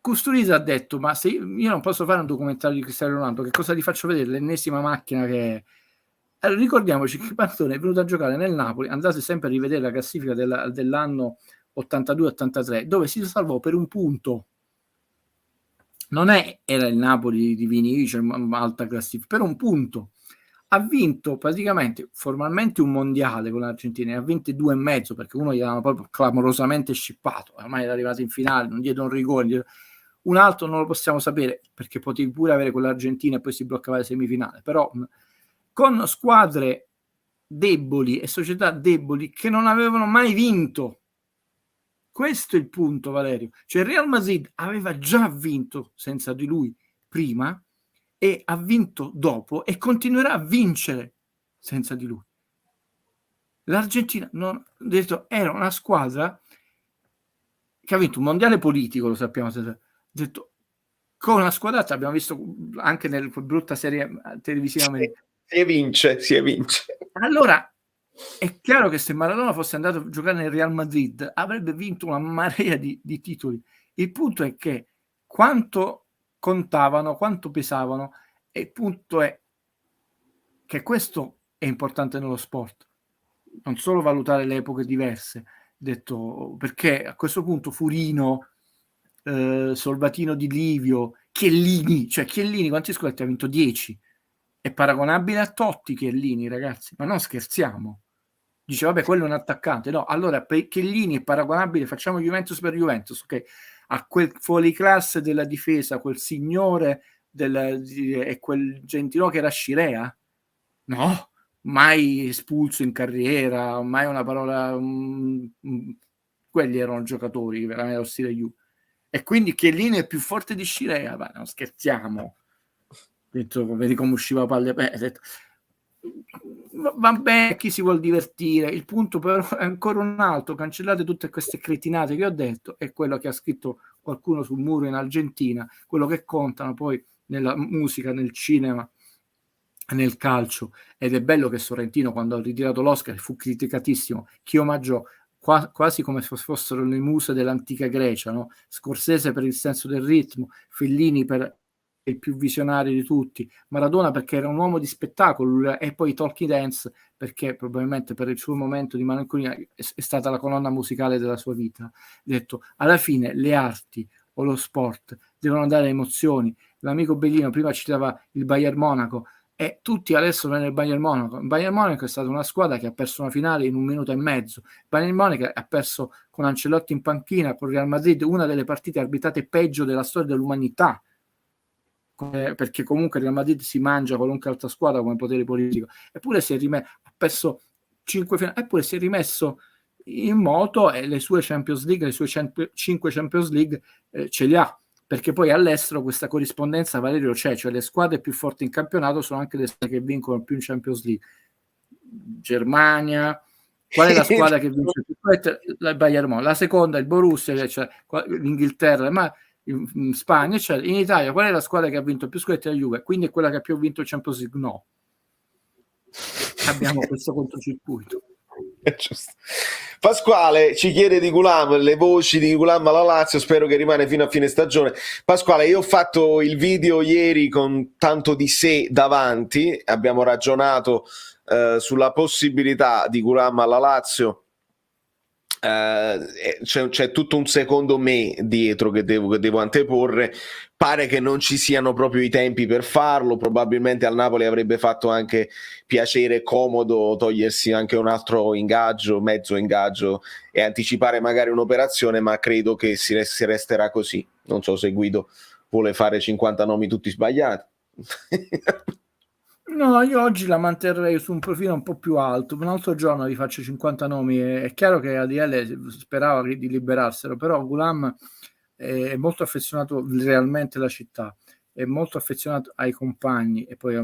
Custuriza ha detto, ma se io non posso fare un documentario di Cristiano Ronaldo, che cosa gli faccio vedere? L'ennesima macchina che è. Allora, ricordiamoci che Bartone è venuto a giocare nel Napoli, andate sempre a rivedere la classifica dell'anno 82-83, dove si salvò per un punto. Non era il Napoli di Vinicius, alta classifica, per un punto. Ha vinto praticamente formalmente un mondiale con l'Argentina, e ha vinto 2,5 perché uno gli avevano proprio clamorosamente scippato, ormai era arrivato in finale, non dietro un rigore. Un altro non lo possiamo sapere perché potevi pure avere con l'Argentina e poi si bloccava la semifinale, però con squadre deboli e società deboli che non avevano mai vinto. Questo è il punto, Valerio. Cioè il Real Madrid aveva già vinto senza di lui prima e ha vinto dopo e continuerà a vincere senza di lui. L'Argentina non, detto, era una squadra che ha vinto un mondiale politico, lo sappiamo. Detto, con una squadrata abbiamo visto anche nella brutta serie televisiva americana. Si evince. Allora, è chiaro che se Maradona fosse andato a giocare nel Real Madrid avrebbe vinto una marea di titoli. Il punto è che quanto contavano, quanto pesavano, e il punto è che questo è importante nello sport. Non solo valutare le epoche diverse, detto, perché a questo punto Furino, Solvatino Di Livio, Chiellini, cioè Chiellini quanti scudetti ha vinto? 10. È paragonabile a Totti Chiellini, ragazzi, ma non scherziamo. Dice, vabbè, quello è un attaccante. No, allora, per Chiellini è paragonabile, facciamo Juventus per Juventus, ok? A quel fuoriclasse della difesa, quel signore e quel Gentilò che era Scirea? No, mai espulso in carriera, mai una parola. Quelli erano giocatori veramente allo stile Juve. E quindi Chiellini è più forte di Scirea, ma non scherziamo. Detto, vedi come usciva palle. Detto, Va bene, chi si vuol divertire, il punto però è ancora un altro, cancellate tutte queste cretinate che ho detto, è quello che ha scritto qualcuno sul muro in Argentina, quello che contano poi nella musica, nel cinema, nel calcio. Ed è bello che Sorrentino, quando ha ritirato l'Oscar, fu criticatissimo, chi omaggiò quasi come se fossero le muse dell'antica Grecia, no? Scorsese per il senso del ritmo, Fellini per il più visionario di tutti, Maradona perché era un uomo di spettacolo, e poi Talkie Dance perché probabilmente per il suo momento di malinconia è stata la colonna musicale della sua vita. Detto, alla fine le arti o lo sport devono dare emozioni. L'amico Bellino prima citava il Bayern Monaco, e tutti adesso vanno nel Bayern Monaco. Il Bayern Monaco è stata una squadra che ha perso una finale in 1 minuto e mezzo. Il Bayern Monaco ha perso con Ancelotti in panchina con Real Madrid una delle partite arbitrate peggio della storia dell'umanità, perché comunque Real Madrid si mangia qualunque altra squadra come potere politico, eppure ha perso 5 finali, eppure si è rimesso in moto, e le sue Champions League, le sue 5 Champions League ce li ha, perché poi all'estero questa corrispondenza, Valerio, c'è, cioè le squadre più forti in campionato sono anche le squadre che vincono più in Champions League. Germania, qual è la squadra che vince più? Il Bayern Monaco, la seconda il Borussia, cioè l'Inghilterra, ma in Spagna, cioè in Italia qual è la squadra che ha vinto più scudetti? La Juve, quindi è quella che ha più vinto il Champions League? No, abbiamo questo controcircuito. Pasquale ci chiede di Gulam, le voci di Gulam alla Lazio, spero che rimane fino a fine stagione. Pasquale, io ho fatto il video ieri con tanto di sé davanti, abbiamo ragionato sulla possibilità di Gulam alla Lazio. C'è tutto un secondo me dietro che devo anteporre. Pare che non ci siano proprio i tempi per farlo, probabilmente al Napoli avrebbe fatto anche piacere e comodo togliersi anche un altro ingaggio, mezzo ingaggio, e anticipare magari un'operazione, ma credo che si resterà così. Non so se Guido vuole fare 50 nomi tutti sbagliati. No, io oggi la manterrei su un profilo un po' più alto. Un altro giorno vi faccio 50 nomi. È chiaro che ADL sperava di liberarselo, però Gulam è molto affezionato realmente alla città, è molto affezionato ai compagni, e poi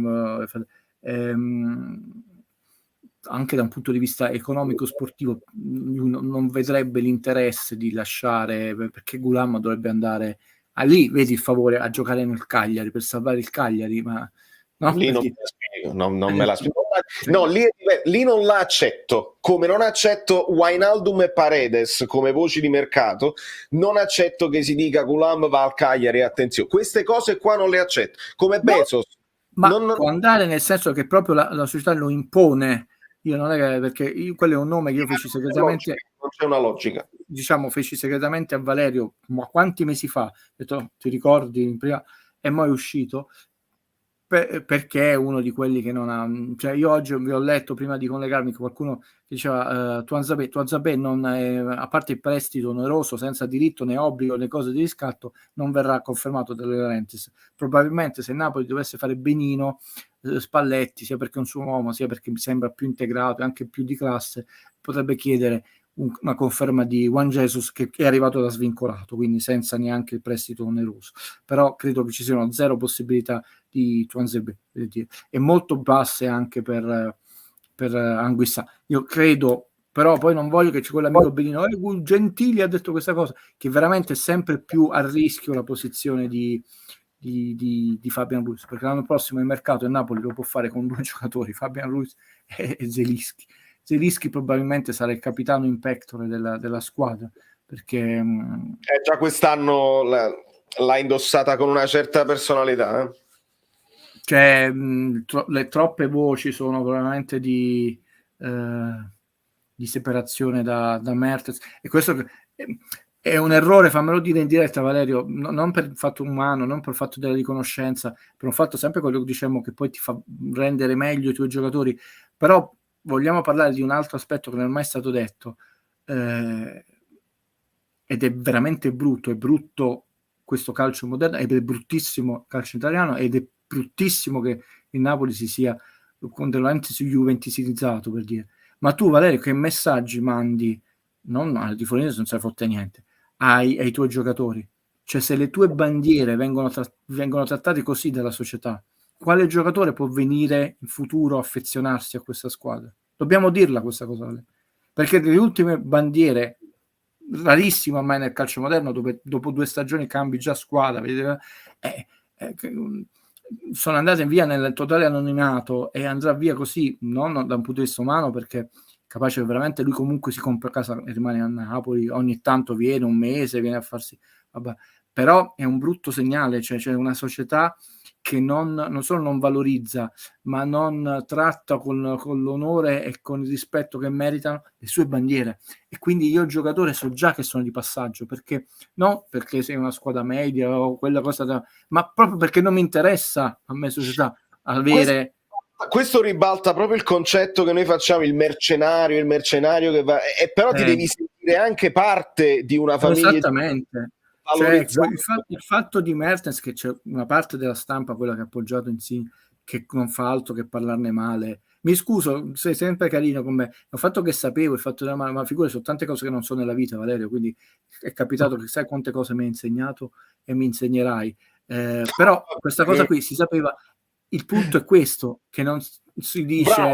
anche da un punto di vista economico sportivo non vedrebbe l'interesse di lasciare, perché Gulam dovrebbe andare lì, vedi il favore, a giocare nel Cagliari per salvare il Cagliari, ma no, lì non me la spiego, non me la spiego. No, lì non la accetto, come non accetto Wijnaldum e Paredes come voci di mercato, non accetto che si dica Gulam va al Cagliari, attenzione, queste cose qua non le accetto, come Bezos. Ma può andare, nel senso che proprio la società lo impone. Io non è che, perché quello è un nome che io feci segretamente, non c'è una logica. Diciamo, feci segretamente a Valerio, ma quanti mesi fa, ho detto, ti ricordi, prima, e poi è uscito, perché è uno di quelli che non ha, cioè io oggi vi ho letto prima di collegarmi che qualcuno diceva Tuanzabè non è, a parte il prestito oneroso senza diritto né obbligo né cose di riscatto, non verrà confermato dalle Laurentiis. Probabilmente se Napoli dovesse fare benino, Spalletti, sia perché è un suo uomo sia perché mi sembra più integrato e anche più di classe, potrebbe chiedere una conferma di Juan Jesus, che è arrivato da svincolato, quindi senza neanche il prestito oneroso. Però credo che ci siano zero possibilità di Tuanzebe, e molto basse anche per Anguissa. Io credo, però poi non voglio che c'è quell'amico Benino, Gentili ha detto questa cosa, che veramente è sempre più a rischio la posizione di Fabian Ruiz, perché l'anno prossimo il mercato, il Napoli lo può fare con 2 giocatori, Fabian Ruiz e Zelinski. Zelinski probabilmente sarà il capitano in pectore della squadra, perché già quest'anno l'ha indossata con una certa personalità, cioè le troppe voci sono veramente di separazione da Mertens, e questo è un errore, fammelo dire in diretta, Valerio, non per il fatto umano, non per il fatto della riconoscenza, per un fatto sempre quello che diciamo, che poi ti fa rendere meglio i tuoi giocatori. Però vogliamo parlare di un altro aspetto che non è mai stato detto, ed è veramente brutto, è brutto questo calcio moderno, ed è bruttissimo il calcio italiano, ed è bruttissimo che il Napoli si sia con De Laurentiis juventusizzato, per dire. Ma tu, Valerio, che messaggi mandi, non alle tifoserie, non sai fotte niente, ai tuoi giocatori? Cioè, se le tue bandiere vengono trattate così dalla società, quale giocatore può venire in futuro a affezionarsi a questa squadra? Dobbiamo dirla questa cosa, perché le ultime bandiere, rarissimo ormai nel calcio moderno, dove dopo 2 stagioni cambi già squadra, sono andate via nel totale anonimato e andrà via così, non da un punto di vista umano, perché capace che veramente lui comunque si compra casa e rimane a Napoli, ogni tanto viene un mese, viene a farsi, vabbè, però è un brutto segnale, cioè c'è una società che non solo non valorizza, ma non tratta con l'onore e con il rispetto che meritano le sue bandiere. E quindi io giocatore so già che sono di passaggio, perché non perché sei una squadra media o quella cosa, ma proprio perché non mi interessa a me società avere... Questo ribalta proprio il concetto che noi facciamo, il mercenario che va, e però ti devi sentire anche parte di una famiglia. Esattamente. Cioè, il fatto di Mertens, che c'è una parte della stampa, quella che ha appoggiato Insigne, che non fa altro che parlarne male. Mi scuso, sei sempre carino con me. Il fatto che sapevo, il fatto della ma figure, sono tante cose che non so nella vita, Valerio, quindi è capitato che sai quante cose mi hai insegnato e mi insegnerai. Però questa cosa qui si sapeva. Il punto è questo, che non si dice... Bravo.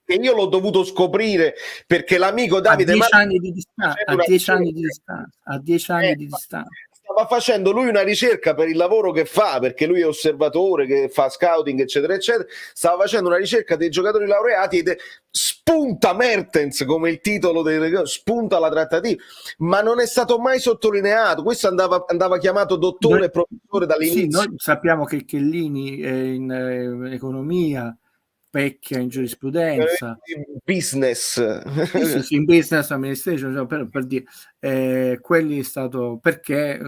Io l'ho dovuto scoprire perché l'amico Davide a 10 anni di distanza, a 10 anni di distanza, a 10 anni di distanza. Stava facendo lui una ricerca per il lavoro che fa, perché lui è osservatore, che fa scouting, eccetera, eccetera. Stava facendo una ricerca dei giocatori laureati ed spunta Mertens come il titolo, spunta la trattativa, ma non è stato mai sottolineato. Questo andava chiamato dottore e professore dall'inizio. Sì, noi sappiamo che Chiellini è in economia, Pecchia in giurisprudenza, business, sì, in business administration, cioè per dire, quelli è stato perché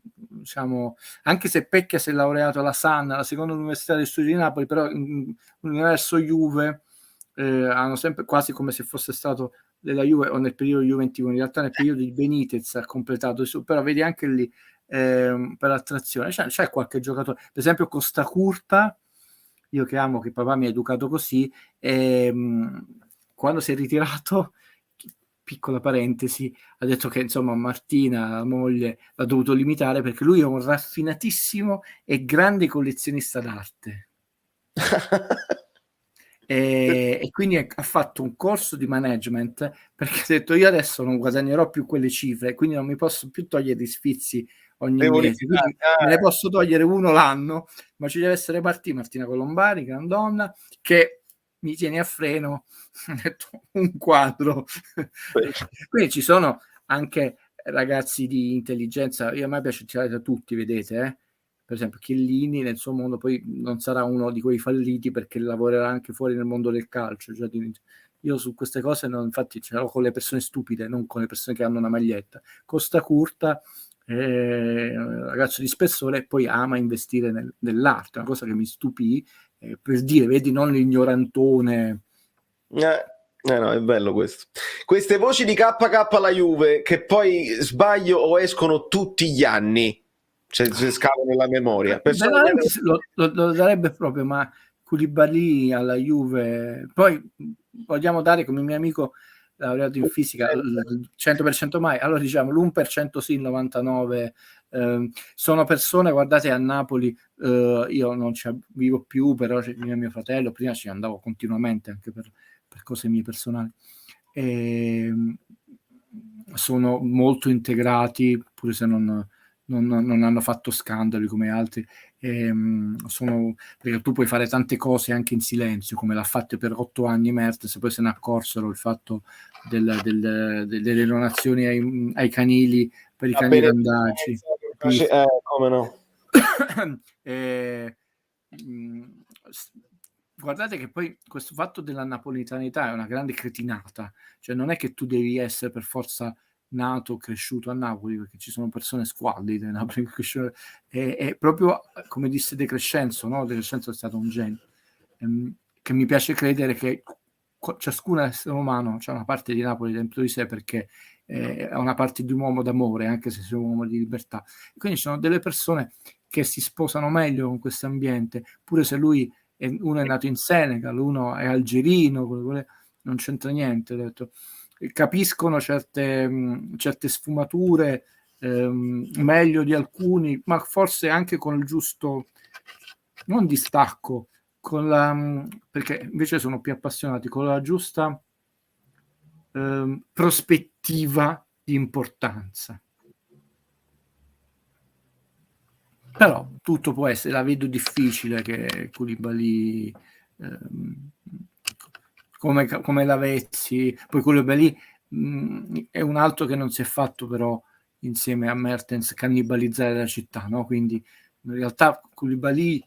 diciamo, anche se Pecchia si è laureato alla SAN, la seconda università degli studi di Napoli, però l'universo Juve hanno sempre quasi come se fosse stato della Juve o nel periodo juventino, in realtà nel periodo di Benitez ha completato, però vedi anche lì per attrazione c'è qualche giocatore, per esempio Costa Curta, io che amo, che papà mi ha educato così, quando si è ritirato, piccola parentesi, ha detto che insomma Martina, la moglie, l'ha dovuto limitare perché lui è un raffinatissimo e grande collezionista d'arte. E quindi ha fatto un corso di management, perché ha detto io adesso non guadagnerò più quelle cifre, quindi non mi posso più togliere i sfizi ogni mese, quindi me ne posso togliere uno l'anno, ma ci deve essere Martina Colombari, grandonna, che mi tiene a freno un quadro. Quindi ci sono anche ragazzi di intelligenza, a me piace tirare da tutti, vedete, per esempio Chiellini nel suo mondo poi non sarà uno di quei falliti perché lavorerà anche fuori nel mondo del calcio, cioè, io su queste cose infatti ce l'ho con le persone stupide, non con le persone che hanno una maglietta. Costa Curta, ragazzo di spessore, e poi ama investire nell'arte, una cosa che mi stupì, per dire, vedi, non l'ignorantone. No, è bello questo. Queste voci di KK alla Juve che poi sbaglio o escono tutti gli anni, cioè si scava nella memoria. Lo darebbe proprio, ma Koulibaly alla Juve, poi vogliamo dare come mio amico laureato in fisica il 100% mai, allora diciamo l'1% sì, il 99%. Sono persone, guardate, a Napoli io non ci vivo più, però c'è mio fratello, prima ci andavo continuamente anche per cose mie personali, sono molto integrati, pure se non hanno fatto scandali come altri, perché tu puoi fare tante cose anche in silenzio, come l'ha fatto per 8 anni Mertens, poi se ne accorsero il fatto delle donazioni ai canili per i cani randaci. Come no? Guardate che poi questo fatto della napolitanità è una grande cretinata, cioè non è che tu devi essere per forza nato, cresciuto a Napoli, perché ci sono persone squallide a Napoli, è proprio come disse De Crescenzo, no? De Crescenzo è stato un genio, che mi piace credere che ciascun essere umano c'è una parte di Napoli dentro di sé, perché è una parte di un uomo d'amore, anche se sei un uomo di libertà. Quindi ci sono delle persone che si sposano meglio con questo ambiente, pure se uno è nato in Senegal, uno è algerino, non c'entra niente, ho detto. Capiscono certe sfumature meglio di alcuni, ma forse anche con il giusto non distacco, perché invece sono più appassionati, con la giusta prospettiva di importanza. Però tutto può essere, la vedo difficile che Koulibaly come Lavezzi, poi Koulibaly è un altro che non si è fatto però insieme a Mertens cannibalizzare la città, no? Quindi in realtà Koulibaly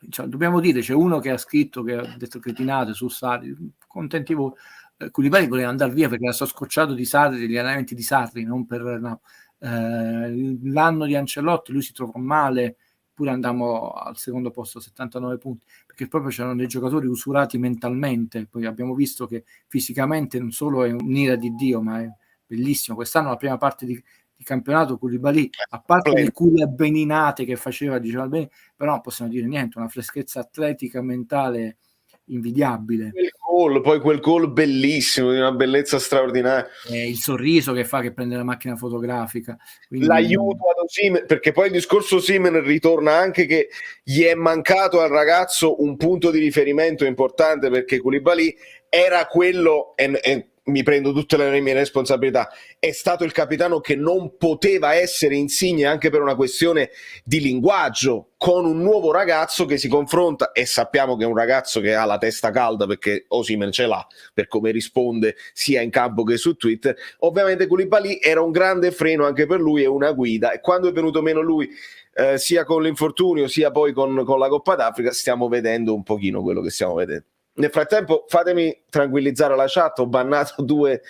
cioè, dobbiamo dire, c'è uno che ha scritto, che ha detto cretinate su Sarri, contenti voi. Koulibaly voleva andare via perché era stato scocciato di Sarri, degli allenamenti di Sarri, non per no. L'anno di Ancelotti lui si trovò male, pure andammo al secondo posto a 79 punti, perché proprio c'erano dei giocatori usurati mentalmente. Poi abbiamo visto che fisicamente non solo è un'ira di Dio, ma è bellissimo. Quest'anno la prima parte di campionato Koulibaly, a parte le cure avveninate che faceva, diceva bene, però non possiamo dire niente, una freschezza atletica mentale invidiabile. Poi quel gol bellissimo, di una bellezza straordinaria. Il sorriso che fa, che prende la macchina fotografica. Quindi l'aiuto ad Osimhen, perché poi il discorso Osimhen ritorna anche che gli è mancato al ragazzo un punto di riferimento importante, perché Koulibaly era quello, e mi prendo tutte le mie responsabilità, è stato il capitano che non poteva essere Insigne anche per una questione di linguaggio, con un nuovo ragazzo che si confronta, e sappiamo che è un ragazzo che ha la testa calda perché Osimhen ce l'ha per come risponde sia in campo che su Twitter. Ovviamente Koulibaly era un grande freno anche per lui e una guida, e quando è venuto meno lui sia con l'infortunio sia poi con la Coppa d'Africa, stiamo vedendo un pochino quello che stiamo vedendo. Nel frattempo fatemi tranquillizzare la chat, ho bannato 2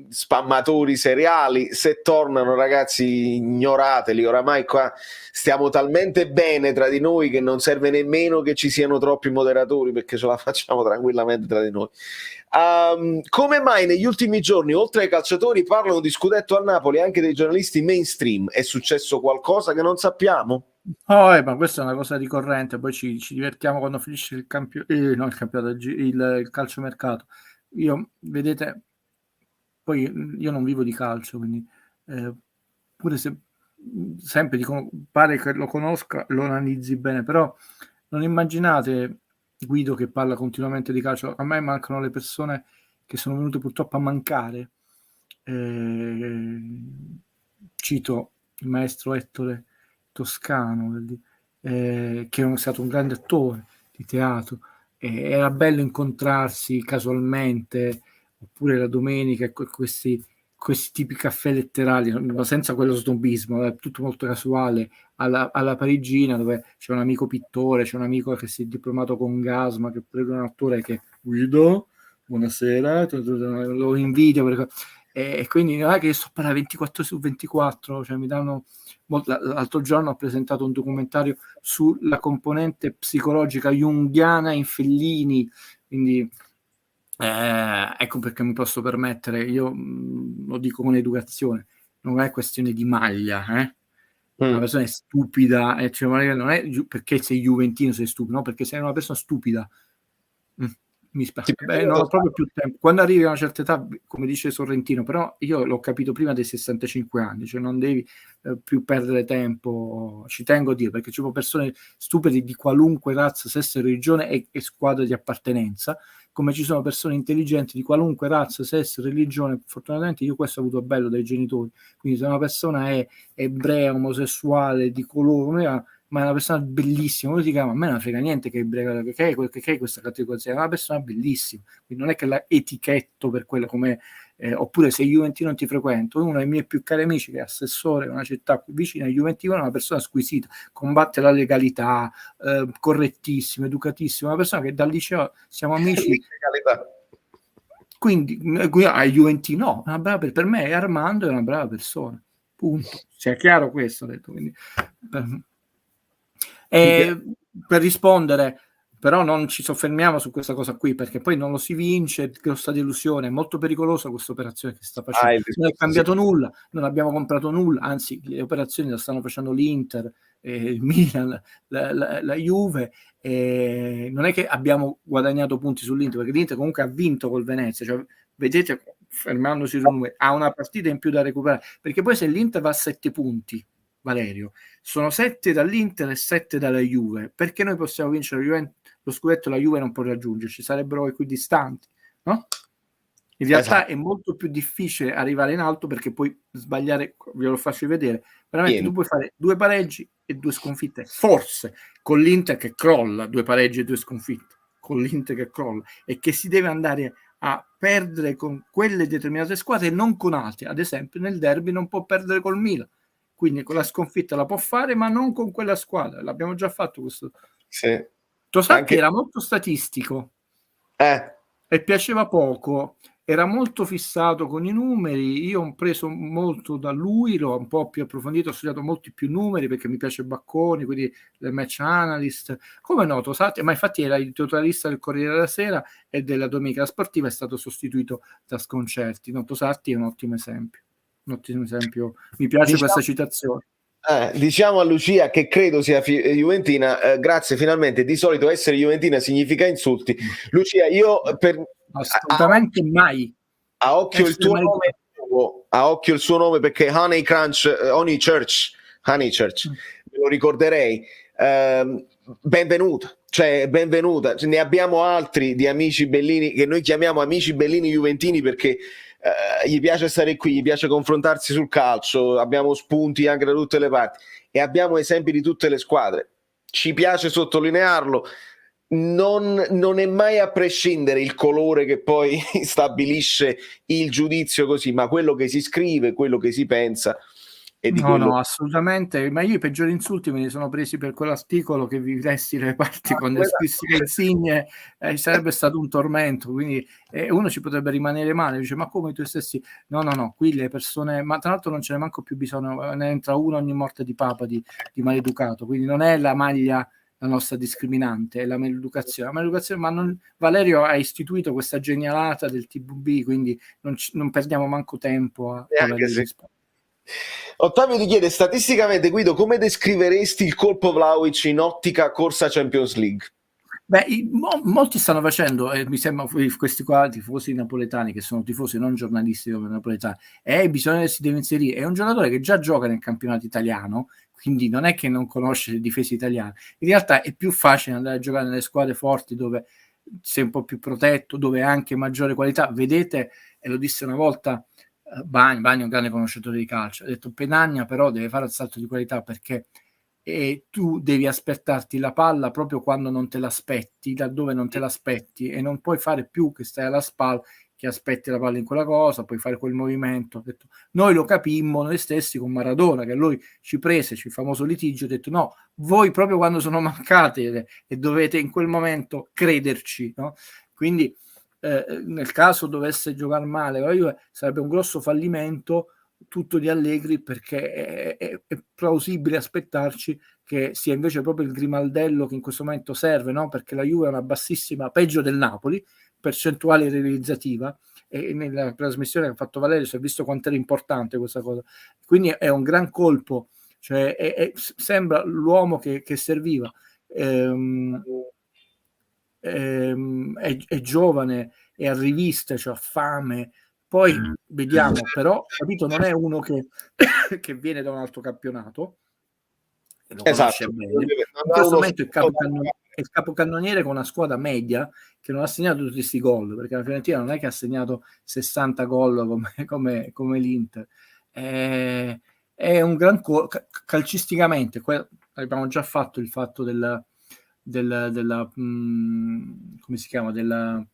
spammatori seriali, se tornano ragazzi ignorateli, oramai qua stiamo talmente bene tra di noi che non serve nemmeno che ci siano troppi moderatori, perché ce la facciamo tranquillamente tra di noi. Come mai negli ultimi giorni, oltre ai calciatori, parlano di scudetto al Napoli anche dei giornalisti mainstream? È successo qualcosa che non sappiamo? Ma questa è una cosa ricorrente, poi ci divertiamo quando finisce il il calciomercato. Vedete, poi io non vivo di calcio, quindi pure se sempre pare che lo conosca, lo analizzi bene, però non immaginate Guido che parla continuamente di calcio. A me mancano le persone che sono venute purtroppo a mancare. Cito il maestro Ettore Toscano, che è stato un grande attore di teatro. Era bello incontrarsi casualmente, oppure la domenica, questi tipi caffè letterali, ma senza quello snobismo, è tutto molto casuale, alla Parigina, dove c'è un amico pittore, c'è un amico che si è diplomato con Gasma, che è un attore che Guido, buonasera, lo invidio perché, e quindi non è che io sto a parlare 24/24, cioè mi danno. L'altro giorno ho presentato un documentario sulla componente psicologica junghiana in Fellini, quindi ecco perché mi posso permettere, io lo dico con educazione, non è questione di maglia, una persona è stupida, cioè non è perché sei juventino sei stupido, no, perché sei una persona stupida. Mi spiace, non ho proprio più tempo. Quando arrivi a una certa età, come dice Sorrentino, però io l'ho capito prima dei 65 anni, cioè non devi più perdere tempo, ci tengo a dire, perché ci sono persone stupide di qualunque razza, sesso, religione e squadra di appartenenza, come ci sono persone intelligenti di qualunque razza, sesso, religione. Fortunatamente io questo ho avuto bello dai genitori, quindi se una persona è ebrea, omosessuale, di colore, ma è una persona bellissima, come si chiama? A me non frega niente che è questa categoria, è una persona bellissima, quindi non è che la etichetto per quello come oppure se Juventino non ti frequento, uno dei miei più cari amici che è assessore in una città qui vicina a Juventino, è una persona squisita, combatte la legalità, correttissimo, educatissimo, una persona che dal liceo siamo amici. Quindi a Juventino no, una brava, per me è Armando, è una brava persona, punto, sia chiaro questo, ho detto, quindi per rispondere, però non ci soffermiamo su questa cosa qui, perché poi non lo si vince, grossa delusione, è molto pericolosa questa operazione che sta facendo. Non è cambiato nulla, non abbiamo comprato nulla, anzi le operazioni le stanno facendo l'Inter, il Milan, la Juve, non è che abbiamo guadagnato punti sull'Inter, perché l'Inter comunque ha vinto col Venezia, cioè, vedete, fermandosi su numeri, ha una partita in più da recuperare, perché poi se l'Inter va a 7 punti, Valerio, sono 7 dall'Inter e 7 dalla Juve, perché noi possiamo vincere lo scudetto, la Juve non può raggiungerci, sarebbero equidistanti, no? In realtà è molto più difficile arrivare in alto, perché puoi sbagliare, ve lo faccio vedere, veramente tu puoi fare 2 pareggi e 2 sconfitte, forse, con l'Inter che crolla, 2 pareggi e 2 sconfitte, con l'Inter che crolla, e che si deve andare a perdere con quelle determinate squadre e non con altre. Ad esempio nel derby non può perdere col Milan, quindi con la sconfitta la può fare, ma non con quella squadra. L'abbiamo già fatto questo. Sì. Tosatti era molto statistico e piaceva poco, era molto fissato con i numeri. Io ho preso molto da lui, l'ho un po' più approfondito, ho studiato molti più numeri perché mi piace Bacconi, quindi le match analyst. Come no, Tosatti, ma infatti era il titolarista del Corriere della Sera e della Domenica Sportiva, è stato sostituito da Sconcerti. No, Tosatti è un ottimo esempio. Un ottimo esempio, mi piace questa citazione. Diciamo a Lucia che credo sia juventina, grazie finalmente. Di solito essere juventina significa insulti. Lucia, io assolutamente mai. A occhio il tuo nome, a occhio il suo nome, perché Honey Church, me lo ricorderei. Benvenuta, benvenuta. Ne abbiamo altri di amici bellini che noi chiamiamo amici bellini juventini, perché gli piace stare qui, gli piace confrontarsi sul calcio, abbiamo spunti anche da tutte le parti e abbiamo esempi di tutte le squadre. Ci piace sottolinearlo. Non è mai a prescindere il colore che poi stabilisce il giudizio così, ma quello che si scrive, quello che si pensa. No, assolutamente, ma io i peggiori insulti me li sono presi per quell'articolo che vi lessi le parti con le scrissi insigne, sarebbe stato un tormento, quindi uno ci potrebbe rimanere male, dice ma come tu stessi, no, qui le persone, ma tra l'altro non ce ne manco più bisogno, ne entra uno ogni morte di papa di maleducato, quindi non è la maglia la nostra discriminante, è la maleducazione, ma Valerio ha istituito questa genialata del TVB, quindi non perdiamo manco tempo a Ottavio ti chiede: statisticamente, Guido, come descriveresti il colpo Vlahovic in ottica corsa Champions League? Beh, molti stanno facendo, mi sembra, questi qua tifosi napoletani, che sono tifosi non giornalisti napoletani, bisogna si deve inserire, è un giocatore che già gioca nel campionato italiano, quindi non è che non conosce le difese italiane, in realtà è più facile andare a giocare nelle squadre forti dove sei un po' più protetto, dove hai anche maggiore qualità. Vedete, e lo disse una volta Bagni è un grande conoscitore di calcio, ha detto Penagna però deve fare il salto di qualità, perché tu devi aspettarti la palla proprio quando non te l'aspetti, laddove non te l'aspetti, e non puoi fare più che stai alla spalla, che aspetti la palla in quella cosa, puoi fare quel movimento. Ho detto, noi lo capimmo noi stessi con Maradona, che lui ci prese, il famoso litigio, ha detto no, voi proprio quando sono mancate e dovete in quel momento crederci, no? Quindi nel caso dovesse giocare male sarebbe un grosso fallimento tutto di Allegri, perché è plausibile aspettarci che sia invece proprio il grimaldello che in questo momento serve, no? Perché la Juve è una bassissima, peggio del Napoli, percentuale realizzativa, e nella trasmissione che ha fatto Valerio si è visto quanto era importante questa cosa, quindi è un gran colpo, cioè sembra l'uomo che serviva. È giovane, è a rivista, cioè ha fame, poi vediamo, però capito, non è uno che viene da un altro campionato e lo conosce bene. In questo momento è il capocannoniere con una squadra media che non ha segnato tutti questi gol, perché la Fiorentina non è che ha segnato 60 gol come l'Inter. È un gran calcisticamente, abbiamo già fatto il fatto della come si chiama, della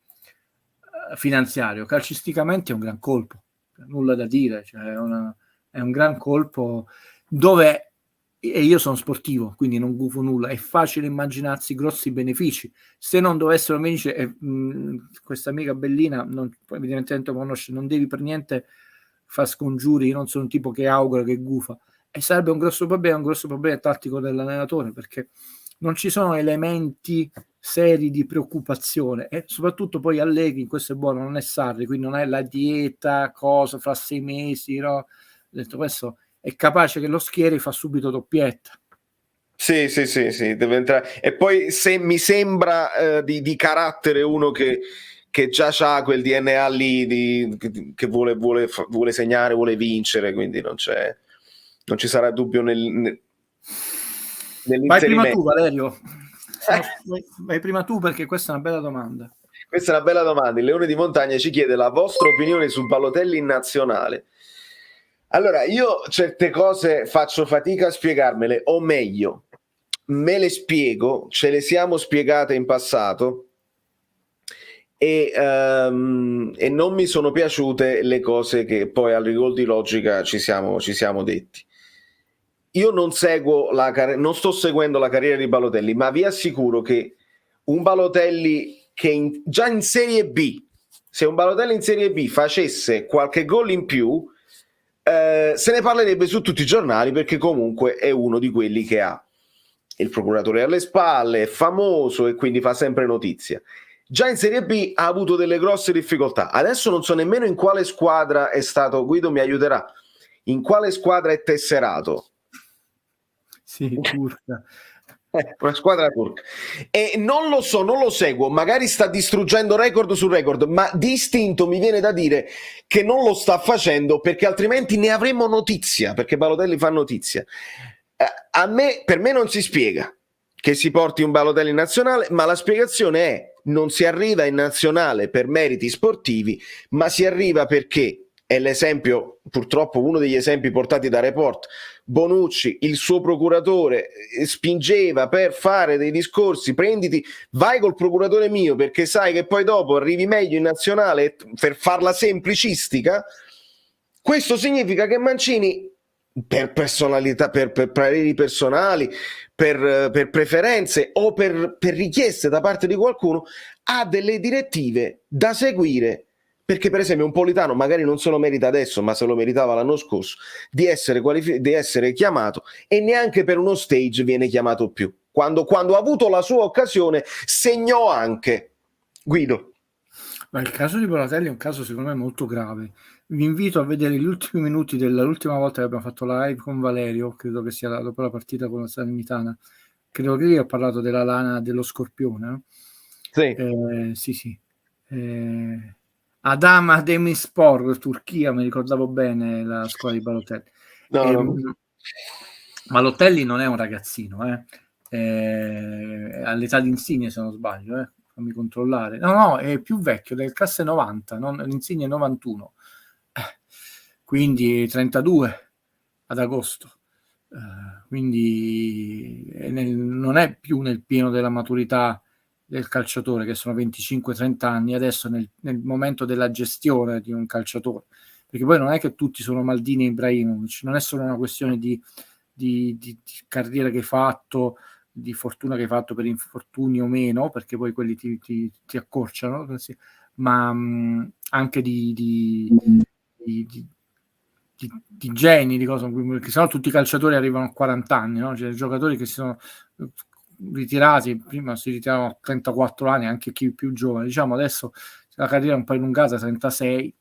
finanziario. Calcisticamente è un gran colpo, nulla da dire, cioè è un gran colpo dove, e io sono sportivo quindi non gufo nulla, è facile immaginarsi grossi benefici. Se non dovessero venire, questa amica Bellina evidentemente conosce, non devi per niente far scongiuri, io non sono un tipo che augura, che gufa, e sarebbe un grosso problema tattico dell'allenatore, perché non ci sono elementi seri di preoccupazione, e soprattutto poi Allegri, in questo è buono, non è Sarri, quindi non è la dieta, cosa fra 6 mesi, no? Ho detto, questo è capace che lo schieri fa subito doppietta. Sì, deve entrare. E poi mi sembra di carattere uno che già ha quel DNA lì che vuole segnare, vuole vincere, quindi non c'è non ci sarà dubbio Vai prima nell'inserimento. tu, Valerio. Vai prima tu, perché questa è una bella domanda. Questa è una bella domanda. Il Leone di Montagna ci chiede la vostra opinione su Balotelli in nazionale. Allora, io certe cose faccio fatica a spiegarmele, o meglio, me le spiego, ce le siamo spiegate in passato e non mi sono piaciute le cose che poi al rigor di logica ci siamo detti. Io non sto seguendo la carriera di Balotelli, ma vi assicuro che un Balotelli che già in Serie B, se un Balotelli in Serie B facesse qualche gol in più, se ne parlerebbe su tutti i giornali, perché comunque è uno di quelli che ha il procuratore alle spalle, è famoso e quindi fa sempre notizia. Già in Serie B ha avuto delle grosse difficoltà. Adesso non so nemmeno in quale squadra è stato, Guido mi aiuterà, in quale squadra è tesserato. Sì, turca. Una squadra turca. E non lo so, non lo seguo, magari sta distruggendo record su record, ma di istinto mi viene da dire che non lo sta facendo, perché altrimenti ne avremmo notizia, perché Balotelli fa notizia. Per me non si spiega che si porti un Balotelli in nazionale, ma la spiegazione è: non si arriva in nazionale per meriti sportivi, ma si arriva perché è l'esempio, purtroppo uno degli esempi portati da Report. Bonucci, il suo procuratore, spingeva per fare dei discorsi: vai col procuratore mio, perché sai che poi dopo arrivi meglio in nazionale, per farla semplicistica. Questo significa che Mancini, per personalità, per pareri personali, per preferenze o per richieste da parte di qualcuno, ha delle direttive da seguire, perché per esempio un Politano magari non se lo merita adesso, ma se lo meritava l'anno scorso, di essere chiamato, e neanche per uno stage viene chiamato più. Quando ha avuto la sua occasione segnò anche. Guido. Ma il caso di Balotelli è un caso secondo me molto grave. Vi invito a vedere gli ultimi minuti dell'ultima volta che abbiamo fatto la live con Valerio, credo che sia dopo la partita con la Salernitana. Credo che io ho parlato della lana dello scorpione, no? Sì. Sì. Adama Demirspor, Turchia, mi ricordavo bene la squadra di Balotelli. No. Balotelli non è un ragazzino, all'età di Insigne, se non sbaglio, fammi controllare. No, è più vecchio, del classe 90, l'Insigne è 91, quindi 32 ad agosto. Quindi non è più nel pieno della maturità del calciatore, che sono 25-30 anni, adesso nel momento della gestione di un calciatore, perché poi non è che tutti sono Maldini e Ibrahimovic, non è solo una questione di carriera che hai fatto, di fortuna che hai fatto per infortuni o meno, perché poi quelli ti accorciano, ma anche di geni, di cosa, perché sennò tutti i calciatori arrivano a 40 anni, no? Cioè, giocatori che si sono ritirati, prima si ritiravano a 34 anni, anche chi più giovane, diciamo adesso la carriera è un po' allungata, 36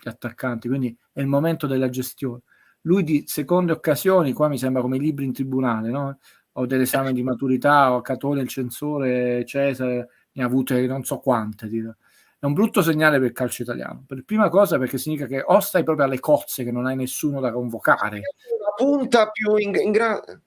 gli attaccanti, quindi è il momento della gestione. Lui di seconde occasioni, qua mi sembra come i libri in tribunale, no? O dell'esame di maturità, o Catone, il censore, Cesare, ne ha avute non so quante, è un brutto segnale per il calcio italiano. Per prima cosa, perché significa che o stai proprio alle cozze, che non hai nessuno da convocare, una punta più in grado,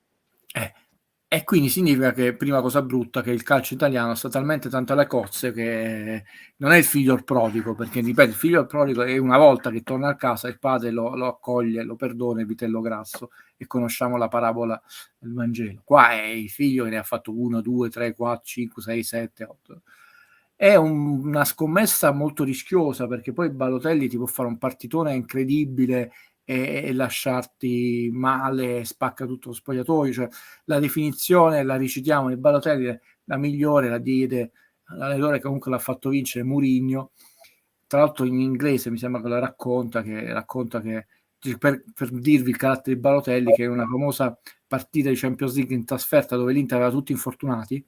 e quindi significa che, prima cosa brutta, che il calcio italiano sta talmente tanto alle cozze che non è il figlio al prodigo, perché ripeto, il figlio al prodigo è una volta che torna a casa il padre lo accoglie, lo perdona, il vitello grasso, e conosciamo la parabola del Vangelo. Qua è il figlio che ne ha fatto 1, 2, 3, 4, 5, 6, 7, 8. È una scommessa molto rischiosa, perché poi Balotelli ti può fare un partitone incredibile e lasciarti male, spacca tutto lo spogliatoio. Cioè, la definizione, la recitiamo di Balotelli, la migliore la diede l'allenatore che comunque l'ha fatto vincere, Mourinho, tra l'altro in inglese mi sembra che la racconta che per dirvi il carattere di Balotelli, che è una famosa partita di Champions League in trasferta dove l'Inter aveva tutti infortunati,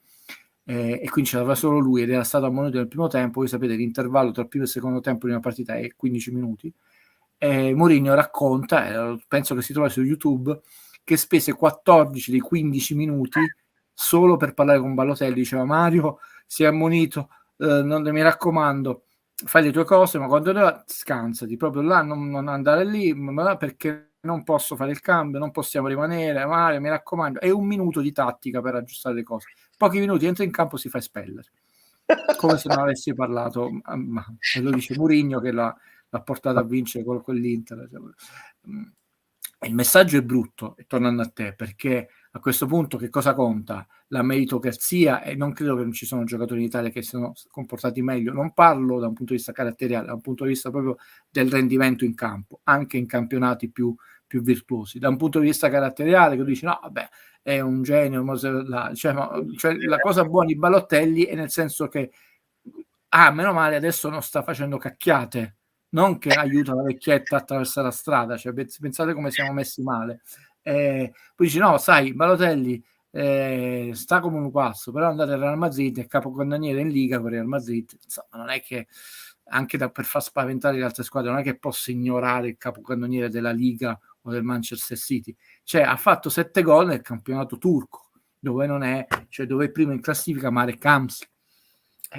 e quindi c'era solo lui ed era stato ammonito nel primo tempo. Voi sapete l'intervallo tra il primo e il secondo tempo di una partita è 15 minuti. Mourinho racconta, penso che si trova su YouTube, che spese 14 dei 15 minuti solo per parlare con Balotelli. Diceva: Mario, si è ammonito, mi raccomando, fai le tue cose, ma quando scansati, proprio là non andare lì, perché non posso fare il cambio, non possiamo rimanere, Mario, mi raccomando, è 1 minuto di tattica per aggiustare le cose. Pochi minuti, entra in campo, si fa espellere. Come se non avessi parlato, e lo dice Mourinho che l'ha portato a vincere con quell'Inter. Il messaggio è brutto, e tornando a te, perché a questo punto che cosa conta? La meritocrazia, e non credo che non ci sono giocatori in Italia che siano comportati meglio. Non parlo da un punto di vista caratteriale, da un punto di vista proprio del rendimento in campo, anche in campionati più virtuosi. Da un punto di vista caratteriale, che tu dici, no, vabbè, è un genio, cioè la cosa buona di Balotelli è nel senso che meno male adesso non sta facendo cacchiate, non che aiuta la vecchietta a attraversare la strada, cioè pensate come siamo messi male. Poi dici no, sai, Balotelli sta come un passo, però andate al Real Madrid, è capocannoniere in Liga con il Real Madrid, insomma, non è che anche per far spaventare le altre squadre, non è che possa ignorare il capocannoniere della Liga o del Manchester City, cioè ha fatto 7 gol nel campionato turco, dove non è, cioè dove è primo in classifica Marek Hamsik.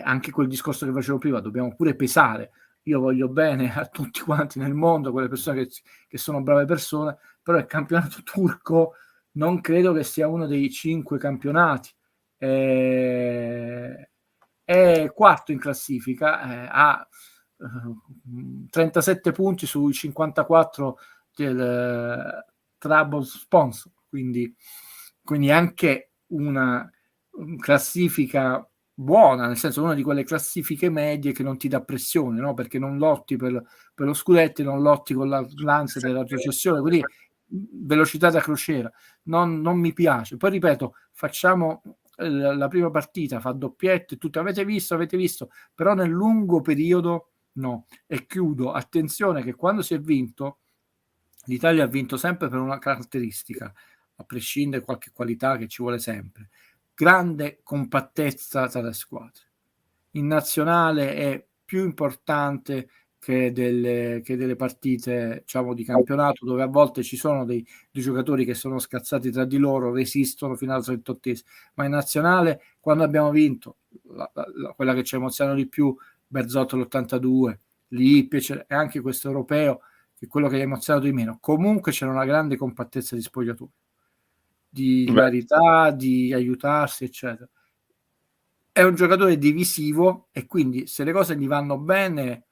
Anche quel discorso che facevo prima, dobbiamo pure pesare. Io voglio bene a tutti quanti nel mondo, quelle persone che sono brave persone, però il campionato turco non credo che sia uno dei 5 campionati. È quarto in classifica, ha 37 punti sui 54 del Trabzonspor, quindi anche una classifica buona, nel senso una di quelle classifiche medie che non ti dà pressione, no? Perché non lotti per lo scudetto, non lotti con l'ansia della retrocessione, quindi velocità da crociera, non mi piace. Poi ripeto, facciamo la prima partita, fa doppiette, tutto avete visto, però nel lungo periodo no. E chiudo, attenzione che quando si è vinto, l'Italia ha vinto sempre per una caratteristica, a prescindere da qualche qualità che ci vuole sempre, grande compattezza tra le squadre. In nazionale è più importante che delle partite, diciamo, di campionato, dove a volte ci sono dei giocatori che sono scazzati tra di loro, resistono fino al 38esimo, ma in nazionale, quando abbiamo vinto, quella che ci emoziona di più, Berzotto l'82, Lippic e anche questo europeo, che è quello che ha emozionato di meno, comunque c'era una grande compattezza di spogliatoio, di ilarità, di aiutarsi, eccetera. È un giocatore divisivo e quindi se le cose gli vanno bene,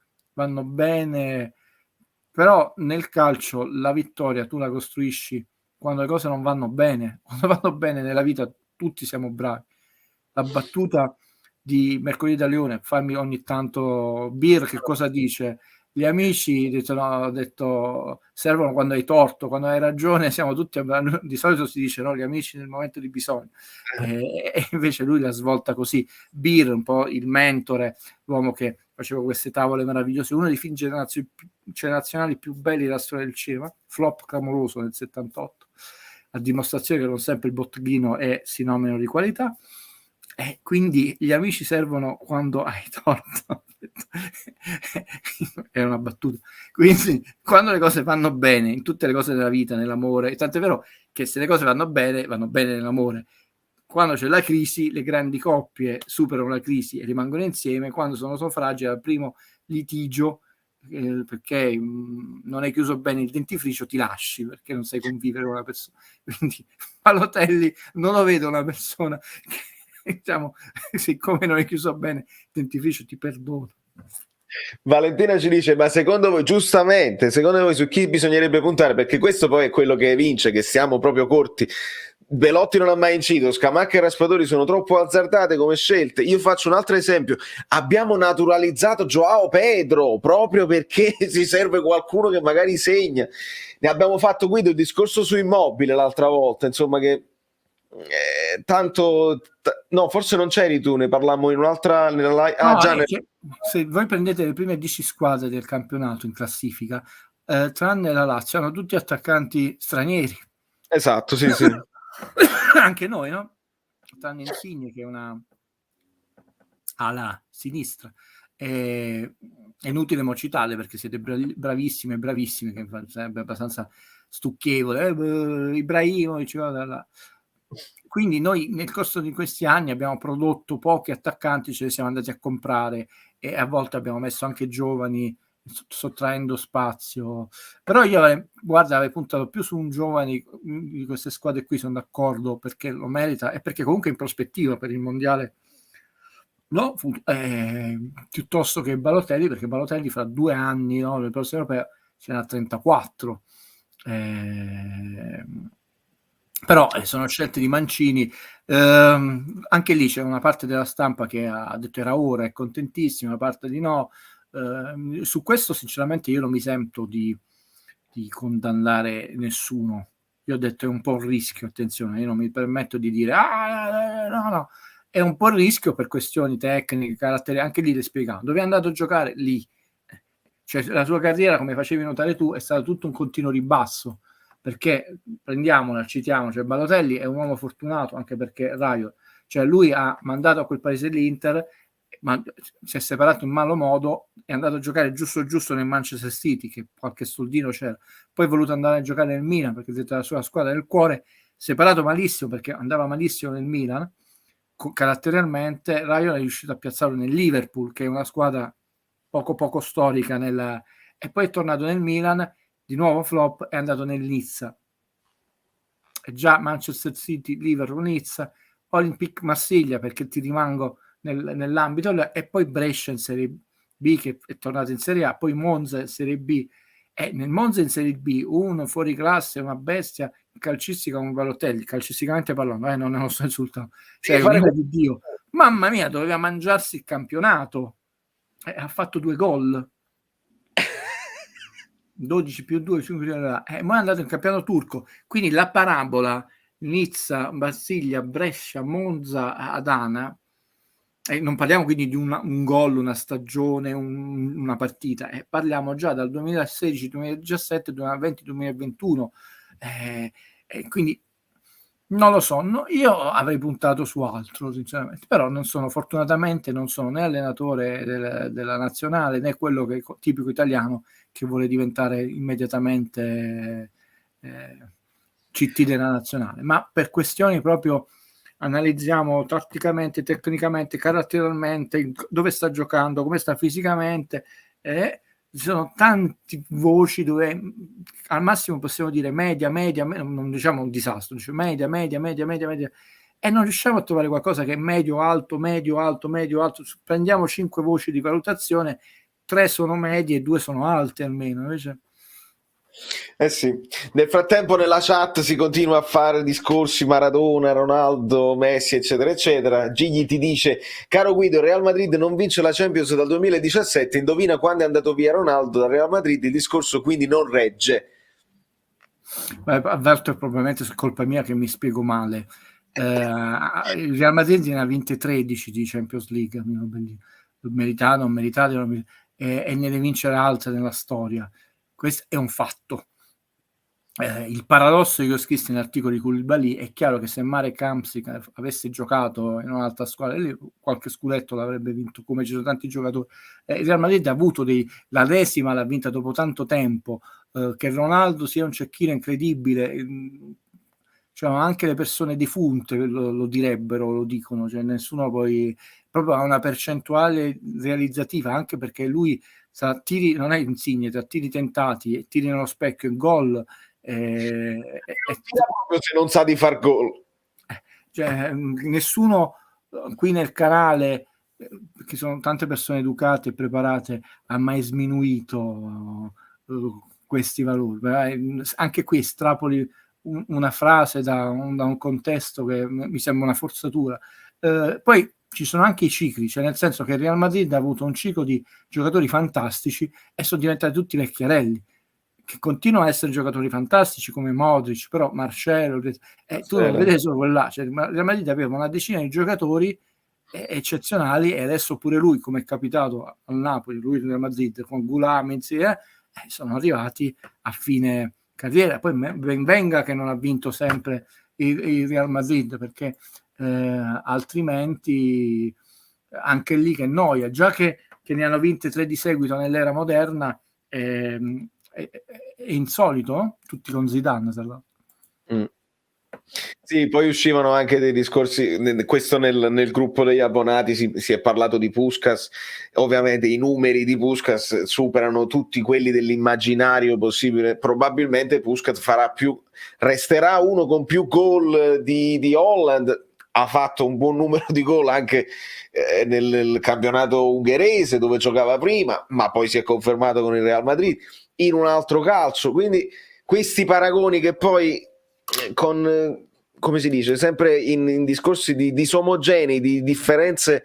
però nel calcio la vittoria tu la costruisci quando le cose non vanno bene. Quando vanno bene nella vita tutti siamo bravi. La battuta di mercoledì da Lione, fammi ogni tanto Bir, che cosa dice? Gli amici detto servono quando hai torto, quando hai ragione siamo tutti, di solito si dice no, gli amici nel momento di bisogno, e invece lui la svolta così. Bir, un po' il mentore, l'uomo che faceva queste tavole meravigliose, uno dei film generazionali più belli della storia del cinema, flop clamoroso nel 78, a dimostrazione che non sempre il botteghino è sinonimo di qualità. Quindi gli amici servono quando hai torto. È una battuta. Quindi quando le cose vanno bene, in tutte le cose della vita, nell'amore, tanto è vero che se le cose vanno bene nell'amore. Quando c'è la crisi, le grandi coppie superano la crisi e rimangono insieme. Quando sono fragili, al primo litigio, perché non hai chiuso bene il dentifricio, ti lasci perché non sai convivere con una persona. Quindi Balotelli non lo vedo una persona che, diciamo, siccome non hai chiuso bene il dentifricio, ti perdono. Valentina ci dice, ma secondo voi, giustamente, secondo voi su chi bisognerebbe puntare? Perché questo poi è quello che vince, che siamo proprio corti. Belotti non ha mai incito, Scamacca e Raspadori sono troppo azzardate come scelte. Io faccio un altro esempio, abbiamo naturalizzato Joao Pedro proprio perché si serve qualcuno che magari segna. Ne abbiamo fatto Guido il discorso su Immobile l'altra volta, insomma, che no, forse non c'eri tu, ne parlammo in un'altra se voi prendete le prime 10 squadre del campionato in classifica, tranne la Lazio, hanno tutti attaccanti stranieri. Esatto, sì. Anche noi, no? Tranne Insigne, che è una ala sinistra. È inutile mo citarle perché siete bravissimi, che sarebbe abbastanza stucchevole. Ibrahimovic, quindi noi nel corso di questi anni abbiamo prodotto pochi attaccanti, ce li siamo andati a comprare e a volte abbiamo messo anche giovani sottraendo spazio. Però io avrei puntato più su un giovane di queste squadre qui, sono d'accordo, perché lo merita e perché comunque in prospettiva per il mondiale, no, piuttosto che Balotelli, perché Balotelli fra 2 anni, no, nel prossimo europeo ce n'ha 34. Però sono scelte di Mancini. Anche lì c'è una parte della stampa che ha detto era ora, è contentissima, una parte di no. Su questo sinceramente io non mi sento di condannare nessuno. Io ho detto è un po' un rischio, attenzione, io non mi permetto di dire no, è un po' il rischio per questioni tecniche, caratteri, anche lì le spiegavo. Dove è andato a giocare? Lì. Cioè, la sua carriera, come facevi notare tu, è stato tutto un continuo ribasso, perché prendiamola, citiamo, cioè Balotelli è un uomo fortunato, anche perché Raio, cioè lui ha mandato a quel paese l'Inter, ma si è separato in malo modo, è andato a giocare giusto nel Manchester City, che qualche soldino c'era, poi è voluto andare a giocare nel Milan, perché è la sua squadra del cuore, separato malissimo, perché andava malissimo nel Milan, caratterialmente. Raio è riuscito a piazzarlo nel Liverpool, che è una squadra poco storica, e poi è tornato nel Milan, di nuovo flop, è andato nel Nizza. E già Manchester City, Liverpool, Nizza, Olympique Marsiglia, perché ti rimango nell'ambito, e poi Brescia in Serie B, che è tornato in Serie A, poi Monza in Serie B, e nel Monza in Serie B uno fuori classe, una bestia calcistica come Balotelli, calcisticamente parlando, non lo sto insultando, cioè un'ira di Dio, mamma mia, doveva mangiarsi il campionato, ha fatto 2 gol, 12 più 2, 5 più 2, ma è andato in campionato turco, quindi la parabola Nizza, Marsiglia, Brescia, Monza, Adana, non parliamo quindi di un gol, una stagione, una partita, parliamo già dal 2016, 2017, 2020, 2021, quindi non lo so, io avrei puntato su altro sinceramente, però fortunatamente non sono né allenatore della nazionale né quello che è tipico italiano che vuole diventare immediatamente CT della nazionale, ma per questioni proprio analizziamo tatticamente, tecnicamente, caratterialmente, dove sta giocando, come sta fisicamente, ci sono tante voci dove al massimo possiamo dire media, non diciamo un disastro, dice media, e non riusciamo a trovare qualcosa che è medio, alto. Prendiamo 5 voci di valutazione, 3 sono medie e 2 sono alte almeno, invece. Sì, nel frattempo nella chat si continua a fare discorsi Maradona, Ronaldo, Messi, eccetera, eccetera. Gigli ti dice: caro Guido, il Real Madrid non vince la Champions dal 2017, indovina quando è andato via Ronaldo dal Real Madrid, il discorso quindi non regge. Avverto probabilmente è colpa mia che mi spiego male. Il Real Madrid ne ha vinte 13 di Champions League, meritato, e ne deve vincere altre nella storia. Questo è un fatto. Il paradosso che ho scritto nell'articolo di Koulibaly è chiaro che se Marek Hamsik avesse giocato in un'altra squadra, qualche scudetto l'avrebbe vinto, come ci sono tanti giocatori. Il Real Madrid ha avuto la decima, l'ha vinta dopo tanto tempo. Che Ronaldo sia un cecchino incredibile, cioè anche le persone defunte lo direbbero, lo dicono, cioè nessuno poi proprio ha una percentuale realizzativa, anche perché lui tra tiri, non è Insigne, tra tiri tentati e tiri nello specchio e gol, proprio se non sa di far gol, cioè, nessuno qui nel canale, che sono tante persone educate e preparate, ha mai sminuito questi valori. Anche qui estrapoli una frase da un contesto che mi sembra una forzatura. Poi ci sono anche i cicli, cioè nel senso che il Real Madrid ha avuto un ciclo di giocatori fantastici e sono diventati tutti vecchiarelli, che continuano a essere giocatori fantastici come Modric, però Marcelo, tu non vedi solo quella, cioè il Real Madrid aveva una decina di giocatori eccezionali e adesso pure lui, come è capitato al Napoli, lui nel Madrid con Goulam, sono arrivati a fine carriera. Poi ben venga che non ha vinto sempre il Real Madrid, perché altrimenti anche lì che noia, già che ne hanno vinte 3 di seguito nell'era moderna, è insolito, tutti con Zidane. Sì, poi uscivano anche dei discorsi, questo nel gruppo degli abbonati si è parlato di Puskás, ovviamente i numeri di Puskás superano tutti quelli dell'immaginario possibile, probabilmente Puskás resterà uno con più gol di Holland, ha fatto un buon numero di gol anche nel campionato ungherese dove giocava prima, ma poi si è confermato con il Real Madrid in un altro calcio, quindi questi paragoni che poi con come si dice, sempre in discorsi di disomogenei, di differenze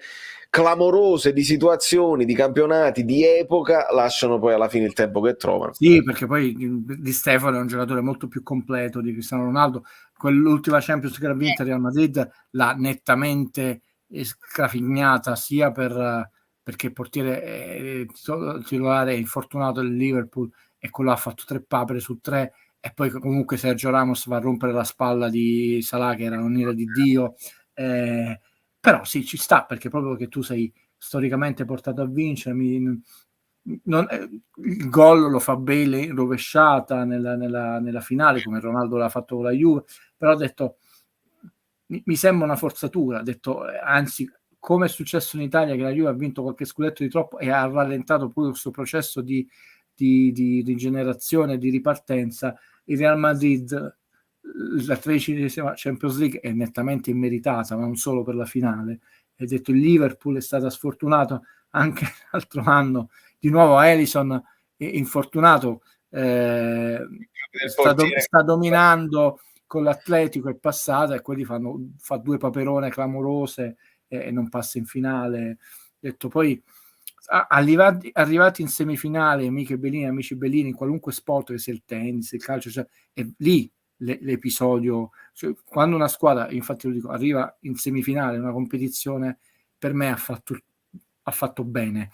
clamorose, di situazioni, di campionati, di epoca, lasciano poi alla fine il tempo che trovano. Sì, perché poi Di Stefano è un giocatore molto più completo di Cristiano Ronaldo. Quell'ultima Champions che ha vinto Real Madrid l'ha nettamente scafignata sia perché il portiere titolare è infortunato del Liverpool e quello ha fatto 3 papere su 3, e poi comunque Sergio Ramos va a rompere la spalla di Salah che era un'ira di Dio, però sì, ci sta, perché proprio che tu sei storicamente portato a vincere, il gol lo fa Bale in rovesciata nella finale, come Ronaldo l'ha fatto con la Juve, però ho detto mi sembra una forzatura, ho detto anzi, come è successo in Italia che la Juve ha vinto qualche scudetto di troppo e ha rallentato pure questo processo di rigenerazione, di ripartenza, il Real Madrid, la 13ª Champions League è nettamente immeritata, ma non solo per la finale. E detto il Liverpool è stato sfortunato anche l'altro anno, di nuovo Alisson infortunato, sta dominando con l'Atletico, è passata e quelli fa 2 paperone clamorose e non passa in finale. Detto poi arrivati in semifinale, amici Bellini, in qualunque sport, che sia il tennis, il calcio, cioè, è lì l'episodio, cioè, quando una squadra, infatti lo dico, arriva in semifinale in una competizione, per me ha fatto bene.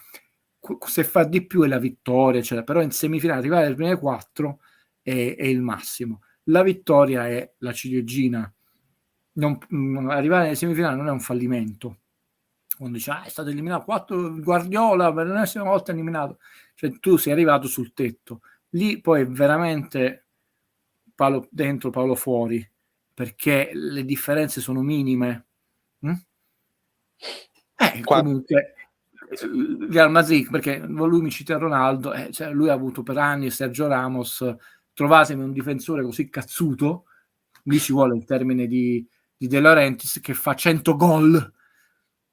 Se fa di più è la vittoria, cioè, però in semifinale arrivare alle prime 4 è il massimo. La vittoria è la ciliegina. Arrivare alle semifinali non è un fallimento. Quando dice è stato eliminato 4 Guardiola per l'ennesima volta eliminato, cioè tu sei arrivato sul tetto, lì poi è veramente palo dentro, palo fuori, perché le differenze sono minime. Comunque Real Madrid, perché lui mi cita Ronaldo, cioè lui ha avuto per anni Sergio Ramos, trovatemi un difensore così cazzuto, lì ci vuole il termine di De Laurentiis, che fa 100 gol,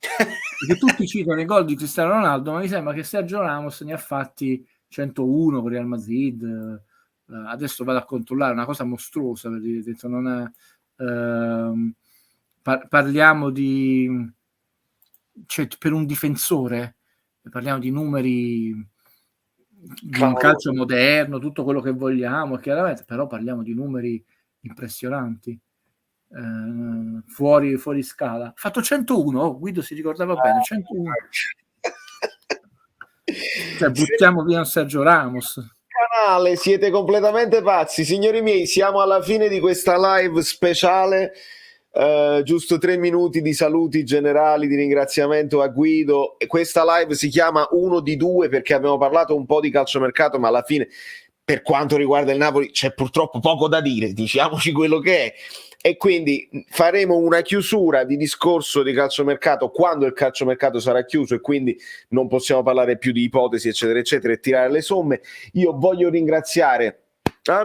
perché tutti citano i gol di Cristiano Ronaldo, ma mi sembra che Sergio Ramos ne ha fatti 101 con Real Madrid. Adesso vado a controllare, una cosa mostruosa, per dire, detto, non è, parliamo di, cioè, per un difensore parliamo di numeri di un calcio moderno, tutto quello che vogliamo, chiaramente, però parliamo di numeri impressionanti, fuori scala. Ha fatto 101, Guido si ricordava bene, 101. Cioè, buttiamo via Sergio Ramos. Canale, siete completamente pazzi, signori miei, siamo alla fine di questa live speciale. Giusto 3 minuti di saluti generali, di ringraziamento a Guido. Questa live si chiama 1 di 2 perché abbiamo parlato un po' di calciomercato, ma alla fine, per quanto riguarda il Napoli, c'è purtroppo poco da dire, diciamoci quello che è. E quindi faremo una chiusura di discorso di calciomercato quando il calciomercato sarà chiuso e quindi non possiamo parlare più di ipotesi, eccetera, eccetera, e tirare le somme. Io voglio ringraziare.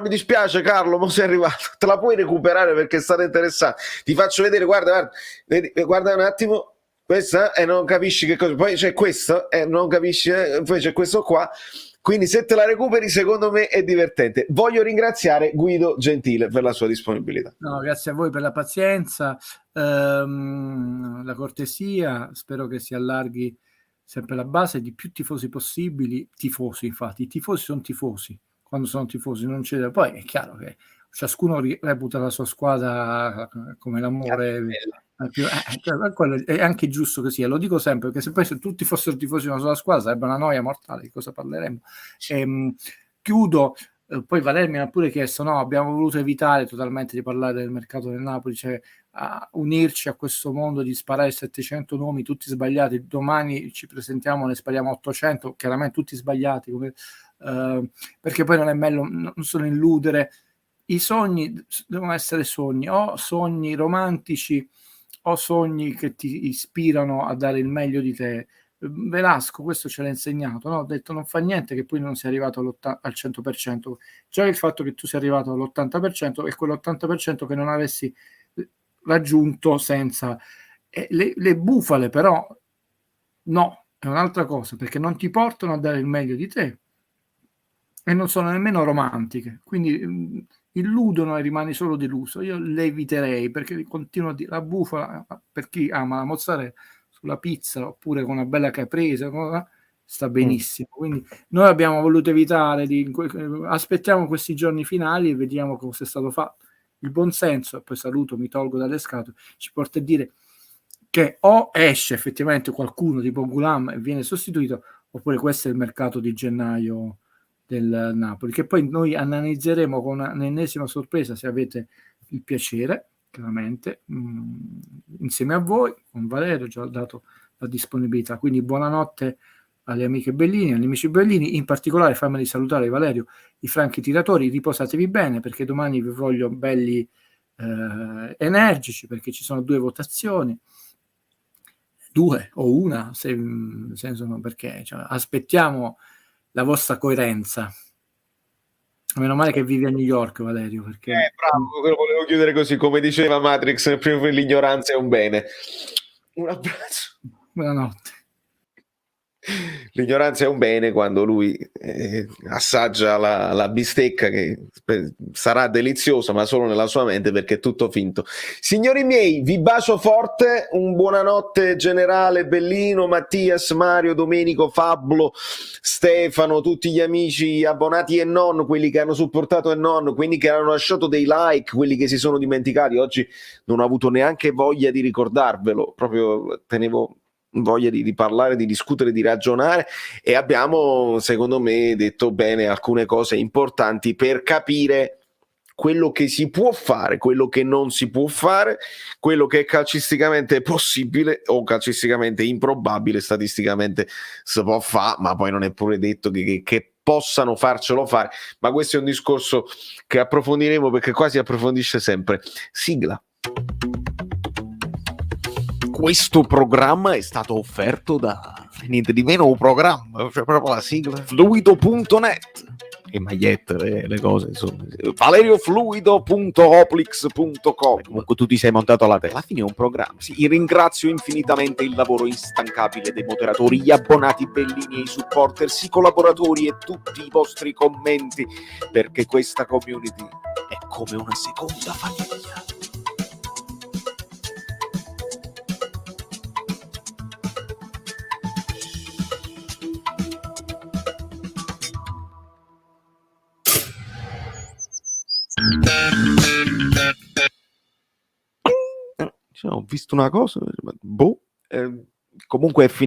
Mi dispiace Carlo, ma sei arrivato, te la puoi recuperare perché è stata interessante. Ti faccio vedere, guarda un attimo, questa e non capisci che cosa, poi c'è questo e non capisci, poi c'è questo qua. Quindi se te la recuperi, secondo me è divertente. Voglio ringraziare Guido Gentile per la sua disponibilità. No, grazie a voi per la pazienza, la cortesia, spero che si allarghi sempre la base di più tifosi possibili. Tifosi, infatti, i tifosi sono tifosi, quando sono tifosi non c'è. Poi è chiaro che ciascuno reputa la sua squadra come l'amore più, quello è anche giusto che sia, lo dico sempre, perché se tutti fossero tifosi di una sola squadra sarebbe una noia mortale, di cosa parleremmo. Chiudo. Poi Valer mi ha pure chiesto, no, abbiamo voluto evitare totalmente di parlare del mercato del Napoli, cioè a unirci a questo mondo di sparare 700 nomi tutti sbagliati, domani ci presentiamo, ne spariamo 800, chiaramente tutti sbagliati, perché poi non è meglio, non solo illudere, i sogni devono essere sogni, o sogni romantici o sogni che ti ispirano a dare il meglio di te. Velasco questo ce l'ha insegnato, no? Ha detto non fa niente che poi non sia arrivato al 100%, già il fatto che tu sia arrivato all'80% è quell'80% che non avessi raggiunto senza... le bufale però no, è un'altra cosa, perché non ti portano a dare il meglio di te e non sono nemmeno romantiche, quindi illudono e rimani solo deluso. Io le eviterei, perché continuo a dire la bufala, per chi ama la mozzarella sulla pizza oppure con una bella caprese sta benissimo, quindi noi abbiamo voluto evitare aspettiamo questi giorni finali e vediamo cosa è stato fatto. Il buonsenso, e poi saluto, mi tolgo dalle scatole, ci porta a dire che o esce effettivamente qualcuno tipo Gulam e viene sostituito, oppure questo è il mercato di gennaio del Napoli, che poi noi analizzeremo con un'ennesima sorpresa, se avete il piacere, chiaramente, insieme a voi, con Valerio, già ho dato la disponibilità. Quindi buonanotte alle amiche Bellini, agli amici Bellini, in particolare fammeli salutare Valerio, i franchi tiratori, riposatevi bene perché domani vi voglio belli energici, perché ci sono 2 votazioni, 2 o una, senso perché aspettiamo la vostra coerenza. Meno male che vivi a New York, Valerio, perché bravo, lo volevo chiudere così, come diceva Matrix, l'ignoranza è un bene. Un abbraccio. buonanotte. L'ignoranza è un bene quando lui assaggia la bistecca, che sarà deliziosa ma solo nella sua mente, perché è tutto finto. Signori miei, vi bacio forte, un buonanotte generale Bellino, Mattias, Mario, Domenico, Fablo, Stefano, tutti gli amici abbonati e non, quelli che hanno supportato e non, quelli che hanno lasciato dei like, quelli che si sono dimenticati. Oggi non ho avuto neanche voglia di ricordarvelo, proprio tenevo voglia di parlare, di discutere, di ragionare, e abbiamo, secondo me, detto bene alcune cose importanti per capire quello che si può fare, quello che non si può fare, quello che è calcisticamente possibile o calcisticamente improbabile, statisticamente si può fare, ma poi non è pure detto che possano farcelo fare. Ma questo è un discorso che approfondiremo, perché qua si approfondisce sempre. Sigla. Questo programma è stato offerto da niente di meno un programma, cioè proprio la sigla, fluido.net, e magliette, le cose, insomma, valeriofluido.oplix.com. Comunque tu ti sei montato alla testa, alla fine è un programma. Sì, ringrazio infinitamente il lavoro instancabile dei moderatori, gli abbonati Bellini e i supporters, i collaboratori e tutti i vostri commenti, perché questa community è come una seconda famiglia. Ho visto una cosa, comunque è finito.